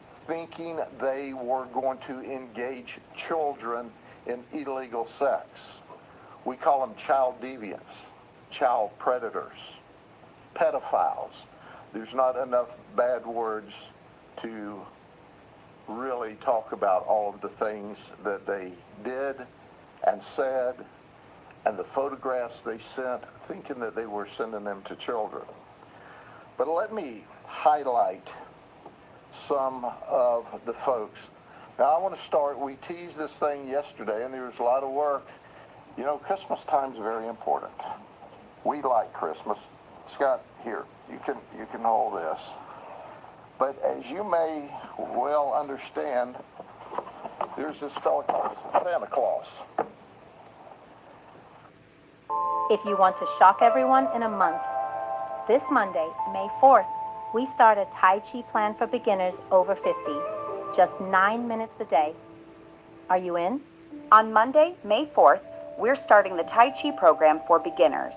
thinking they were going to engage children in illegal sex. We call them child deviants, child predators, pedophiles. There's not enough bad words to really talk about all of the things that they did and said and the photographs they sent, thinking that they were sending them to children. But let me highlight some of the folks. Now, I want to start, we teased this thing yesterday, and there was a lot of work. You know, Christmas time is very important. We like Christmas. Scott, here, you can hold this. But as you may well understand, there's this fellow called Santa Claus. If you want to shock everyone in a month, this Monday, May 4th, we start a Tai Chi plan for beginners over 50. Just 9 minutes a day. Are you in? On Monday, May 4th, we're starting the Tai Chi program for beginners.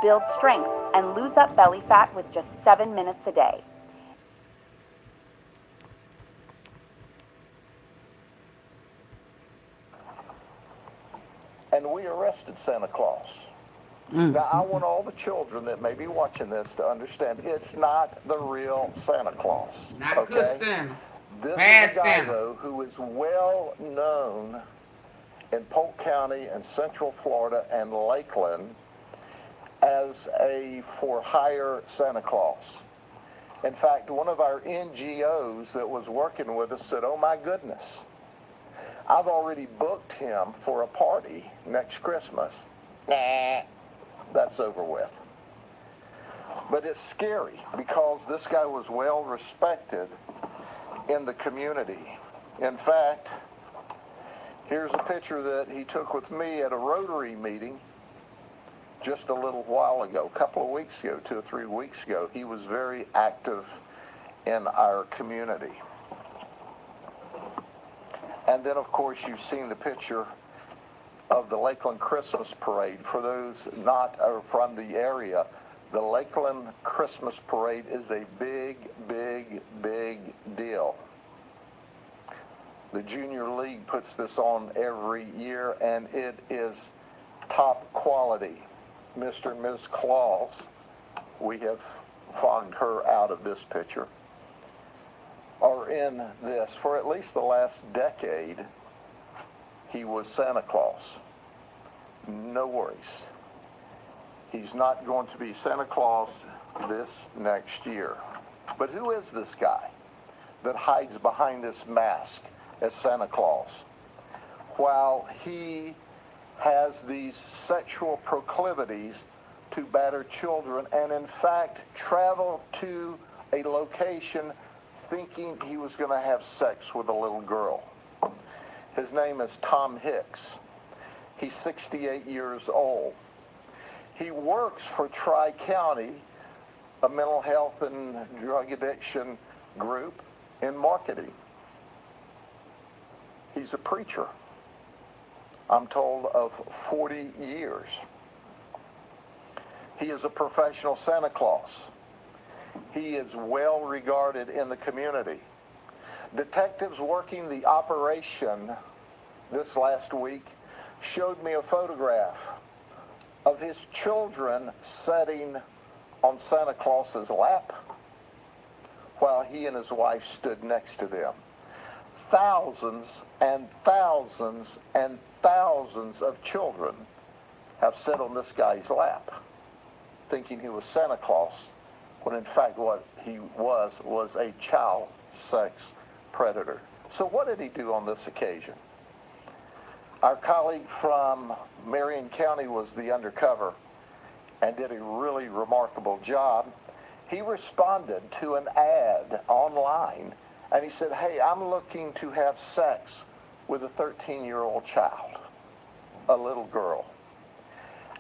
Build strength and lose up belly fat with just 7 minutes a day. And we arrested Santa Claus. Now, I want all the children that may be watching this to understand it's not the real Santa Claus. Not good Santa. This Bad is a guy, Santa. though, who is well known in Polk County and Central Florida and Lakeland as a for-hire Santa Claus. In fact, one of our NGOs that was working with us said, "Oh my goodness, I've already booked him for a party next Christmas." Nah, that's over with. But it's scary because this guy was well respected in the community. In fact, here's a picture that he took with me at a Rotary meeting just a little while ago, a couple of weeks ago, 2 or 3 weeks ago. He was very active in our community. And then, of course, you've seen the picture of the Lakeland Christmas Parade. For those not from the area, the Lakeland Christmas Parade is a big, big, big deal. The Junior League puts this on every year, and it is top quality. Mr. and Ms. Claus, we have fogged her out of this picture, are in this. For at least the last decade, he was Santa Claus. No worries. He's not going to be Santa Claus this next year. But who is this guy that hides behind this mask as Santa Claus? While he has these sexual proclivities to batter children and in fact traveled to a location thinking he was going to have sex with a little girl. His name is Tom Hicks. He's 68 years old. He works for Tri-County, a mental health and drug addiction group, in marketing. He's a preacher, I'm told, of 40 years. He is a professional Santa Claus. He is well regarded in the community. Detectives working the operation this last week showed me a photograph of his children sitting on Santa Claus's lap while he and his wife stood next to them. Thousands and thousands and thousands of children have sat on this guy's lap thinking he was Santa Claus, when in fact what he was a child sex predator. So what did he do on this occasion? Our colleague from Marion County was the undercover and did a really remarkable job. He responded to an ad online and he said, "Hey, I'm looking to have sex with a 13-year-old child, a little girl."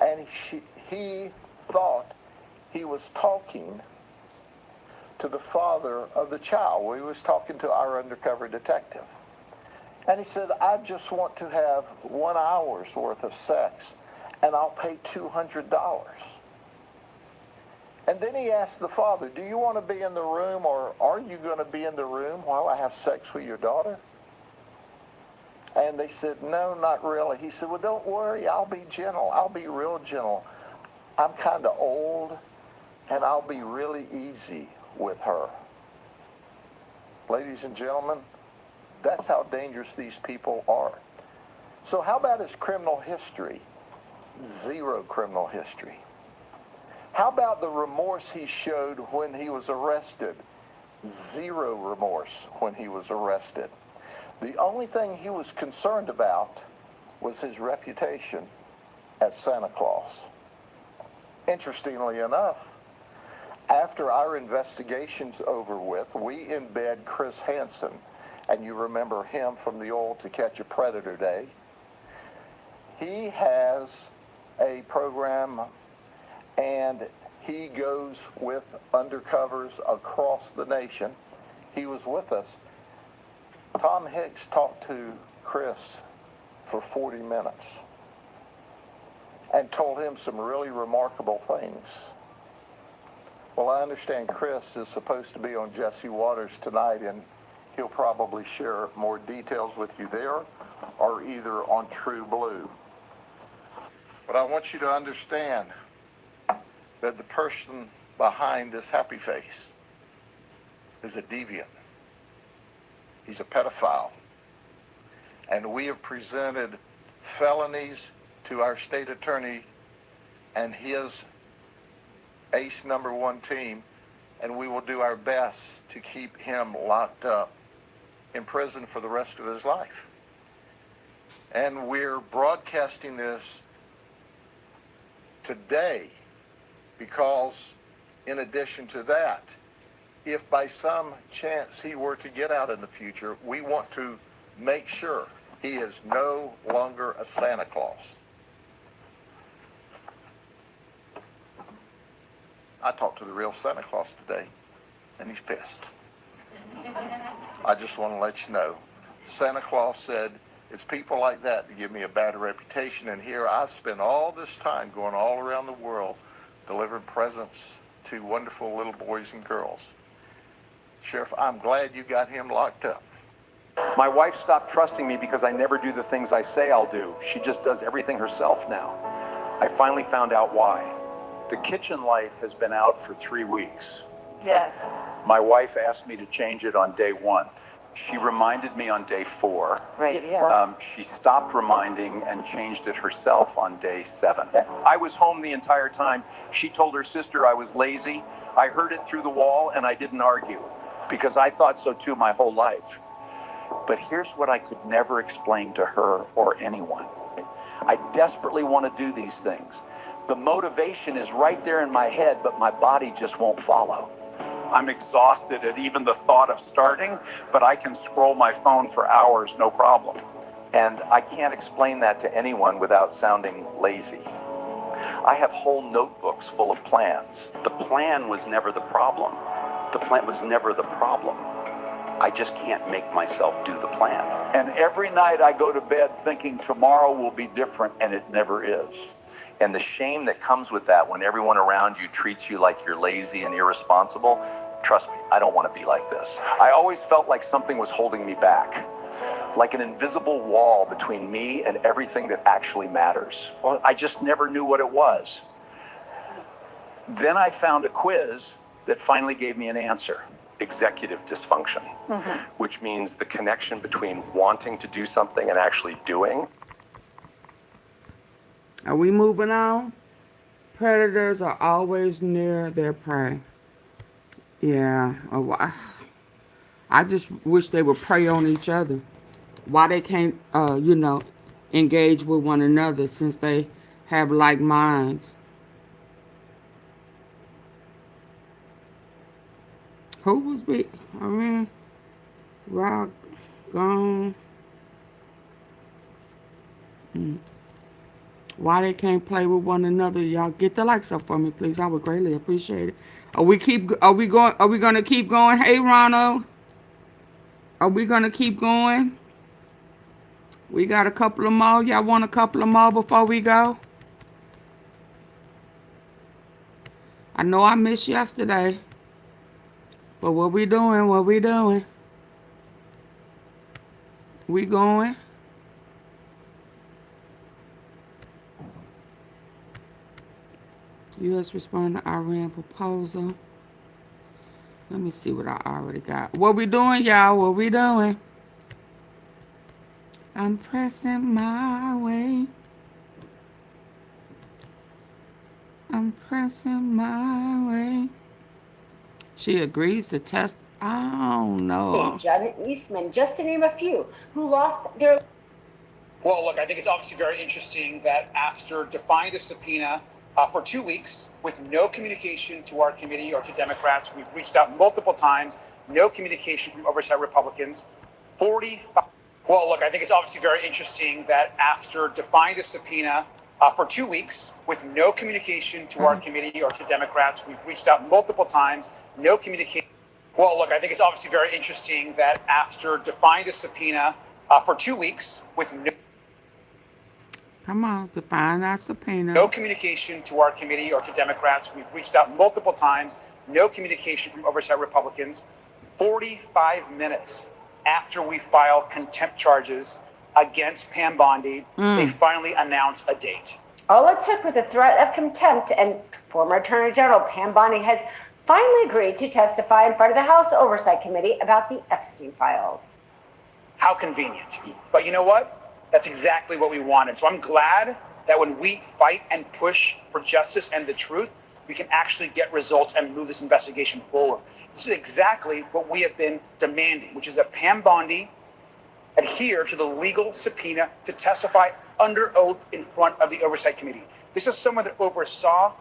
And he thought he was talking to the father of the child. Well, he was talking to our undercover detective. And he said, "I just want to have 1 hour's worth of sex, and I'll pay $200. And then he asked the father, "Do you want to be in the room, or are you going to be in the room while I have sex with your daughter?" And they said, "No, not really." He said, "Well, don't worry, I'll be gentle. I'll be real gentle. I'm kind of old, and I'll be really easy with her." Ladies and gentlemen, that's how dangerous these people are. So how about his criminal history? Zero criminal history. How about the remorse he showed when he was arrested? Zero remorse when he was arrested. The only thing he was concerned about was his reputation as Santa Claus. Interestingly enough, after our investigation's over with, we embed Chris Hansen, and you remember him from the old To Catch a Predator day. He has a program, and he goes with undercovers across the nation. He was with us. Tom Hicks talked to Chris for 40 minutes and told him some really remarkable things. Well, I understand Chris is supposed to be on Jesse Waters tonight, and he'll probably share more details with you there or either on True Blue. But I want you to understand that the person behind this happy face is a deviant. He's a pedophile. And we have presented felonies to our state attorney and his ace #1 team, and we will do our best to keep him locked up in prison for the rest of his life. And we're broadcasting this today because, in addition to that, if by some chance he were to get out in the future, we want to make sure he is no longer a Santa Claus. I talked to the real Santa Claus today, and he's pissed. I just want to let you know. Santa Claus said, it's people like that that give me a bad reputation, and here I spend all this time going all around the world delivering presents to wonderful little boys and girls. Sheriff, I'm glad you got him locked up. My wife stopped trusting me because I never do the things I say I'll do. She just does everything herself now. I finally found out why. The kitchen light has been out for 3 weeks. Yeah. My wife asked me to change it on day 1. She reminded me on day 4. Right, yeah. She stopped reminding and changed it herself on day 7. I was home the entire time. She told her sister I was lazy. I heard it through the wall and I didn't argue because I thought so too my whole life. But here's what I could never explain to her or anyone. I desperately want to do these things. The motivation is right there in my head, but my body just won't follow. I'm exhausted at even the thought of starting, but I can scroll my phone for hours, no problem. And I can't explain that to anyone without sounding lazy. I have whole notebooks full of plans. The plan was never the problem. The plan was never the problem. I just can't make myself do the plan. And every night I go to bed thinking tomorrow will be different, and it never is. And the shame that comes with that when everyone around you treats you like you're lazy and irresponsible, trust me, I don't want to be like this. I always felt like something was holding me back, like an invisible wall between me and everything that actually matters. Well, I just never knew what it was. Then I found a quiz that finally gave me an answer. Executive dysfunction, which means the connection between wanting to do something and actually doing. Are we moving on? Predators are always near their prey. Yeah. I just wish they would prey on each other. Why they can't, engage with one another since they have like minds. Who was big? Rock, gone. Why they can't play with one another? Y'all get the likes up for me, please. I would greatly appreciate it. Are we gonna keep going? Hey, Ronald. Are we gonna keep going? We got a couple of more. Y'all want a couple of more before we go? I know I missed yesterday. But what we doing? What we doing? We going? U.S. respond to Iran proposal. Let me see what I already got. What we doing, y'all? What we doing? I'm pressing my way. I'm pressing my way. She agrees to test. Oh, no. Judd Eastman, just to name a few, who lost their... Well, look, I think it's obviously very interesting that after defying the subpoena for 2 weeks with no communication to our committee or to Democrats, we've reached out multiple times, no communication from oversight Republicans, 45... Well, look, I think it's obviously very interesting that after defying the subpoena for 2 weeks with no communication to our committee or to Democrats. We've reached out multiple times, no communication. Well, look, I think it's obviously very interesting that after defying the subpoena for 2 weeks with no communication to our committee or to Democrats, we've reached out multiple times, no communication from oversight Republicans. 45 minutes after we filed contempt charges against Pam Bondi, they finally announced a date. All it took was a threat of contempt, and former Attorney General Pam Bondi has finally agreed to testify in front of the House Oversight Committee about the Epstein files. How convenient. But you know what? That's exactly what we wanted. So I'm glad that when we fight and push for justice and the truth, we can actually get results and move this investigation forward. This is exactly what we have been demanding, which is that Pam Bondi adhere to the legal subpoena to testify under oath in front of the Oversight Committee. This is someone that oversaw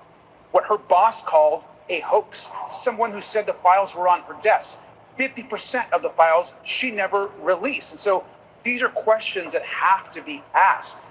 what her boss called a hoax, someone who said the files were on her desk. 50% of the files she never released. And so these are questions that have to be asked.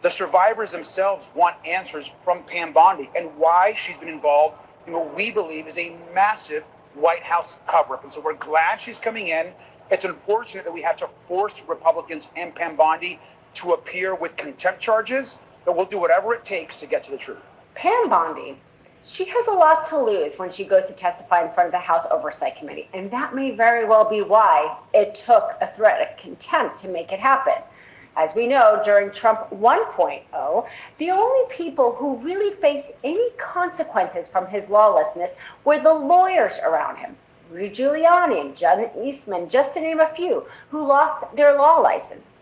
The survivors themselves want answers from Pam Bondi and why she's been involved in what we believe is a massive White House cover-up. And so we're glad she's coming in. It's unfortunate that we had to force Republicans and Pam Bondi to appear with contempt charges, but we'll do whatever it takes to get to the truth. Pam Bondi, she has a lot to lose when she goes to testify in front of the House Oversight Committee, and that may very well be why it took a threat of contempt to make it happen. As we know, during Trump 1.0, the only people who really faced any consequences from his lawlessness were the lawyers around him. Rudy Giuliani and John Eastman, just to name a few, who lost their law license.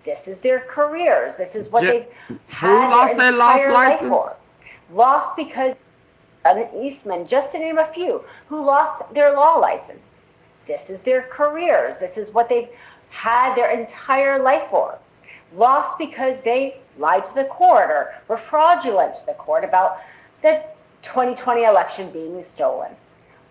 This is their careers. This is what they've had their entire life for. Lost because John Eastman, just to name a few, who lost their law license. This is their careers. This is what they've had their entire life for. Lost because they lied to the court or were fraudulent to the court about the 2020 election being stolen.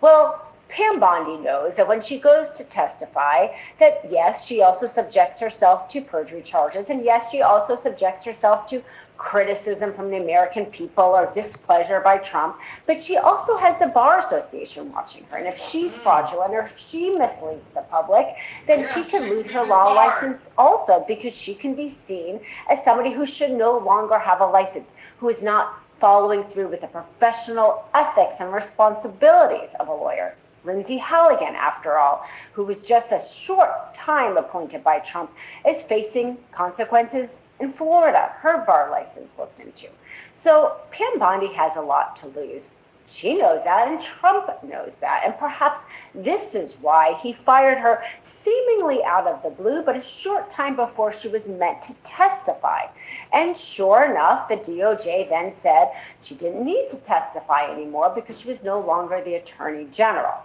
Well, Pam Bondi knows that when she goes to testify, that yes, she also subjects herself to perjury charges, and yes, she also subjects herself to criticism from the American people or displeasure by Trump, but she also has the Bar Association watching her, and if she's fraudulent or if she misleads the public, then she can lose her law license also, because she can be seen as somebody who should no longer have a license, who is not following through with the professional ethics and responsibilities of a lawyer. Lindsay Halligan, after all, who was just a short time appointed by Trump, is facing consequences in Florida, her bar license looked into. So Pam Bondi has a lot to lose. She knows that, and Trump knows that, and perhaps this is why he fired her seemingly out of the blue, but a short time before she was meant to testify. And sure enough, the DOJ then said she didn't need to testify anymore because she was no longer the Attorney General.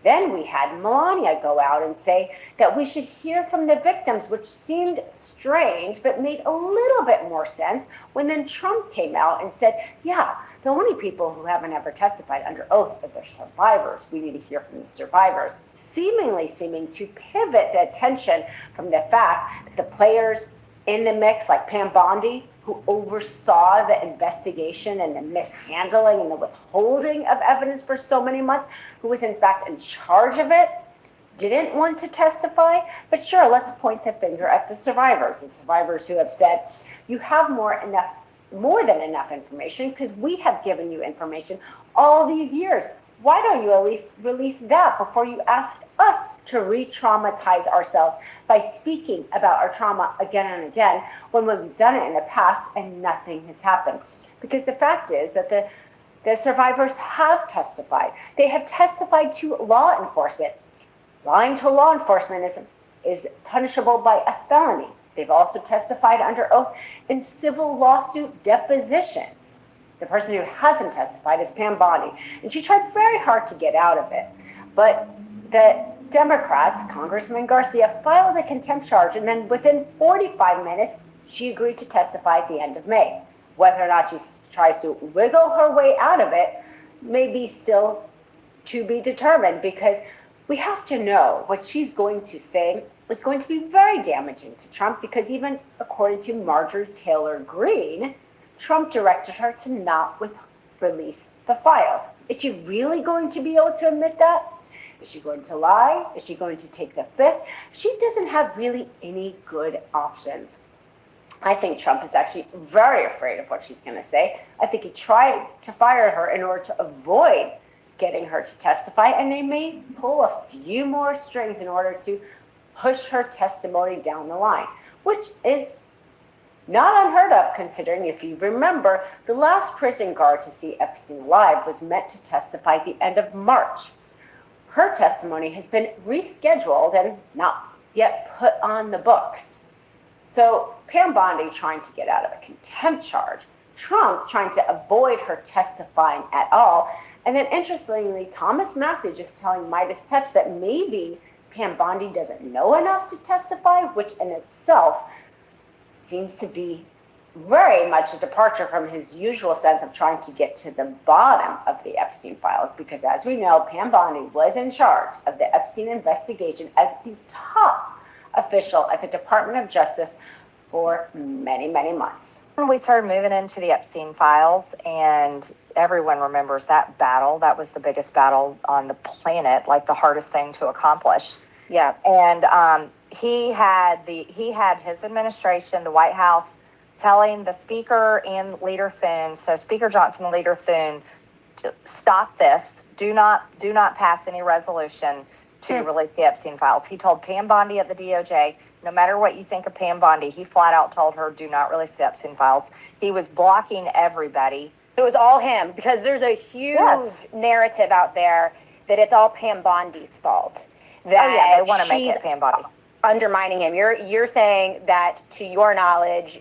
Then we had Melania go out and say that we should hear from the victims, which seemed strange, but made a little bit more sense when then Trump came out and said, yeah, the only people who haven't ever testified under oath are the survivors. We need to hear from the survivors, seeming to pivot the attention from the fact that the players in the mix, like Pam Bondi, who oversaw the investigation and the mishandling and the withholding of evidence for so many months, who was in fact in charge of it, didn't want to testify. But sure, let's point the finger at the survivors who have said, you have more than enough information because we have given you information all these years. Why don't you at least release that before you ask us to re-traumatize ourselves by speaking about our trauma again and again when we've done it in the past and nothing has happened? Because the fact is that the survivors have testified. They have testified to law enforcement. Lying to law enforcement is punishable by a felony. They've also testified under oath in civil lawsuit depositions. The person who hasn't testified is Pam Bondi, and she tried very hard to get out of it. But the Democrats, Congressman Garcia, filed a contempt charge, and then within 45 minutes, she agreed to testify at the end of May. Whether or not she tries to wiggle her way out of it may be still to be determined, because we have to know what she's going to say is going to be very damaging to Trump, because even according to Marjorie Taylor Greene, Trump directed her to not release the files. Is she really going to be able to admit that? Is she going to lie? Is she going to take the fifth? She doesn't have really any good options. I think Trump is actually very afraid of what she's going to say. I think he tried to fire her in order to avoid getting her to testify, and they may pull a few more strings in order to push her testimony down the line, which is not unheard of, considering, if you remember, the last prison guard to see Epstein alive was meant to testify at the end of March. Her testimony has been rescheduled and not yet put on the books. So Pam Bondi trying to get out of a contempt charge, Trump trying to avoid her testifying at all, and then interestingly, Thomas Massey just telling Midas Touch that maybe Pam Bondi doesn't know enough to testify, which in itself seems to be very much a departure from his usual sense of trying to get to the bottom of the Epstein files, because as we know, Pam Bondi was in charge of the Epstein investigation as the top official at the Department of Justice for many, many months. When we started moving into the Epstein files, and everyone remembers that battle, that was the biggest battle on the planet, like the hardest thing to accomplish. Yeah. And he had his administration, the White House, telling the Speaker and Leader Thune, so Speaker Johnson and Leader Thune, to stop this. Do not pass any resolution to release the Epstein files. He told Pam Bondi at the DOJ, no matter what you think of Pam Bondi, he flat out told her, do not release the Epstein files. He was blocking everybody. It was all him, because there's a huge narrative out there that it's all Pam Bondi's fault. That they want to make it Pam Bondi. Undermining him. You're saying that, to your knowledge,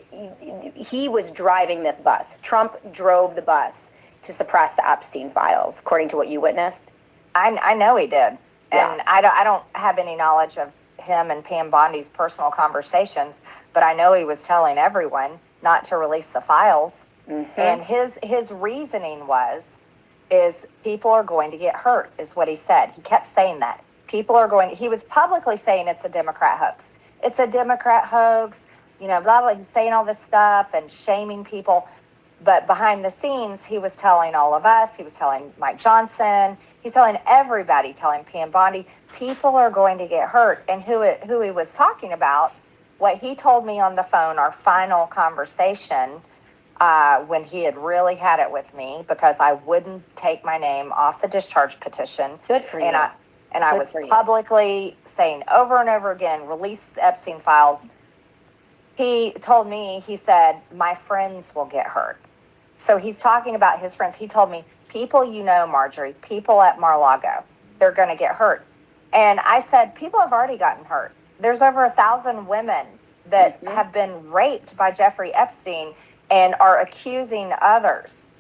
he was driving this bus. Trump drove the bus to suppress the Epstein files, according to what you witnessed? I know he did. And I don't have any knowledge of him and Pam Bondi's personal conversations, but I know he was telling everyone not to release the files. Mm-hmm. And his reasoning is people are going to get hurt, is what he said. He kept saying that. He was publicly saying it's a Democrat hoax. It's a Democrat hoax, blah, blah, he's saying all this stuff and shaming people. But behind the scenes, he was telling all of us, he was telling Mike Johnson, he's telling everybody, telling Pam Bondi, people are going to get hurt. And who he was talking about, what he told me on the phone, our final conversation, when he had really had it with me, because I wouldn't take my name off the discharge petition. Good for you. And I was publicly saying over and over again, release Epstein files. He told me, he said, my friends will get hurt. So he's talking about his friends. He told me, people Marjorie, people at Mar-a-Lago, they're going to get hurt. And I said, people have already gotten hurt. There's over 1,000 women that have been raped by Jeffrey Epstein and are accusing others.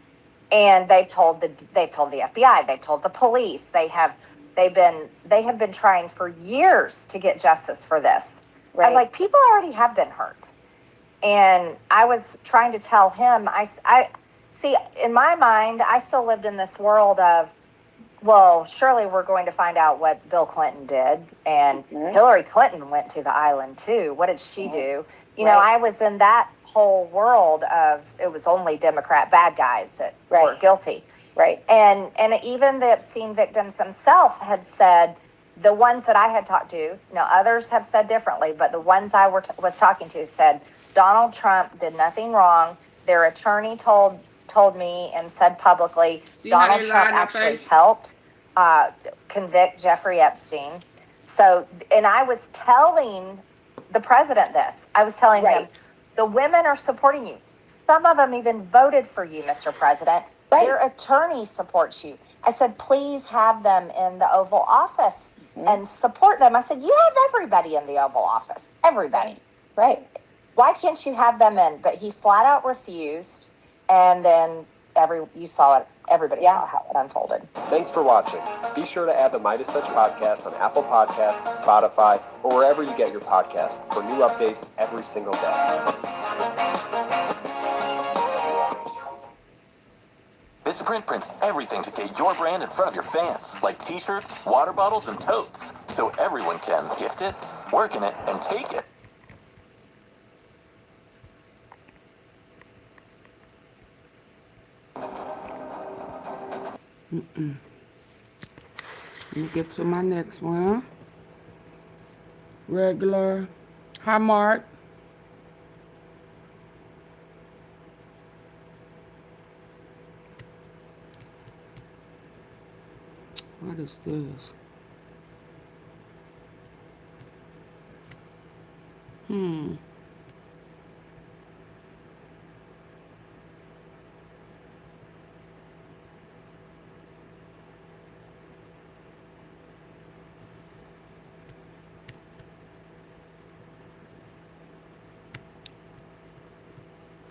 And they've told the FBI, they've told the police, they have been trying for years to get justice for this. Right. I was like, people already have been hurt. And I was trying to tell him, I see, in my mind, I still lived in this world of, well, surely we're going to find out what Bill Clinton did. And Hillary Clinton went to the island too. What did she do? I was in that whole world of, it was only Democrat bad guys that were guilty. Right. And even the Epstein victims themselves had said, the ones that I had talked to, others have said differently, but the ones I was talking to said, Donald Trump did nothing wrong. Their attorney told me and said publicly, Donald Trump actually helped convict Jeffrey Epstein. So, and I was telling the president this. I was telling him, the women are supporting you. Some of them even voted for you, Mr. President. Their attorney supports you. I said, please have them in the Oval Office and support them. I said, you have everybody in the Oval Office. Everybody. Right. Why can't you have them in? But he flat out refused. And then everybody saw how it unfolded. Thanks for watching. Be sure to add the Midas Touch podcast on Apple Podcasts, Spotify, or wherever you get your podcasts for new updates every single day. Vistaprint prints everything to get your brand in front of your fans, like t-shirts, water bottles, and totes, so everyone can gift it, work in it, and take it. Let me get to my next one. Regular. Hi, Mark. What is this?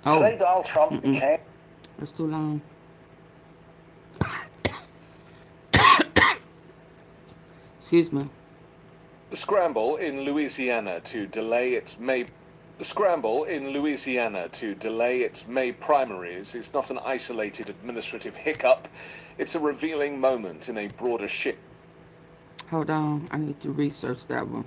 Oh. Today, Donald Trump became. That's too long. Excuse me. The scramble in Louisiana to delay its May primaries is not an isolated administrative hiccup. It's a revealing moment in a broader shift. Hold on. I need to research that one.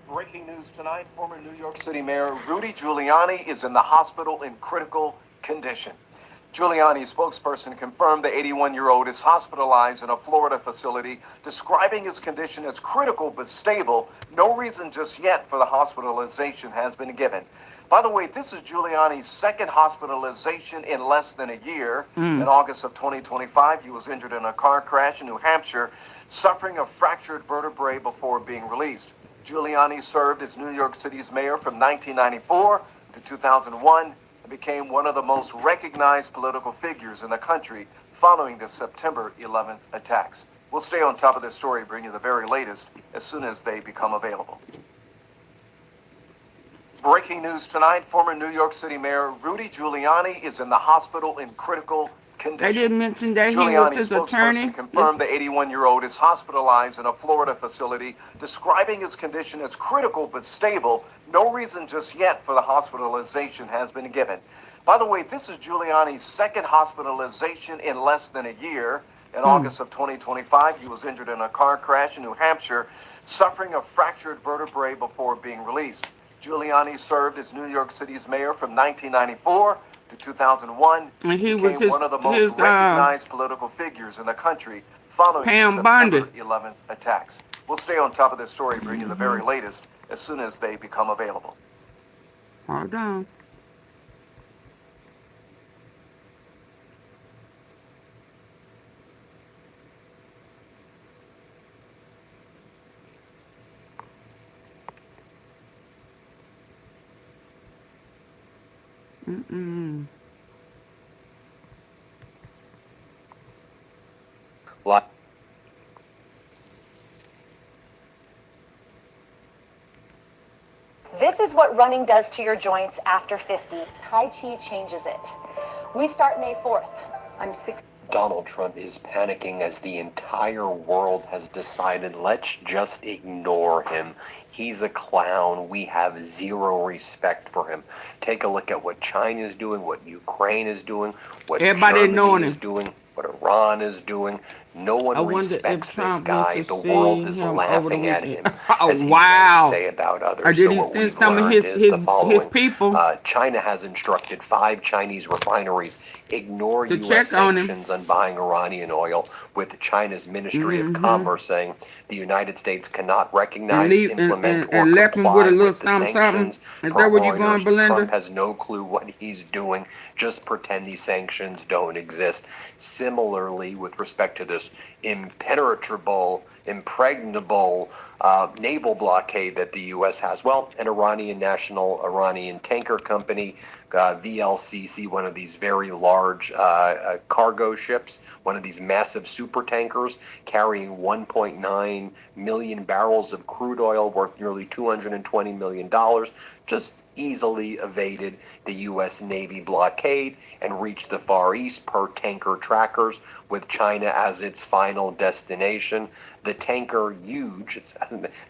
Breaking news tonight, former New York City Mayor Rudy Giuliani is in the hospital in critical condition. Giuliani's spokesperson confirmed the 81-year-old is hospitalized in a Florida facility, describing his condition as critical but stable. No reason just yet for the hospitalization has been given. By the way, this is Giuliani's second hospitalization in less than a year. In August of 2025, he was injured in a car crash in New Hampshire, suffering a fractured vertebrae before being released. Giuliani served as New York City's mayor from 1994 to 2001 and became one of the most recognized political figures in the country following the September 11th attacks. We'll stay on top of this story, bring you the very latest as soon as they become available. Breaking news tonight, former New York City Mayor Rudy Giuliani is in the hospital in critical condition. They didn't mention that he was Giuliani's his spokesperson attorney. confirmed the 81-year-old is hospitalized in a Florida facility, describing his condition as critical but stable. No reason just yet for the hospitalization has been given. By the way, this is Giuliani's second hospitalization in less than a year. In August of 2025, he was injured in a car crash in New Hampshire, suffering a fractured vertebrae before being released. Giuliani served as New York City's mayor from 1994 to 2001, and he became was his, one of the most recognized political figures in the country following the September 11th attacks. We'll stay on top of this story, bring you the very latest as soon as they become available. Hold on. What? This is what running does to your joints after 50. Tai Chi changes it. We start May 4th. I'm 6. Donald Trump is panicking as the entire world has decided, let's just ignore him. He's a clown. We have zero respect for him. Take a look at what China is doing, what Ukraine is doing, what Germany is doing, what Iran is doing. No one respects this guy. The world is laughing at him. As he can say about others. Did so he what send we've some of learned his is the following. people? China has instructed 5 Chinese refineries ignore to U.S. sanctions on buying Iranian oil, with China's Ministry of Commerce saying the United States cannot recognize, implement, or comply with the sanctions. Is that where you're going, Belinda? Trump has no clue what he's doing. Just pretend these sanctions don't exist. Similarly, with respect to this impenetrable, impregnable naval blockade that the U.S. has, well, an Iranian tanker company, VLCC, one of these very large cargo ships, one of these massive super tankers carrying 1.9 million barrels of crude oil worth nearly $220 million, just easily evaded the U.S. Navy blockade and reached the Far East per tanker trackers, with China as its final destination. The The tanker Huge,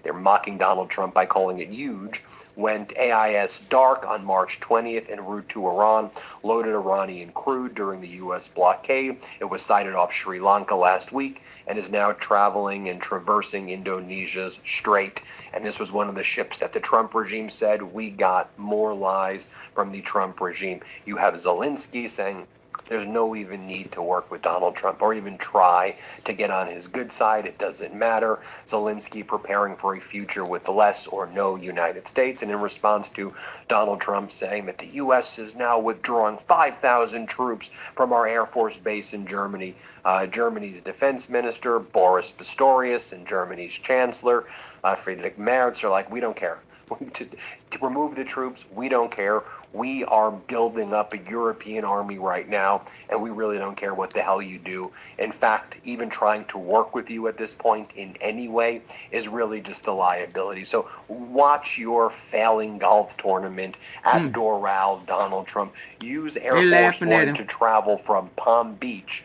they're mocking Donald Trump by calling it huge, went AIS dark on March 20th en route to Iran, loaded Iranian crude during the U.S. blockade. It was sighted off Sri Lanka last week and is now traveling and traversing Indonesia's strait. And this was one of the ships that the Trump regime said, we got more lies from the Trump regime. You have Zelensky saying there's no even need to work with Donald Trump or even try to get on his good side. It doesn't matter. Zelensky preparing for a future with less or no United States. And in response to Donald Trump saying that the U.S. is now withdrawing 5,000 troops from our Air Force base in Germany, Germany's defense minister, Boris Pistorius, and Germany's chancellor, Friedrich Merz, are like, we don't care. To remove the troops, we don't care. We are building up a European army right now, and we really don't care what the hell you do. In fact, even trying to work with you at this point in any way is really just a liability. So watch your failing golf tournament at Doral, Donald Trump. Use Air Force One to travel from Palm Beach.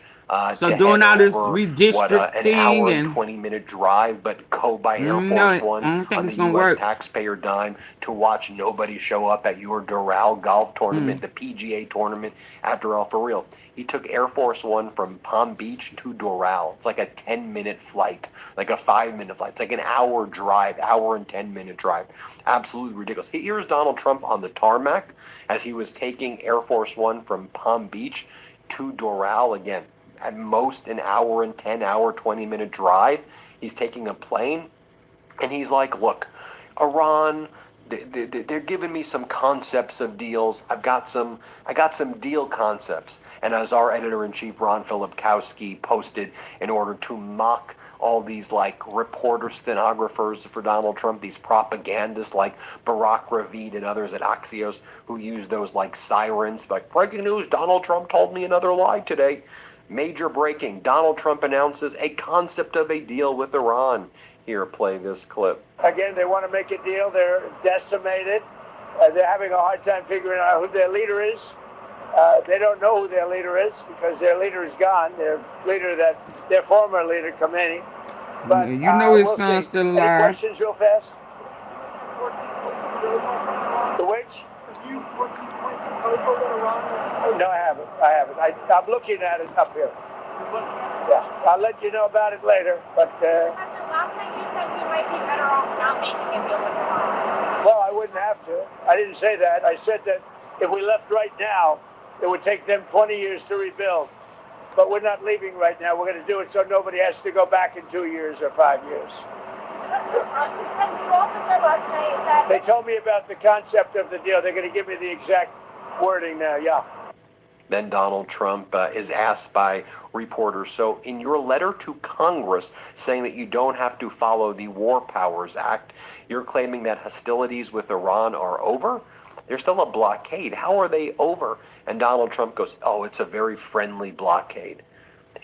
So doing all this an redistricting hour and and 20-minute drive, but go by Air Force One on the U.S. taxpayer dime to watch nobody show up at your Doral golf tournament, the PGA tournament. After all, for real, he took Air Force One from Palm Beach to Doral. It's like a 10-minute flight, like a 5-minute flight. It's like an hour drive, hour and 10-minute drive. Absolutely ridiculous. Here's Donald Trump on the tarmac as he was taking Air Force One from Palm Beach to Doral again. At most an hour and 20-minute drive. He's taking a plane, and he's like, look, Iran, they're giving me some concepts of deals. I got some deal concepts. And as our editor-in-chief, Ron Filipkowski, posted in order to mock all these like reporter stenographers for Donald Trump, these propagandists like Barack Ravid and others at Axios who use those like sirens, like, breaking news, Donald Trump told me another lie today. Major breaking. Donald Trump announces a concept of a deal with Iran. Here, play this clip. Again, they want to make a deal. They're decimated. They're having a hard time figuring out who their leader is. They don't know who their leader is because their leader is gone. Their former leader, Khomeini. But you know his we'll son's see. still Any alive. questions real fast? The which? No, I haven't. I'm looking at it up here. Yeah, I'll let you know about it later. But last night you said we might be better off not making a deal with Iran. well, I wouldn't have to. I didn't say that. I said that if we left right now, it would take them 20 years to rebuild. But we're not leaving right now. We're going to do it so nobody has to go back in 2 years or 5 years. Mr. President, you also said last night that They told me about the concept of the deal. They're going to give me the exact wording now. Yeah. Then Donald Trump is asked by reporters, so in your letter to Congress saying that you don't have to follow the War Powers Act, you're claiming that hostilities with Iran are over? There's still a blockade. How are they over? And Donald Trump goes, oh, it's a very friendly blockade.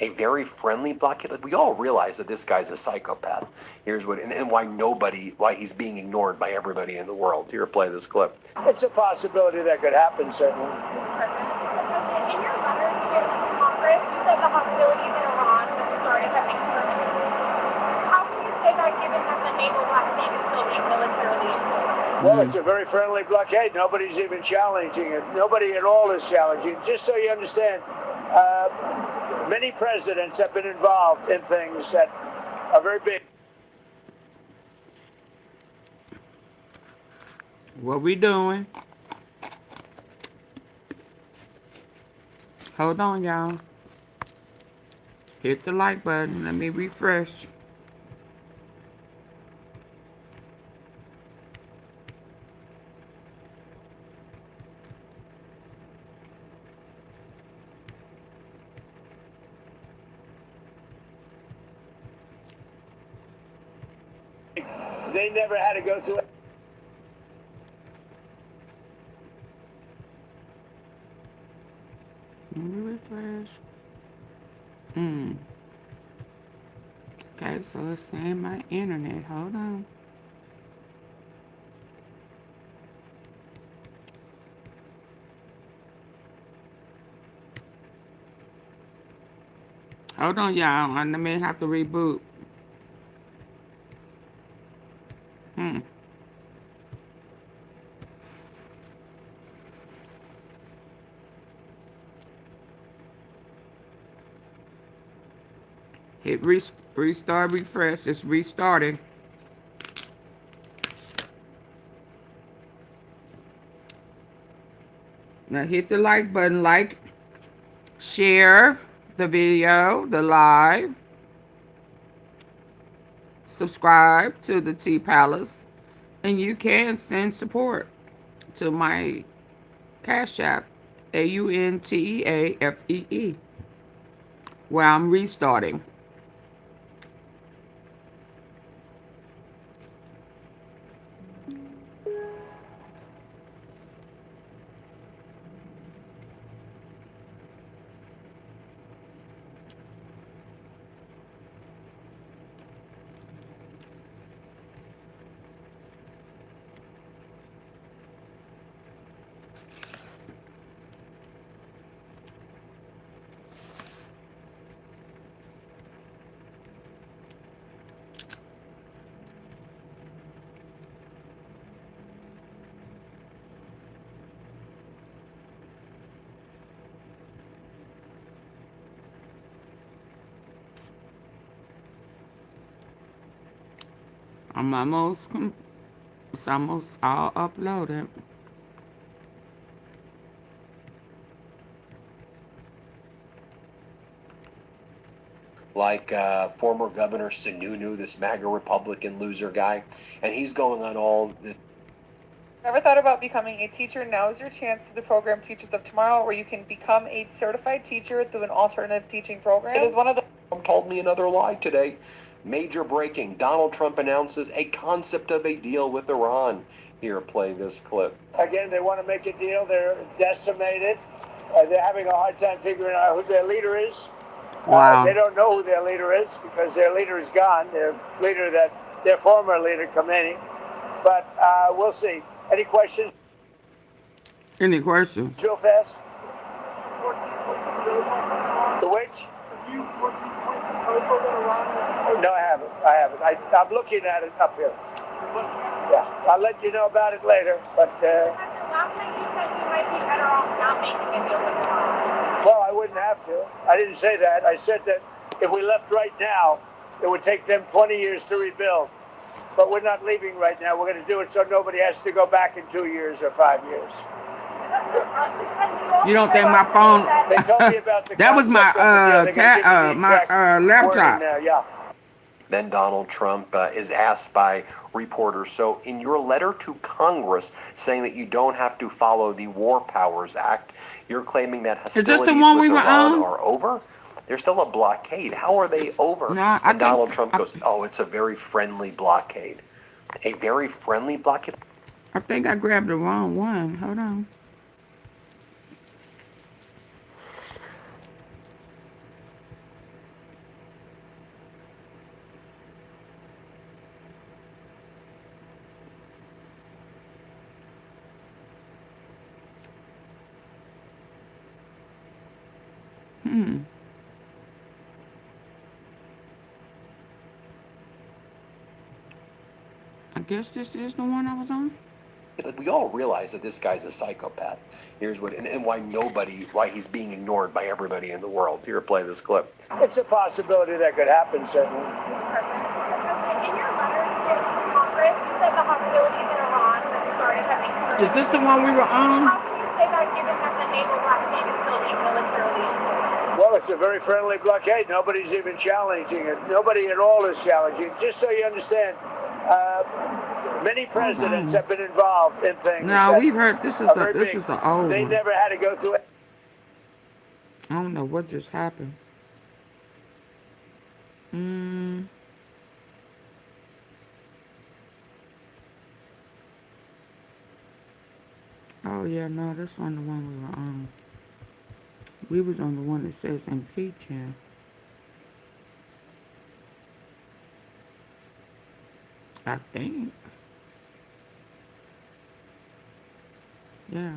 A very friendly blockade? Like, we all realize that this guy's a psychopath. Here's what, and why he's being ignored by everybody in the world. Here, play this clip. It's a possibility that could happen, certainly. Mr. President, in your letter to Congress, you said the hostilities in Iran that started have been permanent. How can you say that given that the naval blockade is still being militarily enforced? Well, it's a very friendly blockade. Nobody's even challenging it. Nobody at all is challenging it. Just so you understand, many presidents have been involved in things that are very big. What we doing? Hold on, y'all. Hit the like button. Let me refresh. They never had to go through it. Let me refresh. Okay, so it's saying my internet. Hold on. Hold on, y'all. I may have to reboot. Hit restart, refresh. It's restarting. Now hit the like button, share the video, the live, subscribe to the Tea Palace, and you can send support to my Cash App, AUNTEAFEE, where I'm restarting. It's almost all uploaded. Like former Governor Sununu, this MAGA Republican loser guy, and he's going on all the. Never thought about becoming a teacher? Now is your chance to the program Teachers of Tomorrow, where you can become a certified teacher through an alternative teaching program. It is one of the. Trump told me another lie today. Major breaking. Donald Trump announces a concept of a deal with Iran. Here, play this clip. Again, they want to make a deal. They're decimated. They're having a hard time figuring out who their leader is. Wow. They don't know who their leader is because their leader is gone. Their former leader, Khomeini. But we'll see. Any questions? Any questions? Real fast. The which? No, I haven't. I'm looking at it up here. Yeah, I'll let you know about it later. But last night you said you might be better off not making a deal with Iran. Well, I wouldn't have to. I didn't say that. I said that if we left right now, it would take them 20 years to rebuild. But we're not leaving right now. We're going to do it so nobody has to go back in 2 years or 5 years. You don't think my phone? They told me about the That was my laptop. Yeah. Then Donald Trump is asked by reporters, so in your letter to Congress saying that you don't have to follow the War Powers Act, you're claiming that hostilities with Iran are over? There's still a blockade. How are they over? And Donald Trump goes, oh, it's a very friendly blockade. A very friendly blockade? I think I grabbed the wrong one. Hold on. I guess this is the one I was on. We all realize that this guy's a psychopath. Here's what, and why he's being ignored by everybody in the world. Here, play this clip. It's a possibility that could happen, certainly. Mr. President, in your letter to Congress, you said the hostilities in Iran that started have been. Is this the one we were on? How can you say that given that the naval blockade is still being militarily enforced? Well, it's a very friendly blockade. Nobody's even challenging it. Nobody at all is challenging it. Just so you understand, many presidents have been involved in things. No, we've heard this is the old They one. never had to go through it. I don't know what just happened. Oh yeah, no, this one the one we were on. We was on the one that says impeach him. I think. Yeah.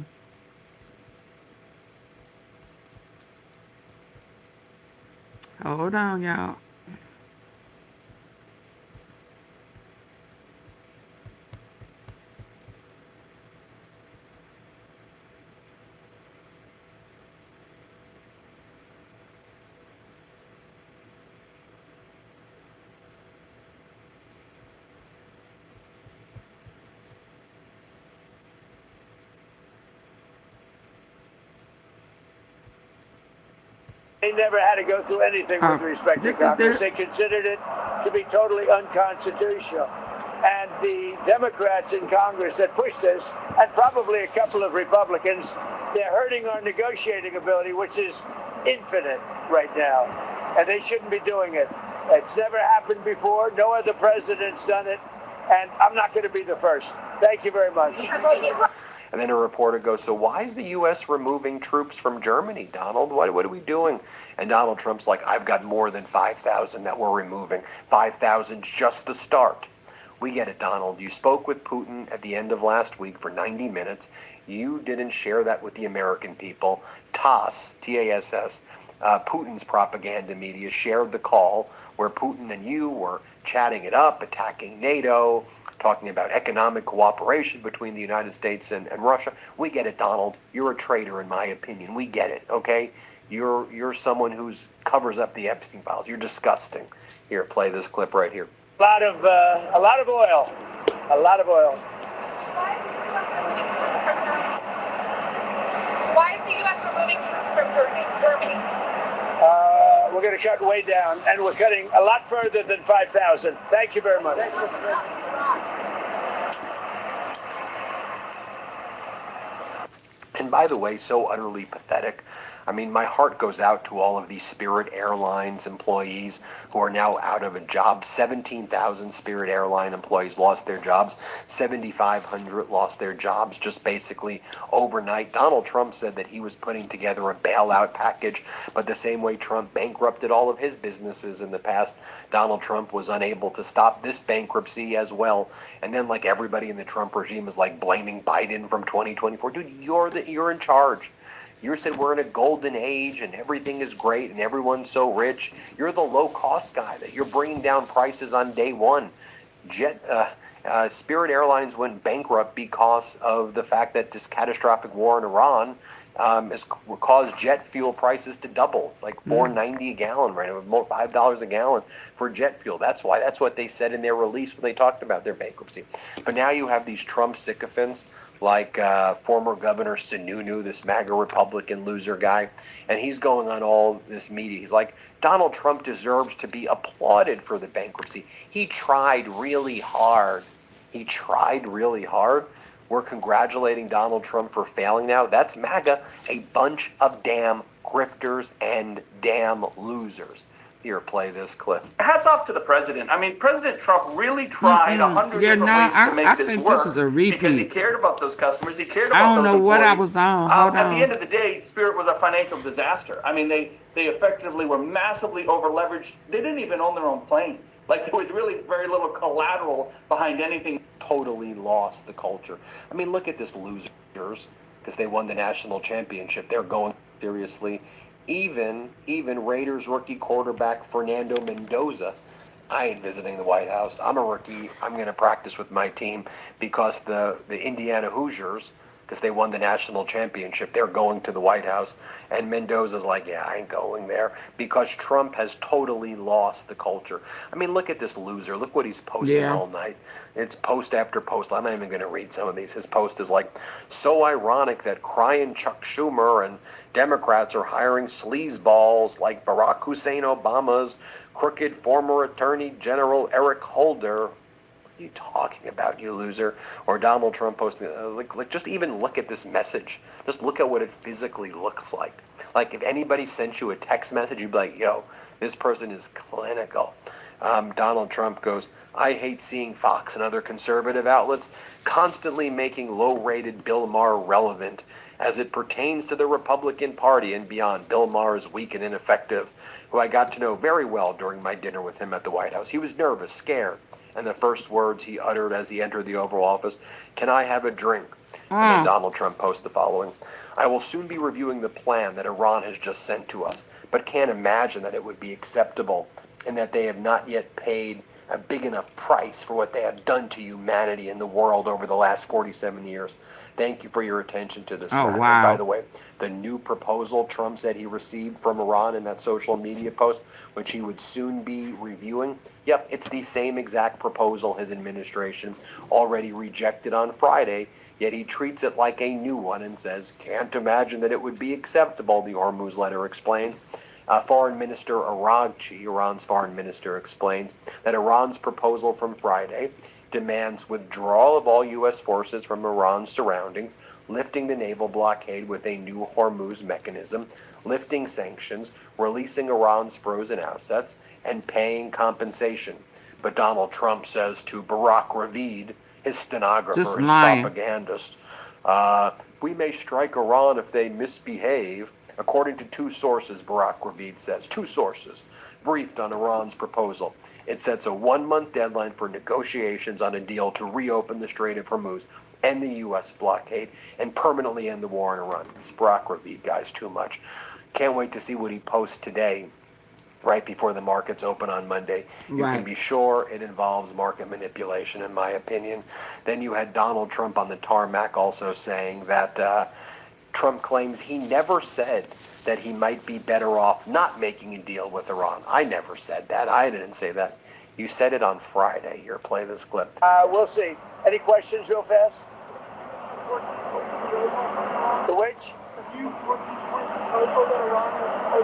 Hold on, y'all. They never had to go through anything with respect to Congress. They considered it to be totally unconstitutional. And the Democrats in Congress that push this, and probably a couple of Republicans, they're hurting our negotiating ability, which is infinite right now. And they shouldn't be doing it. It's never happened before. No other president's done it. And I'm not going to be the first. Thank you very much. And then a reporter goes, so why is the U.S. removing troops from Germany, Donald? What are we doing? And Donald Trump's like, I've got more than 5,000 that we're removing. 5,000's just the start. We get it, Donald. You spoke with Putin at the end of last week for 90 minutes. You didn't share that with the American people. TASS, T-A-S-S, Putin's propaganda media shared the call where Putin and you were chatting it up, attacking NATO, talking about economic cooperation between the United States and Russia. We get it, Donald. You're a traitor, in my opinion. We get it, okay? You're someone who covers up the Epstein files. You're disgusting. Here, play this clip right here. A lot of oil. A lot of oil. Why is the U.S. removing troops from Germany? We're going to cut way down, and we're cutting a lot further than 5,000. Thank you very much. And by the way, so utterly pathetic. I mean, my heart goes out to all of these Spirit Airlines employees who are now out of a job. 17,000 Spirit Airline employees lost their jobs. 7,500 lost their jobs just basically overnight. Donald Trump said that he was putting together a bailout package, but the same way Trump bankrupted all of his businesses in the past, Donald Trump was unable to stop this bankruptcy as well. And then, like, everybody in the Trump regime is like blaming Biden from 2024. Dude, you're in charge. You said we're in a golden age and everything is great and everyone's so rich. You're the low-cost guy that you're bringing down prices on day one. Spirit Airlines went bankrupt because of the fact that this catastrophic war in Iran has caused jet fuel prices to double. It's like $4.90 a gallon right now, more $5 a gallon for jet fuel. That's why. That's what they said in their release when they talked about their bankruptcy. But now you have these Trump sycophants like former Governor Sununu, this MAGA Republican loser guy, and he's going on all this media. He's like, Donald Trump deserves to be applauded for the bankruptcy. He tried really hard. We're congratulating Donald Trump for failing now. That's MAGA, a bunch of damn grifters and damn losers. Here, play this clip. Hats off to the president. I mean, President Trump really tried 100 different ways to make this work. This is a repeat. Because he cared about those customers. He cared I about don't those know employees. what I was on. Hold At on. the end of the day, Spirit was a financial disaster. I mean, they effectively were massively over-leveraged. They didn't even own their own planes. Like, there was really very little collateral behind anything. Totally lost the culture. I mean, look at this losers, because they won the national championship. They're going seriously. Even Raiders rookie quarterback Fernando Mendoza. I ain't visiting the White House. I'm a rookie. I'm going to practice with my team because the Indiana Hoosiers, because they won the national championship, they're going to the White House. And Mendoza's like, yeah, I ain't going there because Trump has totally lost the culture. I mean, look at this loser. Look what he's posting all night. It's post after post. I'm not even going to read some of these. His post is like, so ironic that crying Chuck Schumer and Democrats are hiring sleazeballs like Barack Hussein Obama's crooked former Attorney General Eric Holder. What are you talking about, you loser? Or Donald Trump posting, like just even look at this message. Just look at what it physically looks like. Like if anybody sent you a text message, you'd be like, yo, this person is clinical. Donald Trump goes, I hate seeing Fox and other conservative outlets constantly making low-rated Bill Maher relevant as it pertains to the Republican Party and beyond. Bill Maher is weak and ineffective, who I got to know very well during my dinner with him at the White House. He was nervous, scared, and the first words he uttered as he entered the Oval Office, can I have a drink? And then Donald Trump posts the following. I will soon be reviewing the plan that Iran has just sent to us, but can't imagine that it would be acceptable and that they have not yet paid a big enough price for what they have done to humanity and the world over the last 47 years. Thank you for your attention to this matter. wow. By the way, the new proposal Trump said he received from Iran in that social media post, which he would soon be reviewing, yep, it's the same exact proposal his administration already rejected on Friday, yet he treats it like a new one and says, can't imagine that it would be acceptable, the Hormuz letter explains. Foreign Minister Araghchi, Iran's foreign minister, explains that Iran's proposal from Friday demands withdrawal of all U.S. forces from Iran's surroundings, lifting the naval blockade with a new Hormuz mechanism, lifting sanctions, releasing Iran's frozen assets, and paying compensation. But Donald Trump says to Barack Ravid, his stenographer, Just his lying. propagandist, we may strike Iran if they misbehave. According to two sources, Barack Ravid says, two sources, briefed on Iran's proposal. It sets a 1-month deadline for negotiations on a deal to reopen the Strait of Hormuz, end the U.S. blockade, and permanently end the war in Iran. This Barack Ravid guy's too much. Can't wait to see what he posts today, right before the markets open on Monday. You can Right. be sure it involves market manipulation, in my opinion. Then you had Donald Trump on the tarmac also saying that Trump claims he never said that he might be better off not making a deal with Iran. I never said that. I didn't say that. You said it on Friday. Here, play this clip. We'll see. Any questions real fast? The which?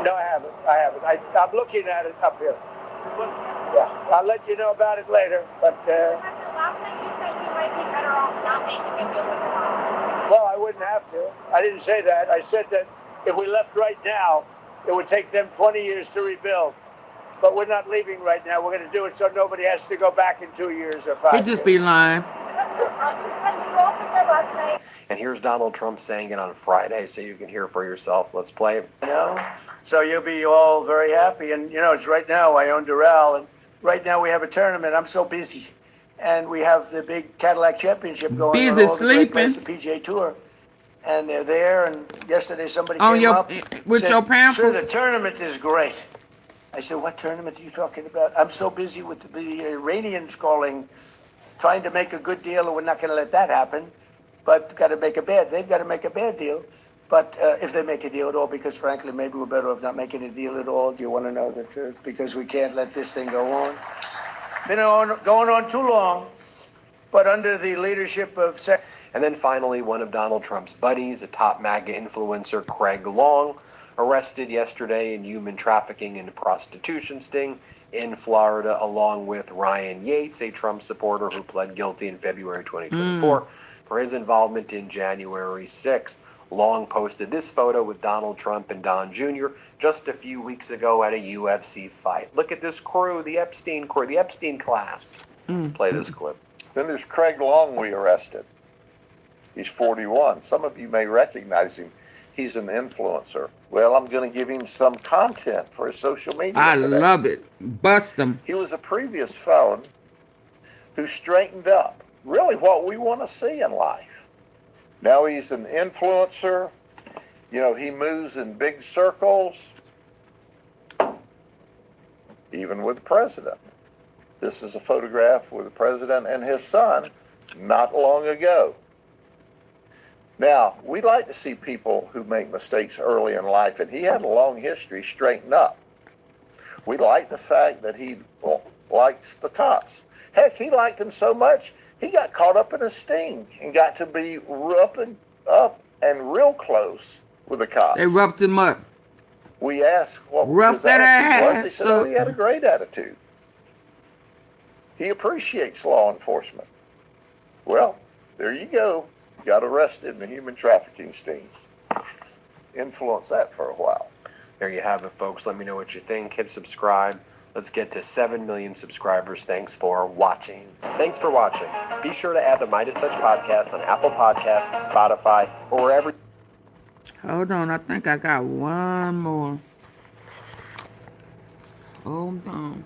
No, I haven't. I'm looking at it up here. Yeah, I'll let you know about it later. But Last night you said we might be better off not making a deal with Iran. well, I wouldn't have to. I didn't say that. I said that if we left right now, it would take them 20 years to rebuild. But we're not leaving right now. We're going to do it so nobody has to go back in 2 years or 5 He years. just be lying. You also said last night. And here's Donald Trump saying it on Friday, so you can hear for yourself. Let's play it. You know? So you'll be all very happy. And, you know, it's right now I own Doral, and right now we have a tournament. I'm so busy. And we have the big Cadillac Championship going on. Busy all the great sleeping. players, the PGA Tour. And they're there, and yesterday somebody On came your- up with said, your pampers? "Sir, the tournament is great." I said, "What tournament are you talking about?" I'm so busy with the Iranians calling, trying to make a good deal, and we're not going to let that happen. But they've got to make a bad deal. But if they make a deal at all, because frankly, maybe we're better off not making a deal at all. Do you want to know the truth? Because we can't let this thing go on. Been going on too long, but under the leadership of... And then finally, one of Donald Trump's buddies, a top MAGA influencer, Craig Long, arrested yesterday in human trafficking and prostitution sting in Florida, along with Ryan Yates, a Trump supporter who pled guilty in February 2024 for his involvement in January 6th. Long posted this photo with Donald Trump and Don Jr. just a few weeks ago at a UFC fight. Look at this crew, the Epstein crew, the Epstein class. Play this clip. Then there's Craig Long we arrested. He's 41. Some of you may recognize him. He's an influencer. Well, I'm going to give him some content for his social media I today. love it. Bust them. He was a previous felon who straightened up. Really what we want to see in life. Now he's an influencer. You know, he moves in big circles, even with the president. This is a photograph with the president and his son not long ago. Now, we like to see people who make mistakes early in life, and he had a long history straighten up. We like the fact that he likes the cops. Heck, he liked them so much, he got caught up in a sting and got to be up and real close with the cops. They roughed him up. We asked what Rough his that attitude was. He ass said, oh, he had a up. great attitude. He appreciates law enforcement. Well, there you go. Got arrested in the human trafficking sting. Influence that for a while. There you have it, folks. Let me know what you think. Hit subscribe. Let's get to 7 million subscribers. Thanks for watching. Thanks for watching. Be sure to add the Midas Touch podcast on Apple Podcasts, Spotify, or wherever. Hold on. I think I got one more. Hold on.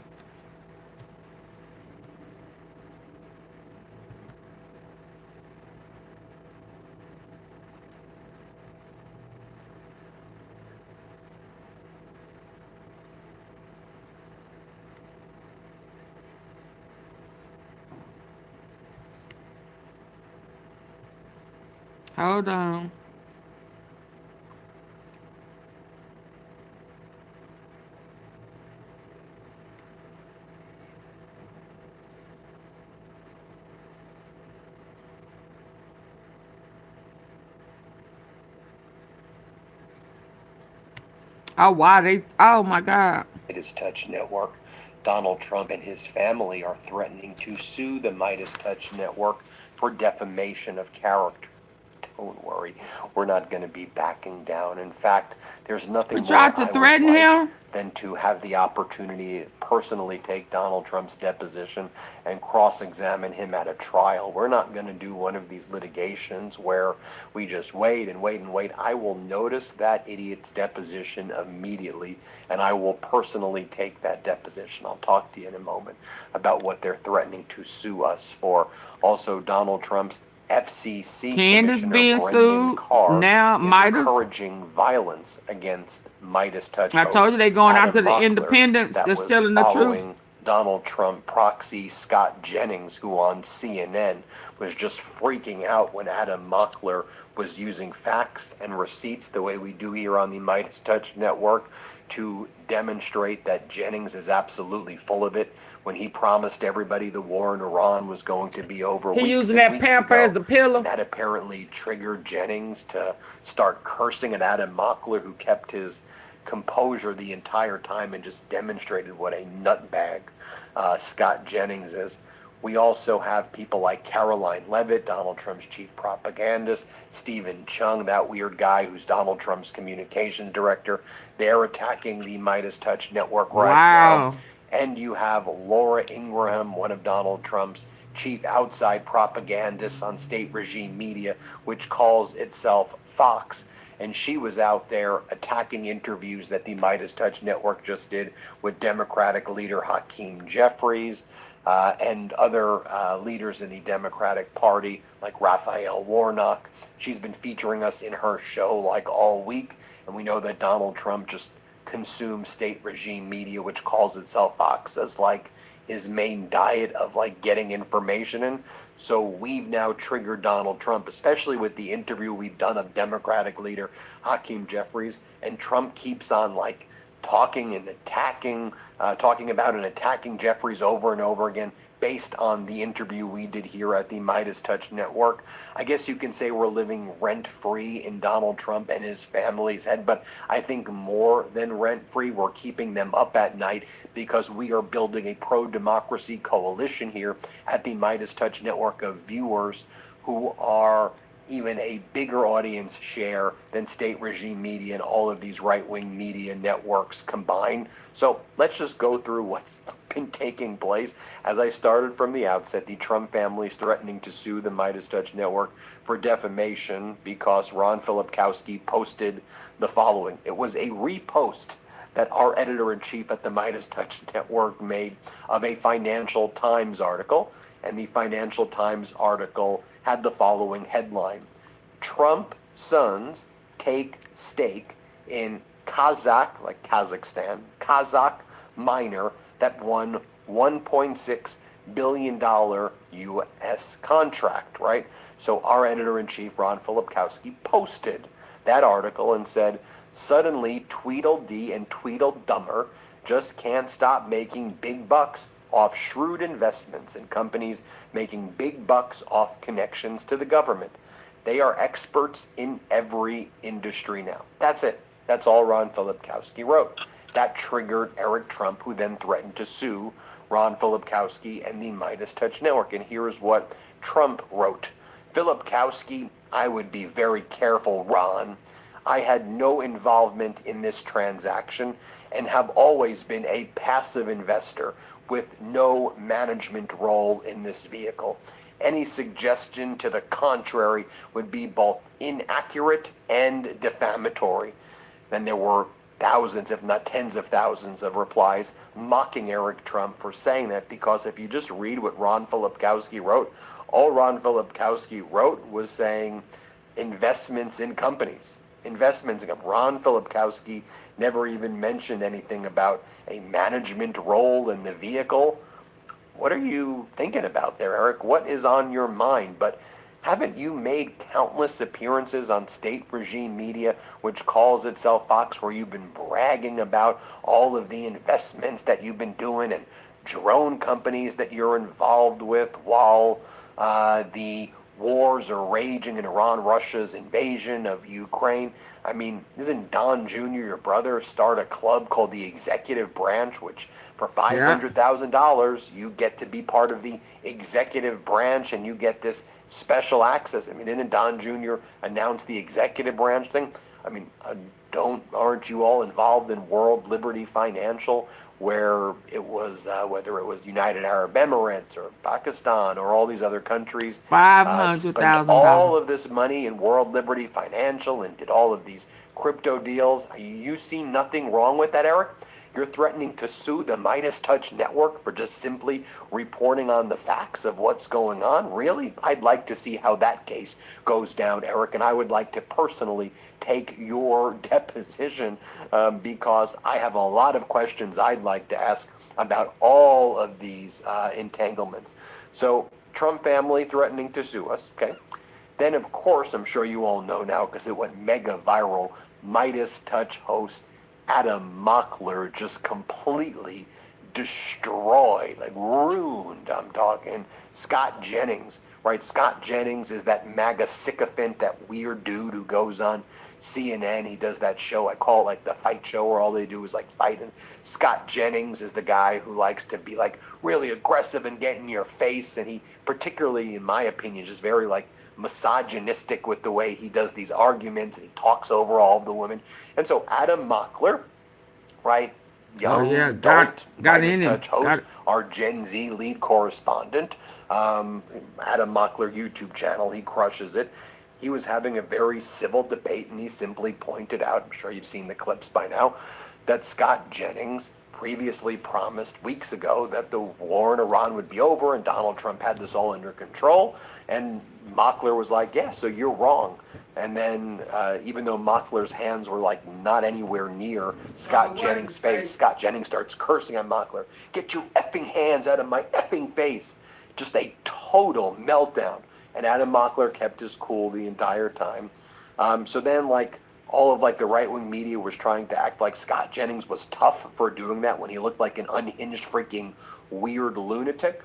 Hold on. Oh, wow. Oh, my God. Midas Touch Network. Donald Trump and his family are threatening to sue the Midas Touch Network for defamation of character. Don't worry, we're not going to be backing down. In fact, there's nothing You more tried to I would threaten like him? than to have the opportunity to personally take Donald Trump's deposition and cross-examine him at a trial. We're not going to do one of these litigations where we just wait and wait and wait. I will notice that idiot's deposition immediately, and I will personally take that deposition. I'll talk to you in a moment about what they're threatening to sue us for. Also, Donald Trump's FCC Candace Commissioner being Brendan sued. Carr Now, is Midas. encouraging violence against Midas Touch I told host you they going Adam after the Mockler independents. that They're was telling the truth. following Donald Trump proxy Scott Jennings, who on CNN was just freaking out when Adam Mockler was using facts and receipts the way we do here on the Midas Touch Network to demonstrate that Jennings is absolutely full of it when he promised everybody the war in Iran was going to be over He weeks using and that weeks pamper ago. as a pillow. And that apparently triggered Jennings to start cursing at Adam Mockler, who kept his composure the entire time and just demonstrated what a nutbag Scott Jennings is. We also have people like Caroline Leavitt, Donald Trump's chief propagandist, Stephen Chung, that weird guy who's Donald Trump's communications director. They're attacking the Midas Touch Network right Wow. now. And you have Laura Ingraham, one of Donald Trump's chief outside propagandists on state regime media, which calls itself Fox. And she was out there attacking interviews that the Midas Touch Network just did with Democratic leader Hakeem Jeffries and other leaders in the Democratic Party, like Raphael Warnock. She's been featuring us in her show like all week. And we know that Donald Trump just consumes state regime media, which calls itself Fox, as like his main diet of like getting information in. So we've now triggered Donald Trump, especially with the interview we've done of Democratic leader Hakeem Jeffries, and Trump keeps on like talking about and attacking Jeffries over and over again based on the interview we did here at the Midas Touch Network. I guess you can say we're living rent-free in Donald Trump and his family's head, but I think more than rent-free, we're keeping them up at night because we are building a pro-democracy coalition here at the Midas Touch Network of viewers who are even a bigger audience share than state regime media and all of these right-wing media networks combined. So let's just go through what's been taking place. As I started from the outset, the Trump family is threatening to sue the Midas Touch Network for defamation because Ron Filipkowski posted the following. It was a repost that our editor-in-chief at the Midas Touch Network made of a Financial Times article. And the Financial Times article had the following headline: Trump sons take stake in Kazakh, like Kazakhstan, Kazakh miner that won $1.6 billion U.S. contract, right? So our editor-in-chief, Ron Filipkowski, posted that article and said, suddenly Tweedledee and Tweedledummer just can't stop making big bucks off shrewd investments in companies making big bucks off connections to the government. They are experts in every industry now. That's it. That's all Ron Filipkowski wrote. That triggered Eric Trump, who then threatened to sue Ron Filipkowski and the Midas Touch Network. And here's what Trump wrote. Filipkowski, I would be very careful, Ron. I had no involvement in this transaction and have always been a passive investor with no management role in this vehicle. Any suggestion to the contrary would be both inaccurate and defamatory. Then there were thousands, if not tens of thousands of replies mocking Eric Trump for saying that, because if you just read what Ron Filipkowski wrote, all Ron Filipkowski wrote was saying investments in companies. Investments. Ron Filipkowski never even mentioned anything about a management role in the vehicle. What are you thinking about there, Eric? What is on your mind? But haven't you made countless appearances on state regime media, which calls itself Fox, where you've been bragging about all of the investments that you've been doing and drone companies that you're involved with, while the wars are raging in Iran, Russia's invasion of Ukraine. I mean, isn't Don Jr., your brother, start a club called the Executive Branch, which for $500,000, you get to be part of the executive branch and you get this special access. I mean, didn't Don Jr. announce the executive branch thing? I mean, aren't you all involved in World Liberty Financial, where it was, whether it was United Arab Emirates or Pakistan or all these other countries, $500,000. all of this money in World Liberty Financial and did all of these crypto deals? You see nothing wrong with that, Eric? You're threatening to sue the Midas Touch Network for just simply reporting on the facts of what's going on? Really? I'd like to see how that case goes down, Eric, and I would like to personally take your deposition because I have a lot of questions I'd like to ask about all of these entanglements. So, Trump family threatening to sue us, okay? Then, of course, I'm sure you all know now because it went mega viral, Midas Touch host Adam Mockler just completely destroyed, like ruined, I'm talking. Scott Jennings, right? Scott Jennings is that MAGA sycophant, that weird dude who goes on CNN. He does that show, I call it like the fight show, where all they do is like fight. And Scott Jennings is the guy who likes to be like really aggressive and get in your face. And he particularly, in my opinion, just very like misogynistic with the way he does these arguments, and he talks over all of the women. And so Adam Mockler, right? Young, got Midas in him. Touch host, our Gen Z lead correspondent, Adam Mockler YouTube channel, he crushes it. He was having a very civil debate, and he simply pointed out, I'm sure you've seen the clips by now, that Scott Jennings previously promised weeks ago that the war in Iran would be over and Donald Trump had this all under control. And Mockler was like, yeah, so you're wrong. And then even though Mockler's hands were like not anywhere near Scott Jennings' face, Scott Jennings starts cursing at Mockler. Get your effing hands out of my effing face. Just a total meltdown. And Adam Mockler kept his cool the entire time. So then like all of like the right-wing media was trying to act like Scott Jennings was tough for doing that when he looked like an unhinged freaking weird lunatic.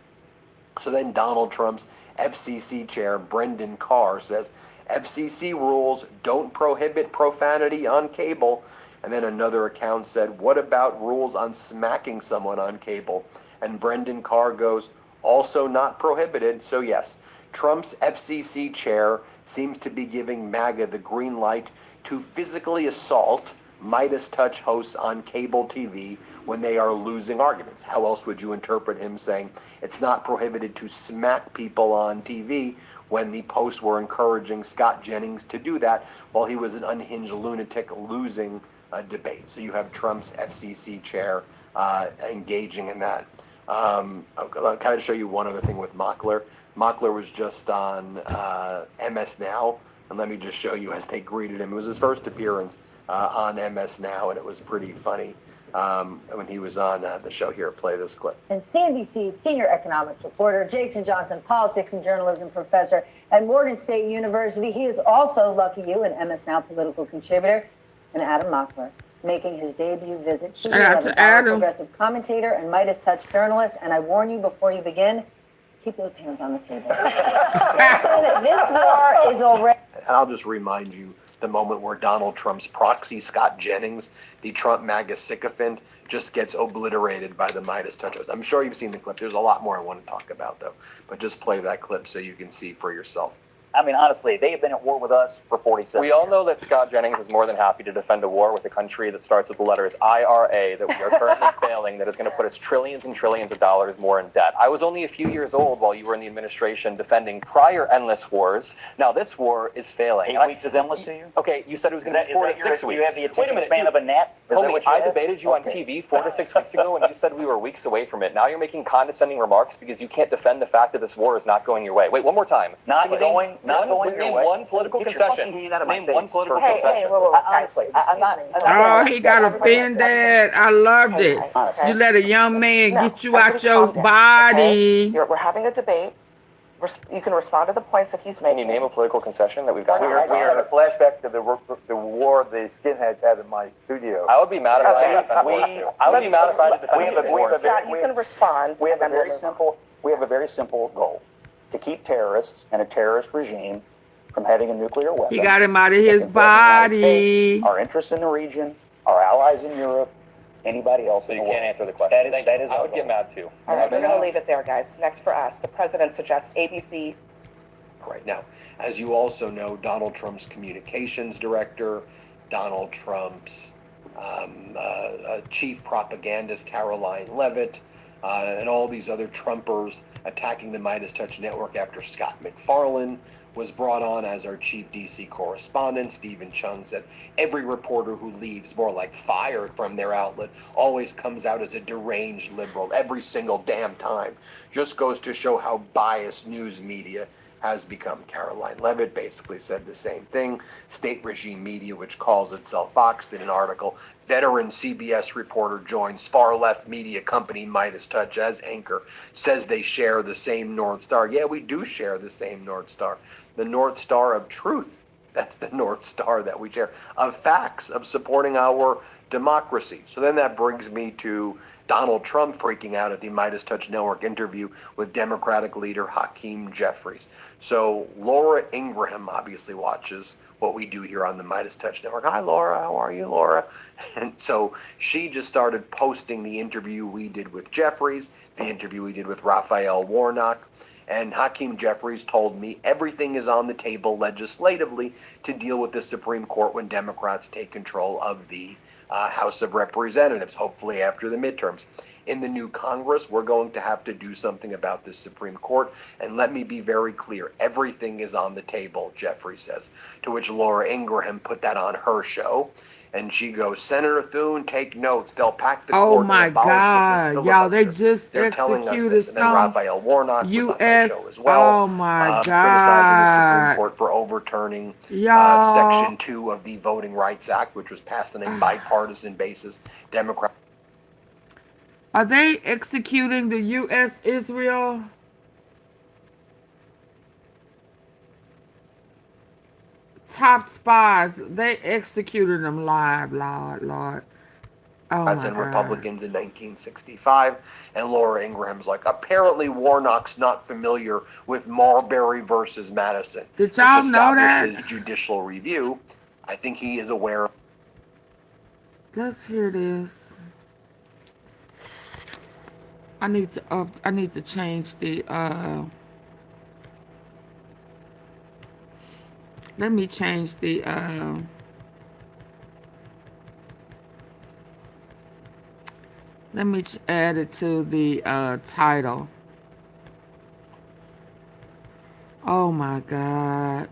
So then Donald Trump's FCC chair, Brendan Carr, says, FCC rules don't prohibit profanity on cable. And then another account said, what about rules on smacking someone on cable? And Brendan Carr goes, also not prohibited. So yes, Trump's FCC chair seems to be giving MAGA the green light to physically assault Midas Touch hosts on cable TV when they are losing arguments. How else would you interpret him saying it's not prohibited to smack people on TV when the posts were encouraging Scott Jennings to do that while he was an unhinged lunatic losing a debate? So you have Trump's FCC chair engaging in that. I'll kind of show you one other thing with Mockler. Mockler was just on MS Now, and let me just show you as they greeted him. It was his first appearance on MS Now, and it was pretty funny when he was on the show. Here, play this clip. And CNBC's senior economics reporter, Jason Johnson, politics and journalism professor at Morgan State University. He is also, lucky you, an MS Now political contributor, and Adam Mockler, making his debut visit. Shout out to Adam. Progressive commentator and Midas Touch journalist. And I warn you before you begin, keep those hands on the table. So that this war is already... And I'll just remind you the moment where Donald Trump's proxy, Scott Jennings, the Trump MAGA sycophant, just gets obliterated by the Midas Touch. I'm sure you've seen the clip. There's a lot more I want to talk about, though. But just play that clip so you can see for yourself. I mean, honestly, they have been at war with us for 47 We all know that Scott Jennings is more than happy to defend a war with a country that starts with the letters IRA that we are currently failing, that is going to put us trillions and trillions of dollars more in debt. I was only a few years old while you were in the administration defending prior endless wars. Now this war is failing. 8 weeks is endless to you? Okay, you said it was going to be 4 to 6 weeks. You have the attention span of a gnat? Homie, I debated you on TV 4 to 6 weeks ago, and you said we were weeks away from it. Now you're making condescending remarks because you can't defend the fact that this war is not going your way. Wait, one more time. Not going your way. Name one political concession. Name one political concession. Honestly, I'm not... Oh, he got offended. I loved it. You let a young man get you out your body. We're having a debate. You can respond to the points that he's making. Can you name a political concession that we've got? We are in a flashback to the war the skinheads had in my studio. I would be mad if I had to defend war too. I would be mad if I had to defend war. Scott, you can respond. We have a very simple goal. to keep terrorists and a terrorist regime from having a nuclear weapon. He got him out of that his can threaten the United body. States, our interests in the region, our allies in Europe, anybody else So in you the world. can't answer the question. That is I our would get goal. mad too. All right, we're going to leave it there, guys. Next for us, the president suggests ABC. Right now, as you also know, Donald Trump's communications director, Donald Trump's chief propagandist, Caroline Levitt, and all these other Trumpers attacking the Midas Touch Network after Scott McFarlane was brought on as our chief DC correspondent. Stephen Chung said every reporter who leaves, more like fired from their outlet, always comes out as a deranged liberal every single damn time. Just goes to show how biased news media has become. Caroline Levitt basically said the same thing. State regime media, which calls itself Fox, did an article. Veteran CBS reporter joins far-left media company Midas Touch as anchor, says they share the same North Star. Yeah, we do share the same North Star. The North Star of truth. That's the North Star that we share. Of facts, of supporting our democracy. So then that brings me to Donald Trump freaking out at the Midas Touch Network interview with Democratic leader Hakeem Jeffries. So Laura Ingraham obviously watches what we do here on the Midas Touch Network. Hi, Laura. How are you, Laura? And so she just started posting the interview we did with Jeffries, the interview we did with Raphael Warnock. And Hakeem Jeffries told me everything is on the table legislatively to deal with the Supreme Court when Democrats take control of the House of Representatives, hopefully after the midterms. In the new Congress, we're going to have to do something about the Supreme Court. And let me be very clear, everything is on the table, Jeffrey says. To which Laura Ingraham put that on her show. And she goes, Senator Thune, take notes. They'll pack the Oh court my and abolish the God, y'all! They filibuster. just They're telling us executed this. And then some Raphael Warnock was on my show as U.S. well, Oh my criticizing the Supreme God, Court for overturning y'all! Section 2 of the Voting Rights Act, which was passed on a bipartisan basis. Democrats. Are they executing the U.S. Israel? Top spies. They executed them live, Lord. Oh my And God. Republicans in 1965, and Laura Ingraham's like, apparently Warnock's not familiar with Marbury versus Madison, Did y'all which know that? establishes judicial review. I think he is aware. Let's hear this. I need to change the let me change the let me add it to the title. Oh my God.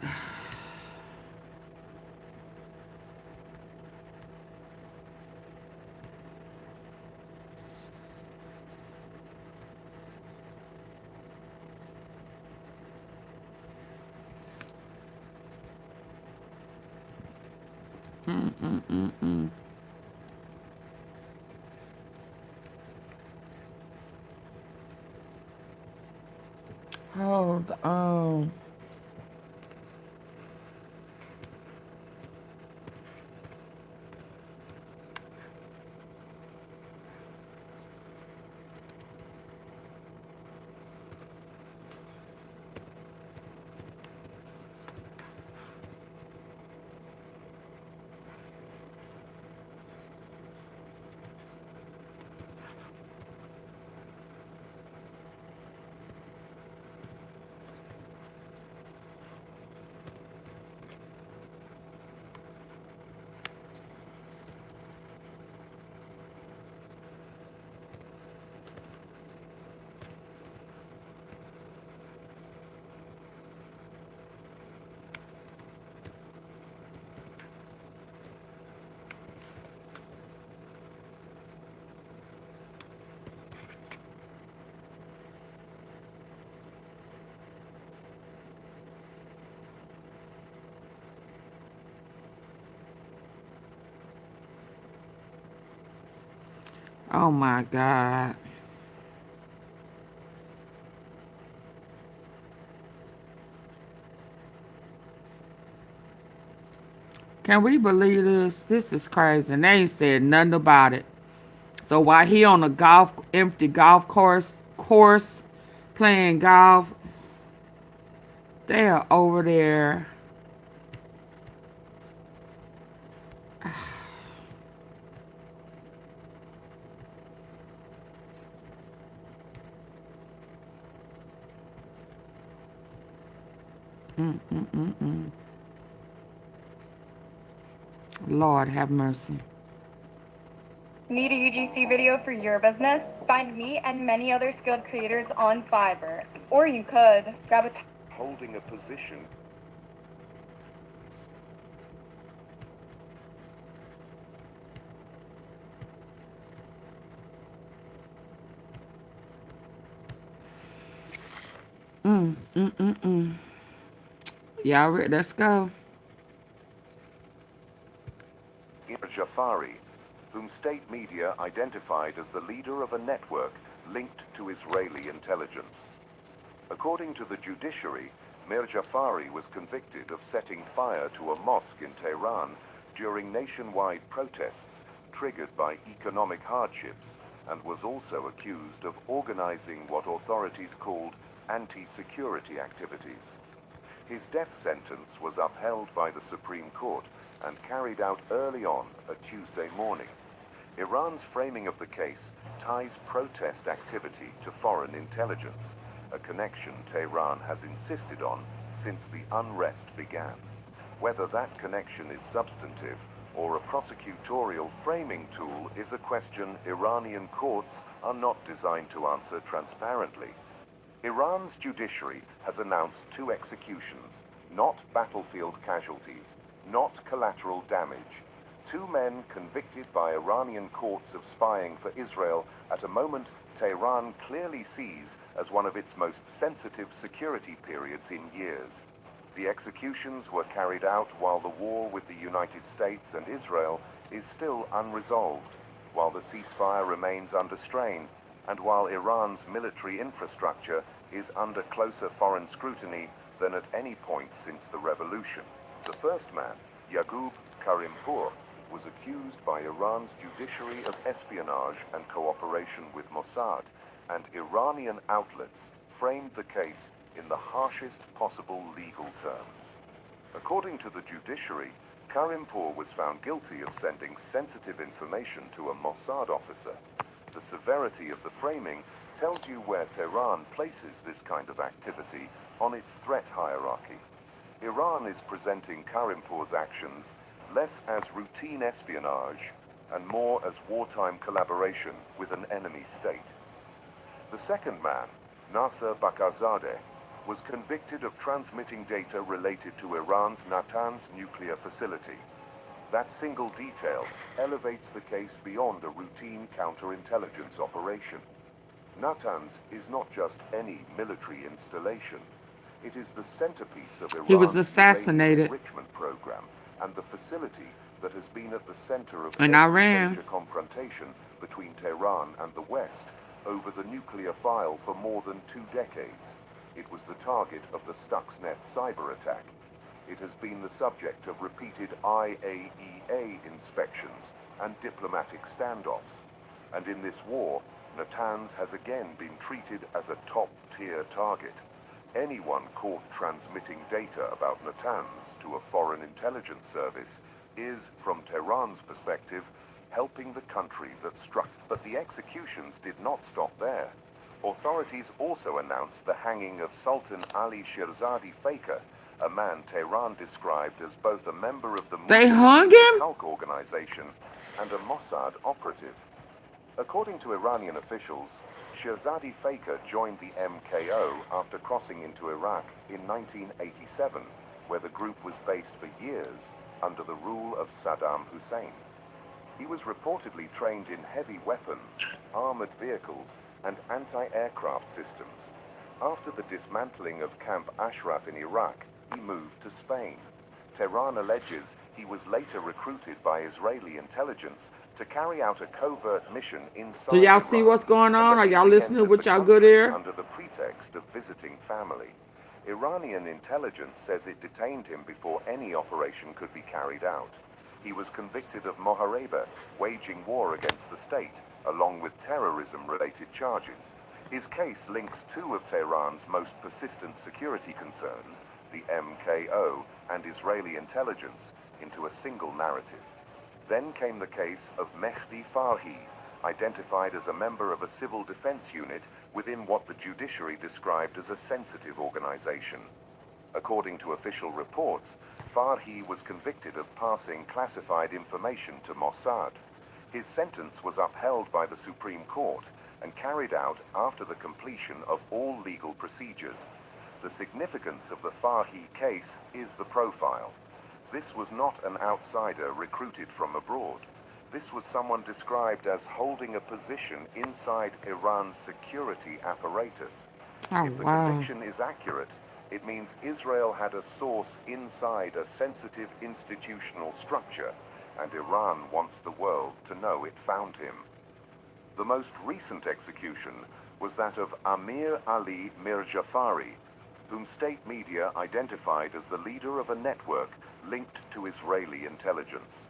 Hold on. Oh my God. Can we believe this? This is crazy. And they ain't said nothing about it. So while he on a empty golf course playing golf, They are over there. Lord have mercy. Need a UGC video for your business? Find me and many other skilled creators on Fiverr. Or you could grab a Holding a position. Y'all ready? Let's go. Jafari, whom state media identified as the leader of a network linked to Israeli intelligence. According to the judiciary, Mir Jafari was convicted of setting fire to a mosque in Tehran during nationwide protests triggered by economic hardships, and was also accused of organizing what authorities called anti-security activities. His death sentence was upheld by the Supreme Court and carried out early on a Tuesday morning. Iran's framing of the case ties protest activity to foreign intelligence, a connection Tehran has insisted on since the unrest began. Whether that connection is substantive or a prosecutorial framing tool is a question Iranian courts are not designed to answer transparently. Iran's judiciary has announced 2 executions, not battlefield casualties, not collateral damage. 2 men convicted by Iranian courts of spying for Israel at a moment Tehran clearly sees as one of its most sensitive security periods in years. The executions were carried out while the war with the United States and Israel is still unresolved, while the ceasefire remains under strain, and while Iran's military infrastructure is under closer foreign scrutiny than at any point since the revolution. The first man, Yaqub Karimpour, was accused by Iran's judiciary of espionage and cooperation with Mossad, and Iranian outlets framed the case in the harshest possible legal terms. According to the judiciary, Karimpour was found guilty of sending sensitive information to a Mossad officer. The severity of the framing tells you where Tehran places this kind of activity on its threat hierarchy. Iran is presenting Karimpour's actions less as routine espionage and more as wartime collaboration with an enemy state. The second man, Nasser Bakarzadeh, was convicted of transmitting data related to Iran's Natanz nuclear facility. That single detail elevates the case beyond a routine counterintelligence operation. Natanz is not just any military installation. It is the centerpiece of He was Iran's assassinated enrichment program and the facility that has been at the center of in every Iran. major confrontation between Tehran and the West over the nuclear file for more than 2 decades. It was the target of the Stuxnet cyber attack. It has been the subject of repeated IAEA inspections and diplomatic standoffs. And in this war, Natanz has again been treated as a top-tier target. Anyone caught transmitting data about Natanz to a foreign intelligence service is, from Tehran's perspective, helping the country that struck. But the executions did not stop there. Authorities also announced the hanging of Sultan Ali Shirzadi Faker, a man Tehran described as both a member of the They hung him? Khalq organization and a Mossad operative. According to Iranian officials, Shirzadi Faker joined the MKO after crossing into Iraq in 1987, where the group was based for years under the rule of Saddam Hussein. He was reportedly trained in heavy weapons, armored vehicles, and anti-aircraft systems. After the dismantling of Camp Ashraf in Iraq, he moved to Spain. Tehran alleges he was later recruited by Israeli intelligence to carry out a covert mission inside Do y'all see what's going on? Are y'all listening with y'all good ear? under the pretext of visiting family. Iranian intelligence says it detained him before any operation could be carried out. He was convicted of mohareba, waging war against the state, along with terrorism-related charges. His case links 2 of Tehran's most persistent security concerns, the MKO, and Israeli intelligence into a single narrative. Then came the case of Mehdi Farhi, identified as a member of a civil defense unit within what the judiciary described as a sensitive organization. According to official reports, Farhi was convicted of passing classified information to Mossad. His sentence was upheld by the Supreme Court and carried out after the completion of all legal procedures. The significance of the Farhi case is the profile. This was not an outsider recruited from abroad. This was someone described as holding a position inside Iran's security apparatus. If the conviction is accurate, it means Israel had a source inside a sensitive institutional structure, and Iran wants the world to know it found him. The most recent execution was that of Amir Ali Mirjafari, whom state media identified as the leader of a network linked to Israeli intelligence.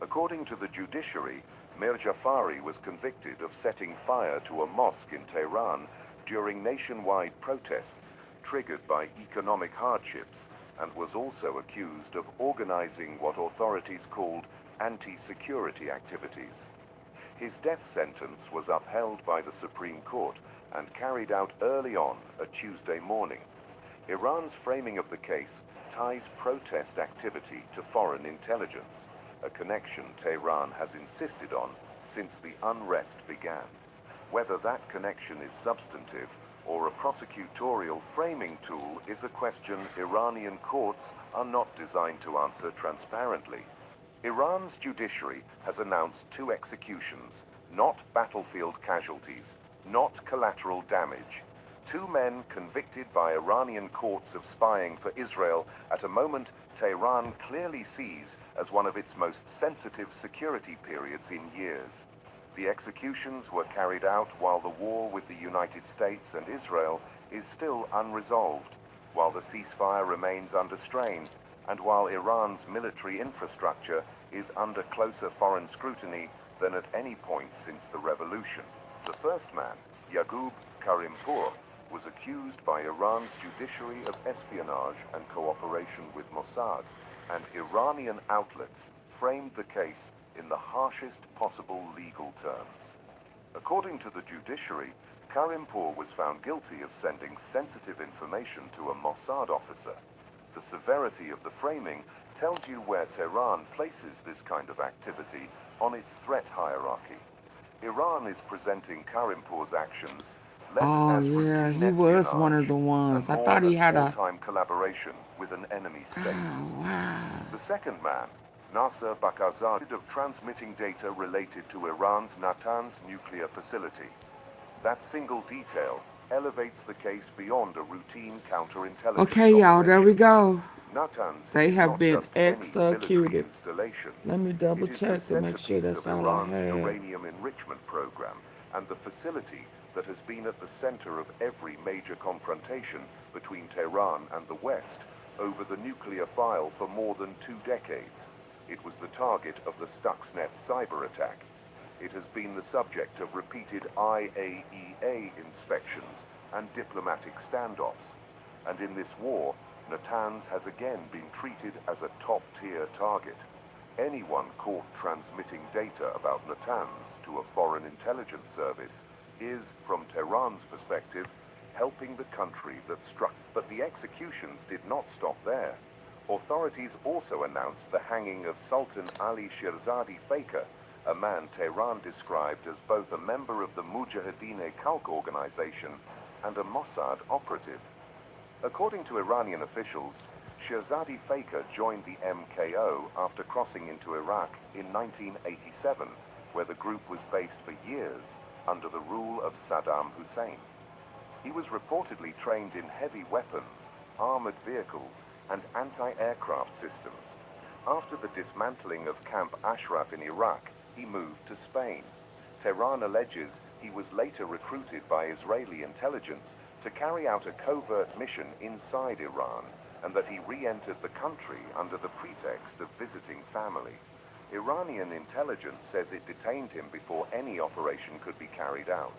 According to the judiciary, Mirjafari was convicted of setting fire to a mosque in Tehran during nationwide protests triggered by economic hardships, and was also accused of organizing what authorities called anti-security activities. His death sentence was upheld by the Supreme Court and carried out early on a Tuesday morning. Iran's framing of the case ties protest activity to foreign intelligence, a connection Tehran has insisted on since the unrest began. Whether that connection is substantive or a prosecutorial framing tool is a question Iranian courts are not designed to answer transparently. Iran's judiciary has announced 2 executions, not battlefield casualties, not collateral damage. 2 men convicted by Iranian courts of spying for Israel at a moment Tehran clearly sees as one of its most sensitive security periods in years. The executions were carried out while the war with the United States and Israel is still unresolved, while the ceasefire remains under strain, and while Iran's military infrastructure is under closer foreign scrutiny than at any point since the revolution. The first man, Yaqub Karimpour, was accused by Iran's judiciary of espionage and cooperation with Mossad, and Iranian outlets framed the case in the harshest possible legal terms. According to the judiciary, Karimpour was found guilty of sending sensitive information to a Mossad officer. The severity of the framing tells you where Tehran places this kind of activity on its threat hierarchy. Iran is presenting Karimpour's actions less as routine he was one of espionage the ones. and I more thought he as had a. full-time collaboration with an enemy state. The second man, Nasser Bakazadeh, of transmitting data related to Iran's Natanz nuclear facility. That single detail elevates the case beyond a routine counterintelligence Okay, y'all, there we go. Natanz They is have not been just any military executed. installation. Let me double It is the check to make sure centerpiece that's of all I Iran's had. uranium enrichment program and the facility that has been at the center of every major confrontation between Tehran and the West over the nuclear file for more than 2 decades. It was the target of the Stuxnet cyber attack. It has been the subject of repeated IAEA inspections and diplomatic standoffs. And in this war, Natanz has again been treated as a top-tier target. Anyone caught transmitting data about Natanz to a foreign intelligence service is, from Tehran's perspective, helping the country that struck. But the executions did not stop there. Authorities also announced the hanging of Sultan Ali Shirzadi Faker, a man Tehran described as both a member of the Mujahideen-e-Khalq organization and a Mossad operative. According to Iranian officials, Shirzadi Faker joined the MKO after crossing into Iraq in 1987, where the group was based for years under the rule of Saddam Hussein. He was reportedly trained in heavy weapons, armored vehicles, and anti-aircraft systems. After the dismantling of Camp Ashraf in Iraq, he moved to Spain. Tehran alleges he was later recruited by Israeli intelligence to carry out a covert mission inside Iran, and that he re-entered the country under the pretext of visiting family. Iranian intelligence says it detained him before any operation could be carried out.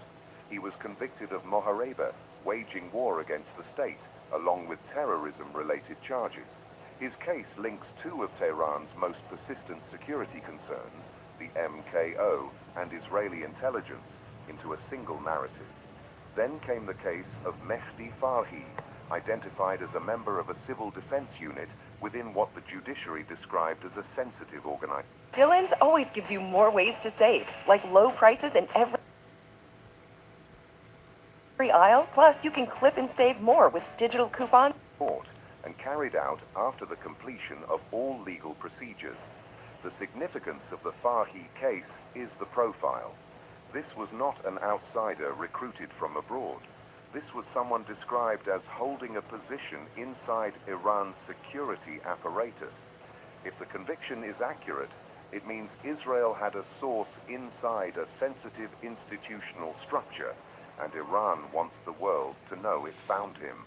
He was convicted of mohareba, waging war against the state, along with terrorism-related charges. His case links two of Tehran's most persistent security concerns, the MKO and Israeli intelligence, into a single narrative. Then came the case of Mehdi Farhi, identified as a member of a civil defense unit within what the judiciary described as a sensitive organization. Dylan's always gives you more ways to save, like low prices in every aisle. Plus, you can clip and save more with digital coupons. Bought and carried out after the completion of all legal procedures. The significance of the Farhi case is the profile. This was not an outsider recruited from abroad. This was someone described as holding a position inside Iran's security apparatus. If the conviction is accurate, it means Israel had a source inside a sensitive institutional structure, and Iran wants the world to know it found him.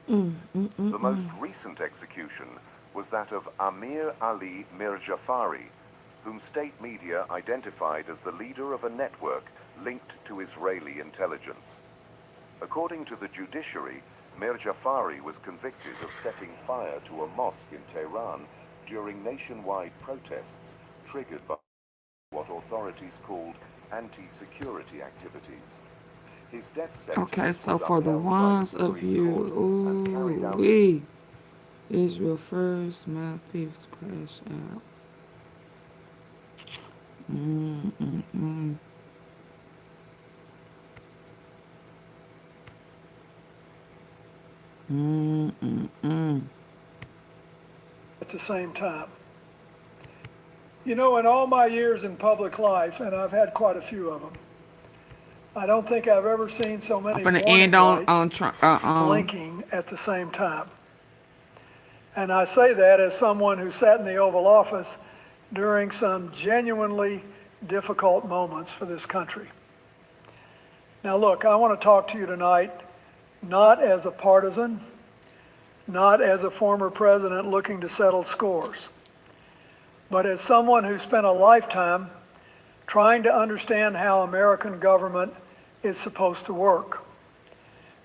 The most recent execution was that of Amir Ali Mirjafari, whom state media identified as the leader of a network linked to Israeli intelligence. According to the judiciary, Mirjafari was convicted of setting fire to a mosque in Tehran during nationwide protests triggered by what authorities called anti-security activities. His death sentence Okay, so was for the upheld by ones the of Supreme you, Court and carried out Israel first, MEMPHIS crash out. At the same time. You know, in all my years in public life, and I've had quite a few of them, I don't think I've ever seen so many I'm gonna warning end on lights blinking at the same time. And I say that as someone who sat in the Oval Office during some genuinely difficult moments for this country. Now look, I want to talk to you tonight, not as a partisan, not as a former president looking to settle scores, but as someone who spent a lifetime trying to understand how American government is supposed to work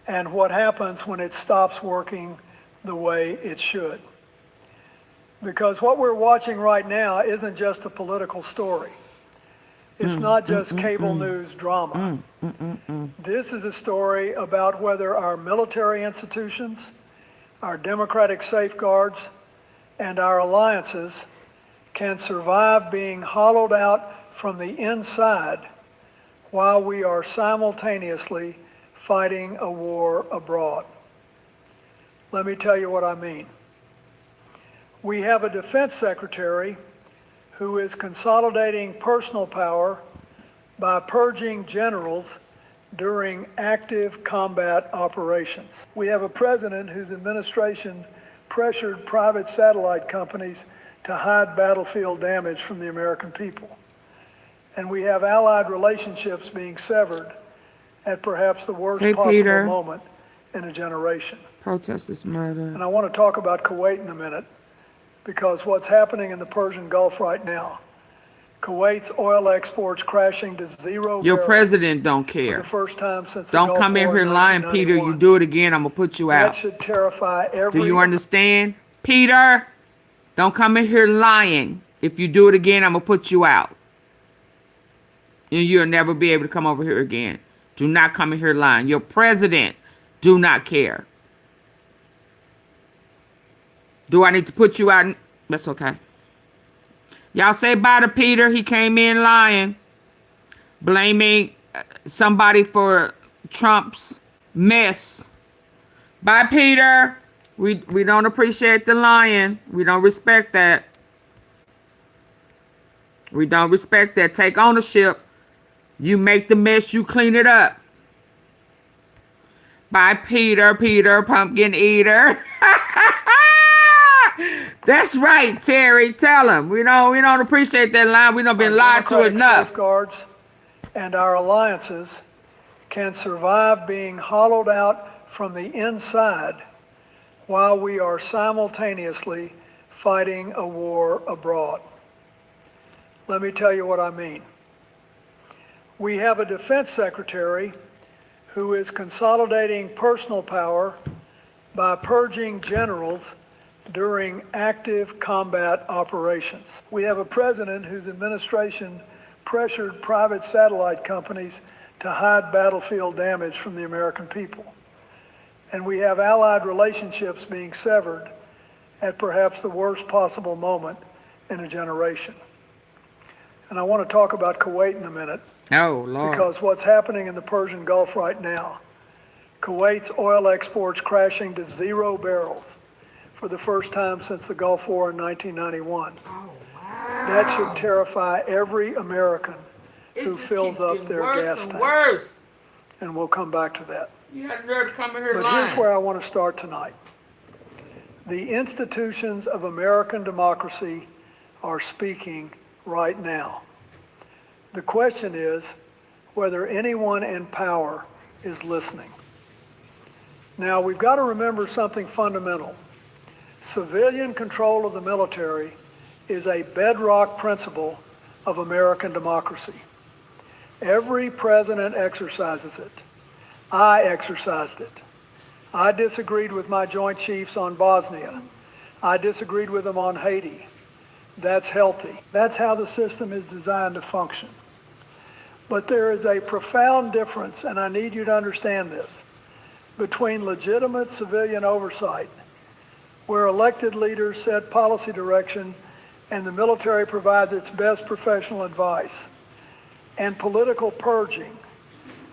and what happens when it stops working the way it should. Because what we're watching right now isn't just a political story. It's not just cable news drama. This is a story about whether our military institutions, our democratic safeguards, and our alliances can survive being hollowed out from the inside while we are simultaneously fighting a war abroad. Let me tell you what I mean. We have a defense secretary who is consolidating personal power by purging generals during active combat operations. We have a president whose administration pressured private satellite companies to hide battlefield damage from the American people. And we have allied relationships being severed at perhaps the worst possible moment in a generation. Protesters murder. And I want to talk about Kuwait in a minute, because what's happening in the Persian Gulf right now, Kuwait's oil exports crashing to zero. Your president don't for care. the first time since the Don't Gulf come in War here lying, Peter. You do it again, I'm gonna put you That out. should terrify every. Do you understand, Peter? Don't come in here lying. If you do it again, I'm gonna put you out. And you'll never be able to come over here again. Do not come in here lying. Your president do not care. Do I need to put you out? That's okay. Y'all say bye to Peter. He came in lying, blaming somebody for Trump's mess. Bye, Peter. We don't appreciate the lying. We don't respect that. We don't respect that. Take ownership. You make the mess, you clean it up. Bye, Peter. Peter, pumpkin eater. That's right, Terry. Tell him. We don't appreciate that line. We don't been lied to enough. Safeguards and our alliances can survive being hollowed out from the inside while we are simultaneously fighting a war abroad. Let me tell you what I mean. We have a defense secretary who is consolidating personal power by purging generals during active combat operations. We have a president whose administration pressured private satellite companies to hide battlefield damage from the American people. And we have allied relationships being severed at perhaps the worst possible moment in a generation. And I want to talk about Kuwait in a minute. Oh, Lord. Because what's happening in the Persian Gulf right now, Kuwait's oil exports crashing to 0 barrels for the first time since the Gulf War in 1991. That should terrify every American who fills up their gas tank. Worse. And we'll come back to that. You had nerve to come in here But lying. here's where I want to start tonight. The institutions of American democracy are speaking right now. The question is whether anyone in power is listening. Now, we've got to remember something fundamental. Civilian control of the military is a bedrock principle of American democracy. Every president exercises it. I exercised it. I disagreed with my Joint Chiefs on Bosnia. I disagreed with them on Haiti. That's healthy. That's how the system is designed to function. But there is a profound difference, and I need you to understand this, between legitimate civilian oversight, where elected leaders set policy direction and the military provides its best professional advice, and political purging,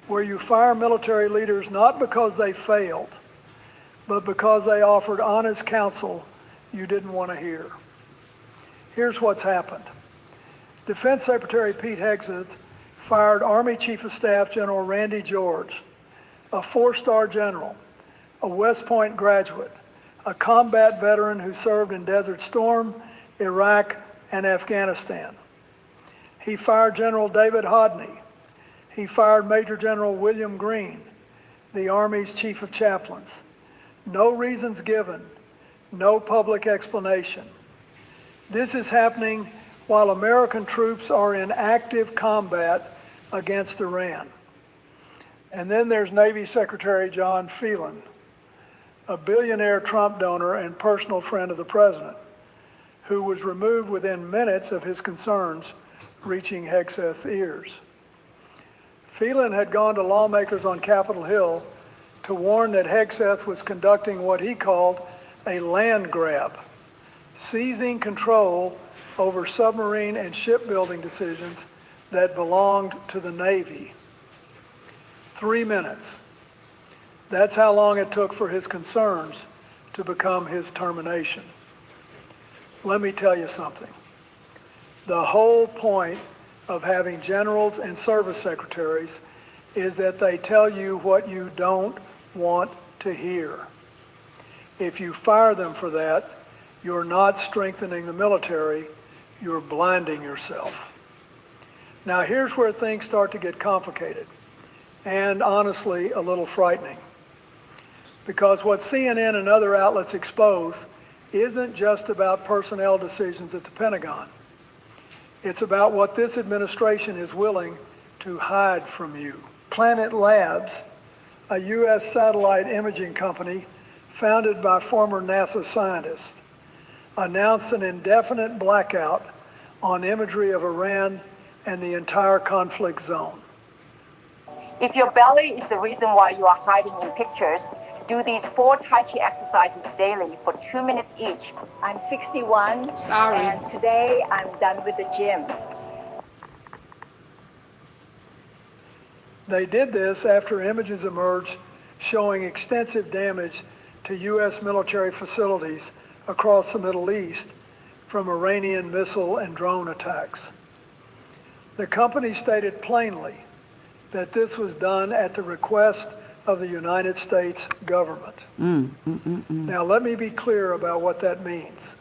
where you fire military leaders not because they failed, but because they offered honest counsel you didn't want to hear. Here's what's happened. Defense Secretary Pete Hegseth fired Army Chief of Staff General Randy George, a 4-star general, a West Point graduate, a combat veteran who served in Desert Storm, Iraq, and Afghanistan. He fired General David Hodney. He fired Major General William Green, the Army's Chief of Chaplains. No reasons given, no public explanation. This is happening while American troops are in active combat against Iran. And then there's Navy Secretary John Phelan, a billionaire Trump donor and personal friend of the president, who was removed within minutes of his concerns reaching Hegseth's ears. Phelan had gone to lawmakers on Capitol Hill to warn that Hegseth was conducting what he called a land grab, seizing control over submarine and shipbuilding decisions that belonged to the Navy. 3 minutes. That's how long it took for his concerns to become his termination. Let me tell you something. The whole point of having generals and service secretaries is that they tell you what you don't want to hear. If you fire them for that, you're not strengthening the military, you're blinding yourself. Now here's where things start to get complicated and honestly a little frightening. Because what CNN and other outlets expose isn't just about personnel decisions at the Pentagon. It's about what this administration is willing to hide from you. Planet Labs, a U.S. satellite imaging company founded by former NASA scientists, announced an indefinite blackout on imagery of Iran and the entire conflict zone. If your belly is the reason why you are hiding in pictures, do these 4 Tai Chi exercises daily for 2 minutes each. I'm 61, Sorry. and today I'm done with the gym. They did this after images emerged showing extensive damage to U.S. military facilities across the Middle East from Iranian missile and drone attacks. The company stated plainly that this was done at the request of the United States government. Now, let me be clear about what that means.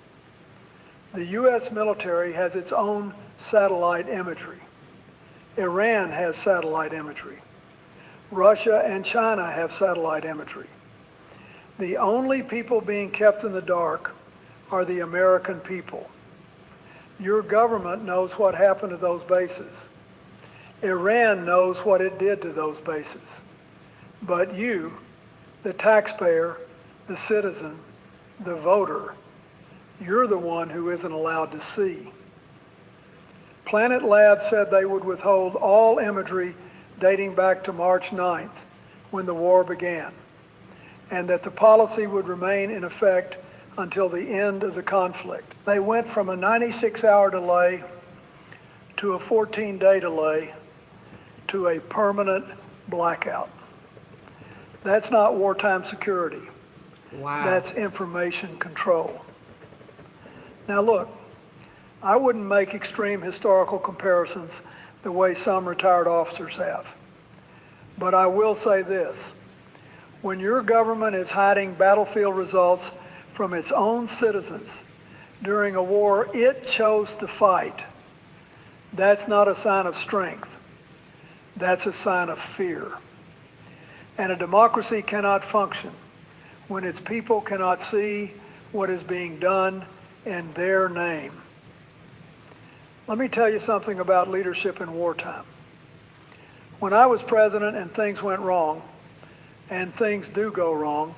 The U.S. military has its own satellite imagery. Iran has satellite imagery. Russia and China have satellite imagery. The only people being kept in the dark are the American people. Your government knows what happened to those bases. Iran knows what it did to those bases. But you, the taxpayer, the citizen, the voter. You're the one who isn't allowed to see. Planet Labs said they would withhold all imagery dating back to March 9th, when the war began, and that the policy would remain in effect until the end of the conflict. They went from a 96-hour delay to a 14-day delay to a permanent blackout. That's not wartime security. Wow. That's information control. Now look, I wouldn't make extreme historical comparisons the way some retired officers have. But I will say this. When your government is hiding battlefield results from its own citizens during a war it chose to fight, that's not a sign of strength. That's a sign of fear. And a democracy cannot function when its people cannot see what is being done in their name. Let me tell you something about leadership in wartime. When I was president and things went wrong, and things do go wrong,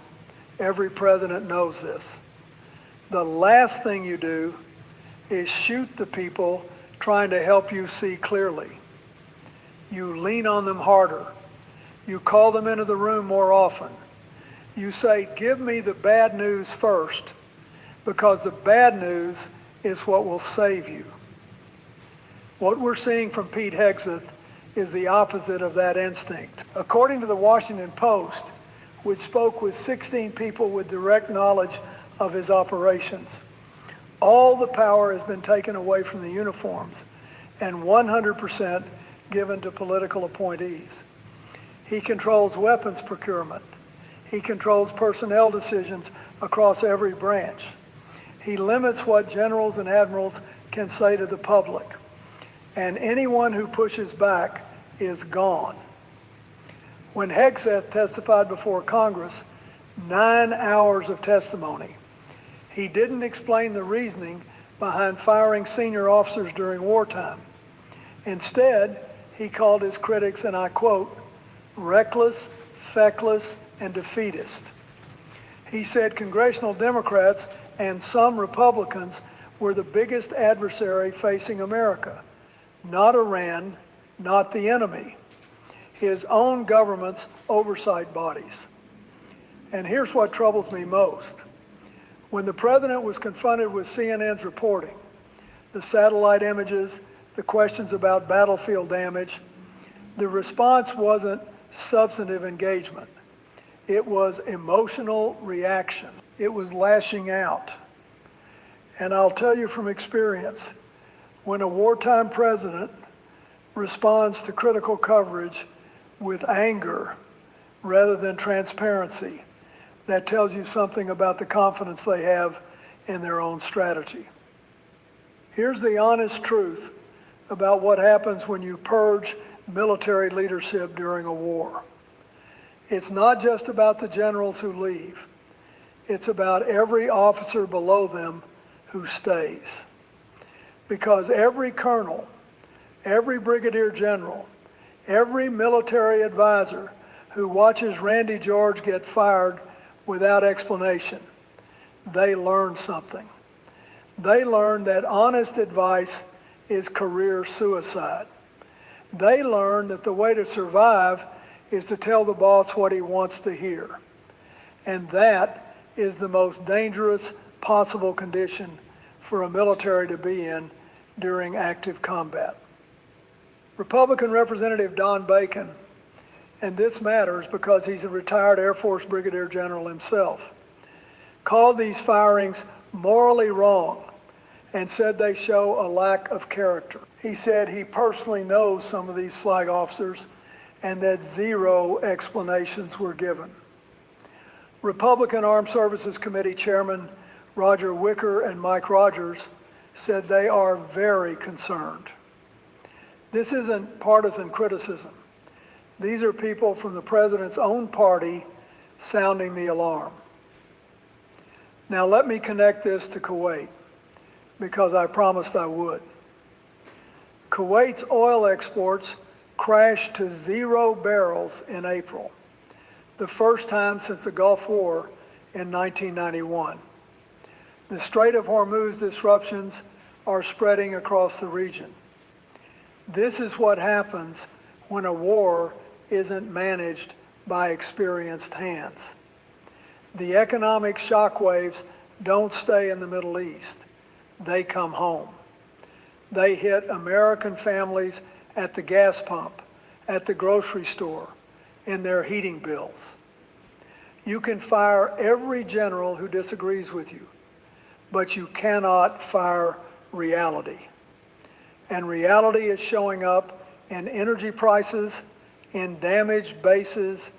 every president knows this. The last thing you do is shoot the people trying to help you see clearly. You lean on them harder. You call them into the room more often. You say, give me the bad news first, because the bad news is what will save you. What we're seeing from Pete Hegseth is the opposite of that instinct. According to the Washington Post, which spoke with 16 people with direct knowledge of his operations, all the power has been taken away from the uniforms and 100% given to political appointees. He controls weapons procurement. He controls personnel decisions across every branch. He limits what generals and admirals can say to the public. And anyone who pushes back is gone. When Hegseth testified before Congress, 9 hours of testimony, he didn't explain the reasoning behind firing senior officers during wartime. Instead, he called his critics, and I quote, reckless, feckless, and defeatist. He said congressional Democrats and some Republicans were the biggest adversary facing America. Not Iran, not the enemy, his own government's oversight bodies. And here's what troubles me most. When the president was confronted with CNN's reporting, the satellite images, the questions about battlefield damage, the response wasn't substantive engagement. It was emotional reaction. It was lashing out. And I'll tell you from experience, when a wartime president responds to critical coverage with anger rather than transparency, that tells you something about the confidence they have in their own strategy. Here's the honest truth about what happens when you purge military leadership during a war. It's not just about the generals who leave. It's about every officer below them who stays. Because every colonel, every brigadier general, every military advisor who watches Randy George get fired without explanation, they learn something. They learn that honest advice is career suicide. They learn that the way to survive is to tell the boss what he wants to hear. And that is the most dangerous possible condition for a military to be in during active combat. Republican Representative Don Bacon, and this matters because he's a retired Air Force Brigadier General himself, called these firings morally wrong and said they show a lack of character. He said he personally knows some of these flag officers and that zero explanations were given. Republican Armed Services Committee Chairman Roger Wicker and Mike Rogers said they are very concerned. This isn't partisan criticism. These are people from the president's own party sounding the alarm. Now let me connect this to Kuwait, because I promised I would. Kuwait's oil exports crashed to 0 barrels in April, the first time since the Gulf War in 1991. The Strait of Hormuz disruptions are spreading across the region. This is what happens when a war isn't managed by experienced hands. The economic shockwaves don't stay in the Middle East. They come home. They hit American families at the gas pump, at the grocery store, in their heating bills. You can fire every general who disagrees with you, but you cannot fire reality. And reality is showing up in energy prices, in damaged bases,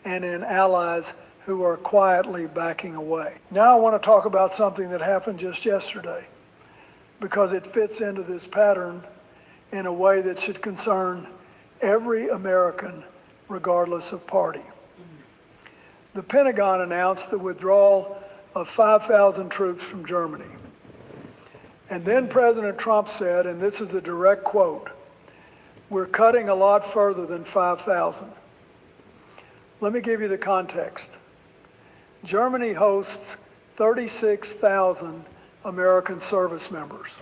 and in allies who are quietly backing away. Now I want to talk about something that happened just yesterday, because it fits into this pattern in a way that should concern every American, regardless of party. The Pentagon announced the withdrawal of 5,000 troops from Germany. And then President Trump said, and this is the direct quote, "We're cutting a lot further than 5,000. Let me give you the context. Germany hosts 36,000 American service members.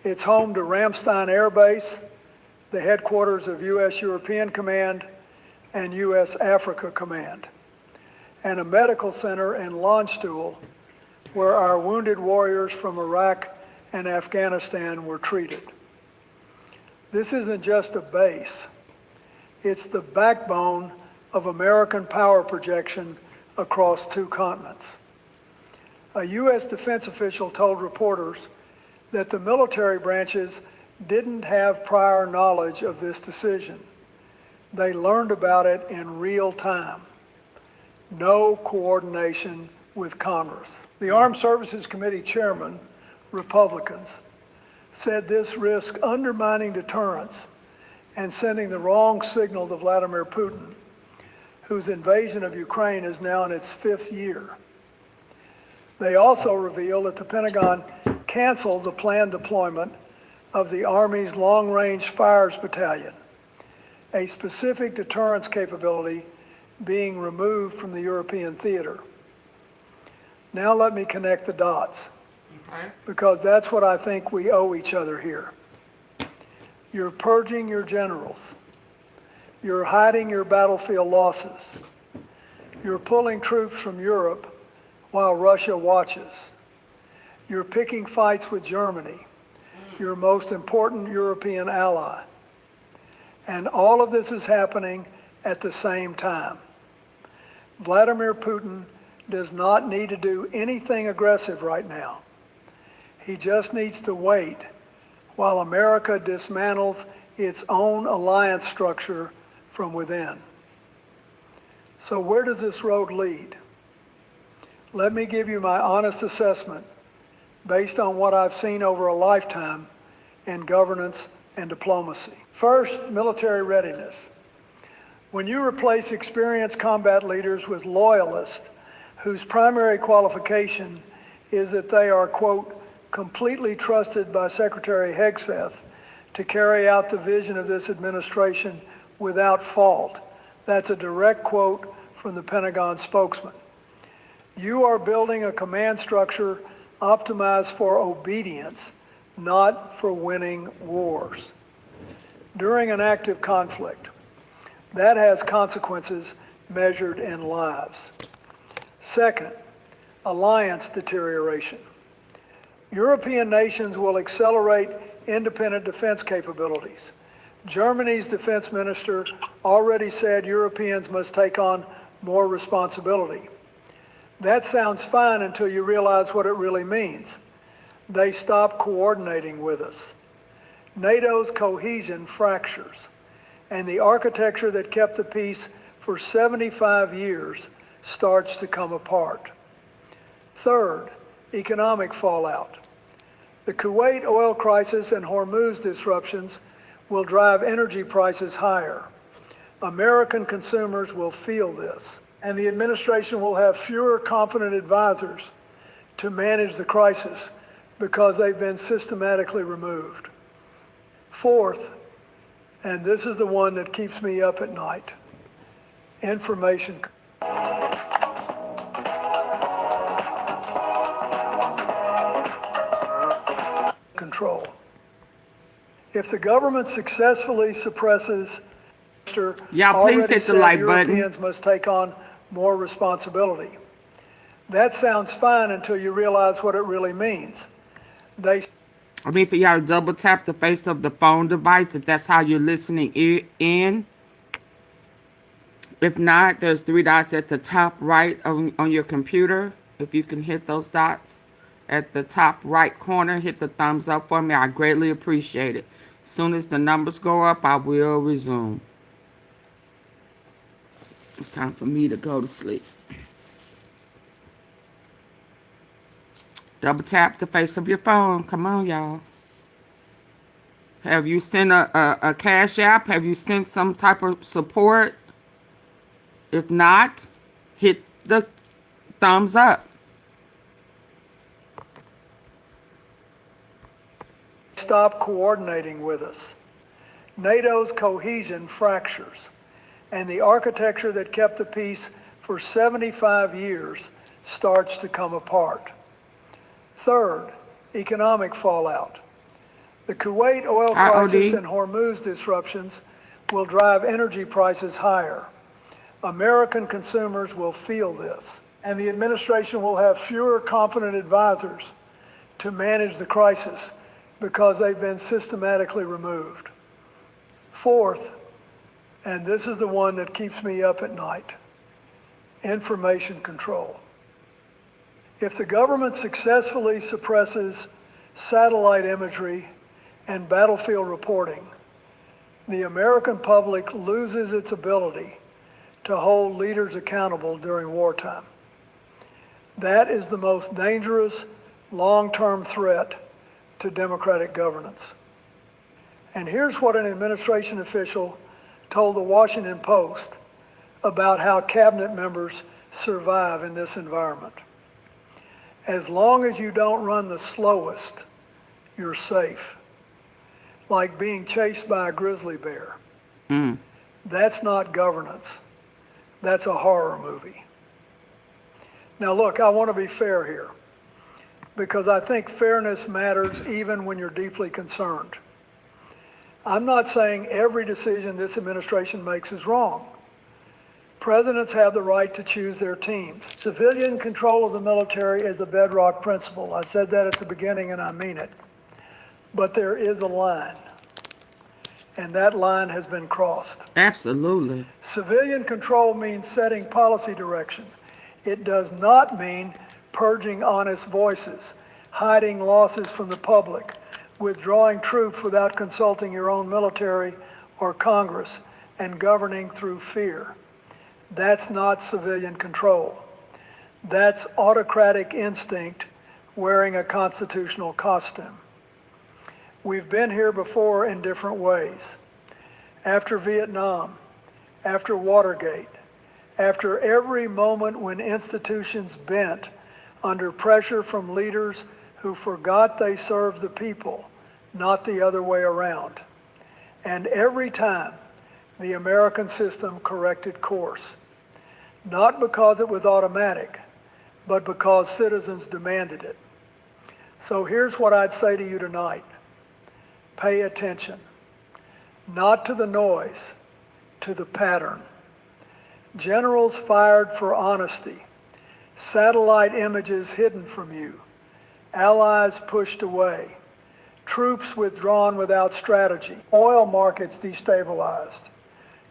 It's home to Ramstein Air Base, the headquarters of U.S. European Command and U.S. Africa Command, and a medical center in Landstuhl where our wounded warriors from Iraq and Afghanistan were treated. This isn't just a base. It's the backbone of American power projection across two continents. A U.S. defense official told reporters that the military branches didn't have prior knowledge of this decision. They learned about it in real time. No coordination with Congress. The Armed Services Committee chairman, Republicans, said this risks undermining deterrence and sending the wrong signal to Vladimir Putin, whose invasion of Ukraine is now in its 5th year. They also revealed that the Pentagon canceled the planned deployment of the Army's Long Range Fires Battalion, a specific deterrence capability being removed from the European theater. Now let me connect the dots, because that's what I think we owe each other here. You're purging your generals. You're hiding your battlefield losses. You're pulling troops from Europe while Russia watches. You're picking fights with Germany, your most important European ally. And all of this is happening at the same time. Vladimir Putin does not need to do anything aggressive right now. He just needs to wait while America dismantles its own alliance structure from within. So where does this road lead? Let me give you my honest assessment based on what I've seen over a lifetime in governance and diplomacy. First, military readiness. When you replace experienced combat leaders with loyalists whose primary qualification is that they are, quote, completely trusted by Secretary Hegseth to carry out the vision of this administration without fault. That's a direct quote from the Pentagon spokesman. You are building a command structure optimized for obedience, not for winning wars. During an active conflict, that has consequences measured in lives. Second, alliance deterioration. European nations will accelerate independent defense capabilities. Germany's defense minister already said Europeans must take on more responsibility. That sounds fine until you realize what it really means. They stop coordinating with us. NATO's cohesion fractures, and the architecture that kept the peace for 75 years starts to come apart. Third, economic fallout. The Kuwait oil crisis and Hormuz disruptions will drive energy prices higher. American consumers will feel this, and the administration will have fewer confident advisors to manage the crisis because they've been systematically removed. Fourth, and this is the one that keeps me up at night, information. control. If the government successfully suppresses, Y'all please already hit the said like button. Europeans must take on more responsibility. That sounds fine until you realize what it really means. I mean, for y'all to double tap the face of the phone device if that's how you're listening in. If not, there's 3 dots at the top right on your computer. If you can hit those dots at the top right corner, hit the thumbs up for me. I greatly appreciate it. As soon as the numbers go up, I will resume. It's time for me to go to sleep. Double tap the face of your phone. Come on, y'all. Have you sent a Cash App? Have you sent some type of support? If not, hit the thumbs up. Stop coordinating with us. NATO's cohesion fractures, and the architecture that kept the peace for 75 years starts to come apart. Third, economic fallout. The Kuwait oil crisis and Hormuz disruptions will drive energy prices higher. American consumers will feel this, and the administration will have fewer competent advisors to manage the crisis because they've been systematically removed. Fourth, and this is the one that keeps me up at night, information control. If the government successfully suppresses satellite imagery and battlefield reporting, the American public loses its ability to hold leaders accountable during wartime. That is the most dangerous long-term threat to democratic governance. And here's what an administration official told the Washington Post about how cabinet members survive in this environment. As long as you don't run the slowest, you're safe. Like being chased by a grizzly bear. That's not governance. That's a horror movie. Now look, I want to be fair here, because I think fairness matters even when you're deeply concerned. I'm not saying every decision this administration makes is wrong. Presidents have the right to choose their teams. Civilian control of the military is the bedrock principle. I said that at the beginning and I mean it. But there is a line, and that line has been crossed. Absolutely. Civilian control means setting policy direction. It does not mean purging honest voices, hiding losses from the public, withdrawing troops without consulting your own military or Congress, and governing through fear. That's not civilian control. That's autocratic instinct wearing a constitutional costume. We've been here before in different ways. After Vietnam, after Watergate, after every moment when institutions bent under pressure from leaders who forgot they served the people, not the other way around. And every time, the American system corrected course. Not because it was automatic, but because citizens demanded it. So here's what I'd say to you tonight. Pay attention, not to the noise, to the pattern. Generals fired for honesty, satellite images hidden from you, allies pushed away, troops withdrawn without strategy, oil markets destabilized,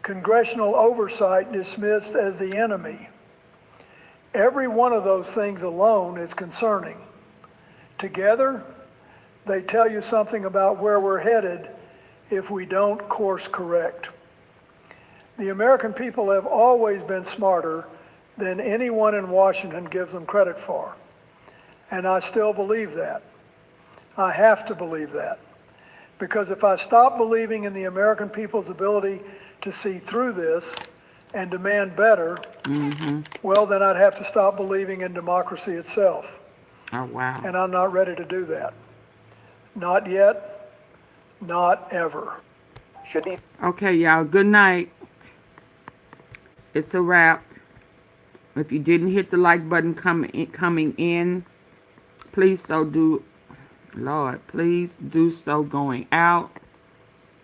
congressional oversight dismissed as the enemy. Every one of those things alone is concerning. Together, they tell you something about where we're headed if we don't course correct. The American people have always been smarter than anyone in Washington gives them credit for. And I still believe that. I have to believe that. Because if I stop believing in the American people's ability to see through this and demand better, well, then I'd have to stop believing in democracy itself. Oh, wow. And I'm not ready to do that. Not yet, not ever. Okay, y'all, good night. It's a wrap. If you didn't hit the like button coming in, please so do Lord, please do so going out.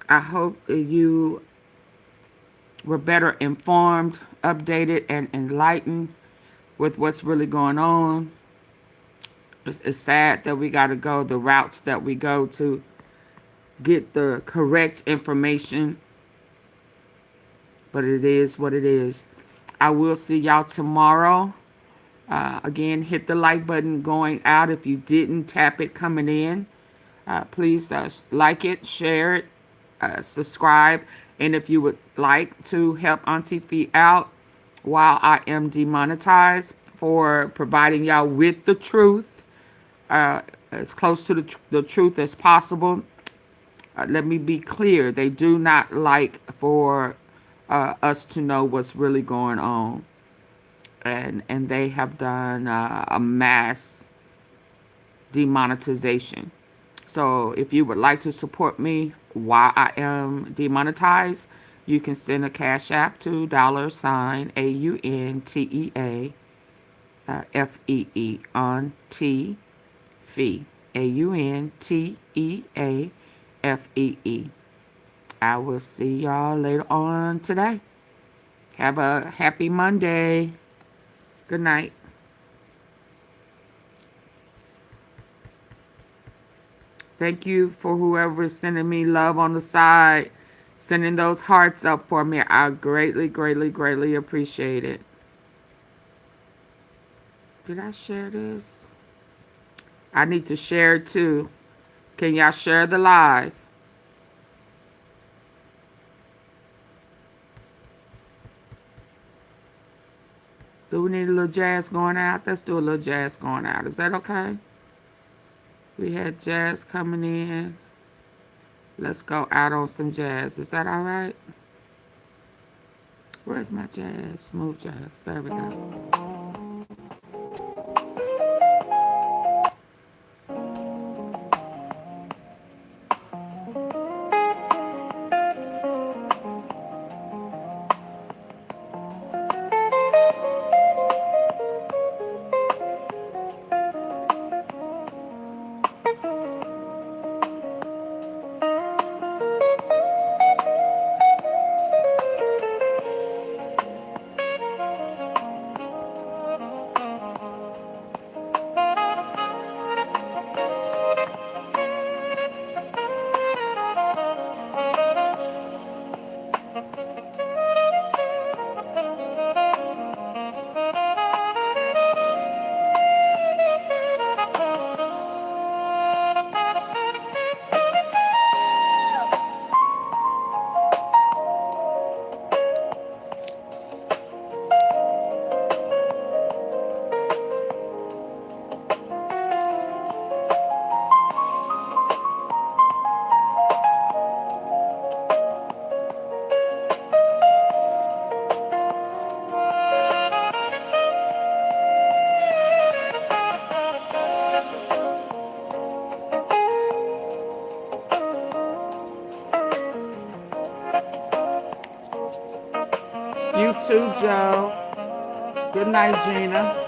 I hope that you were better informed, updated, and enlightened with what's really going on. It's sad that we got to go the routes that we go to get the correct information, but it is what it is. I will see y'all tomorrow. Again, hit the like button going out. If you didn't tap it coming in, please like it, share it, subscribe. And if you would like to help Auntie Fee out while I am demonetized for providing y'all with the truth, as close to the truth as possible, let me be clear. They do not like for us to know what's really going on. And they have done a mass demonetization. So if you would like to support me while I am demonetized, you can send a cash app to $AUNTEA FEE on T Fee AUNTEA FEE. I will see y'all later on today. Have a happy Monday. Good night. Thank you for whoever is sending me love on the side, sending those hearts up for me. I greatly, greatly, greatly appreciate it. Did I share this? I need to share it too. Can y'all share the live? Do we need a little jazz going out? Let's do a little jazz going out. Is that okay? We had jazz coming in. Let's go out on some jazz. Is that all right? Where's my jazz? Smooth jazz. There we go. You too, Joe. Good night, Gina.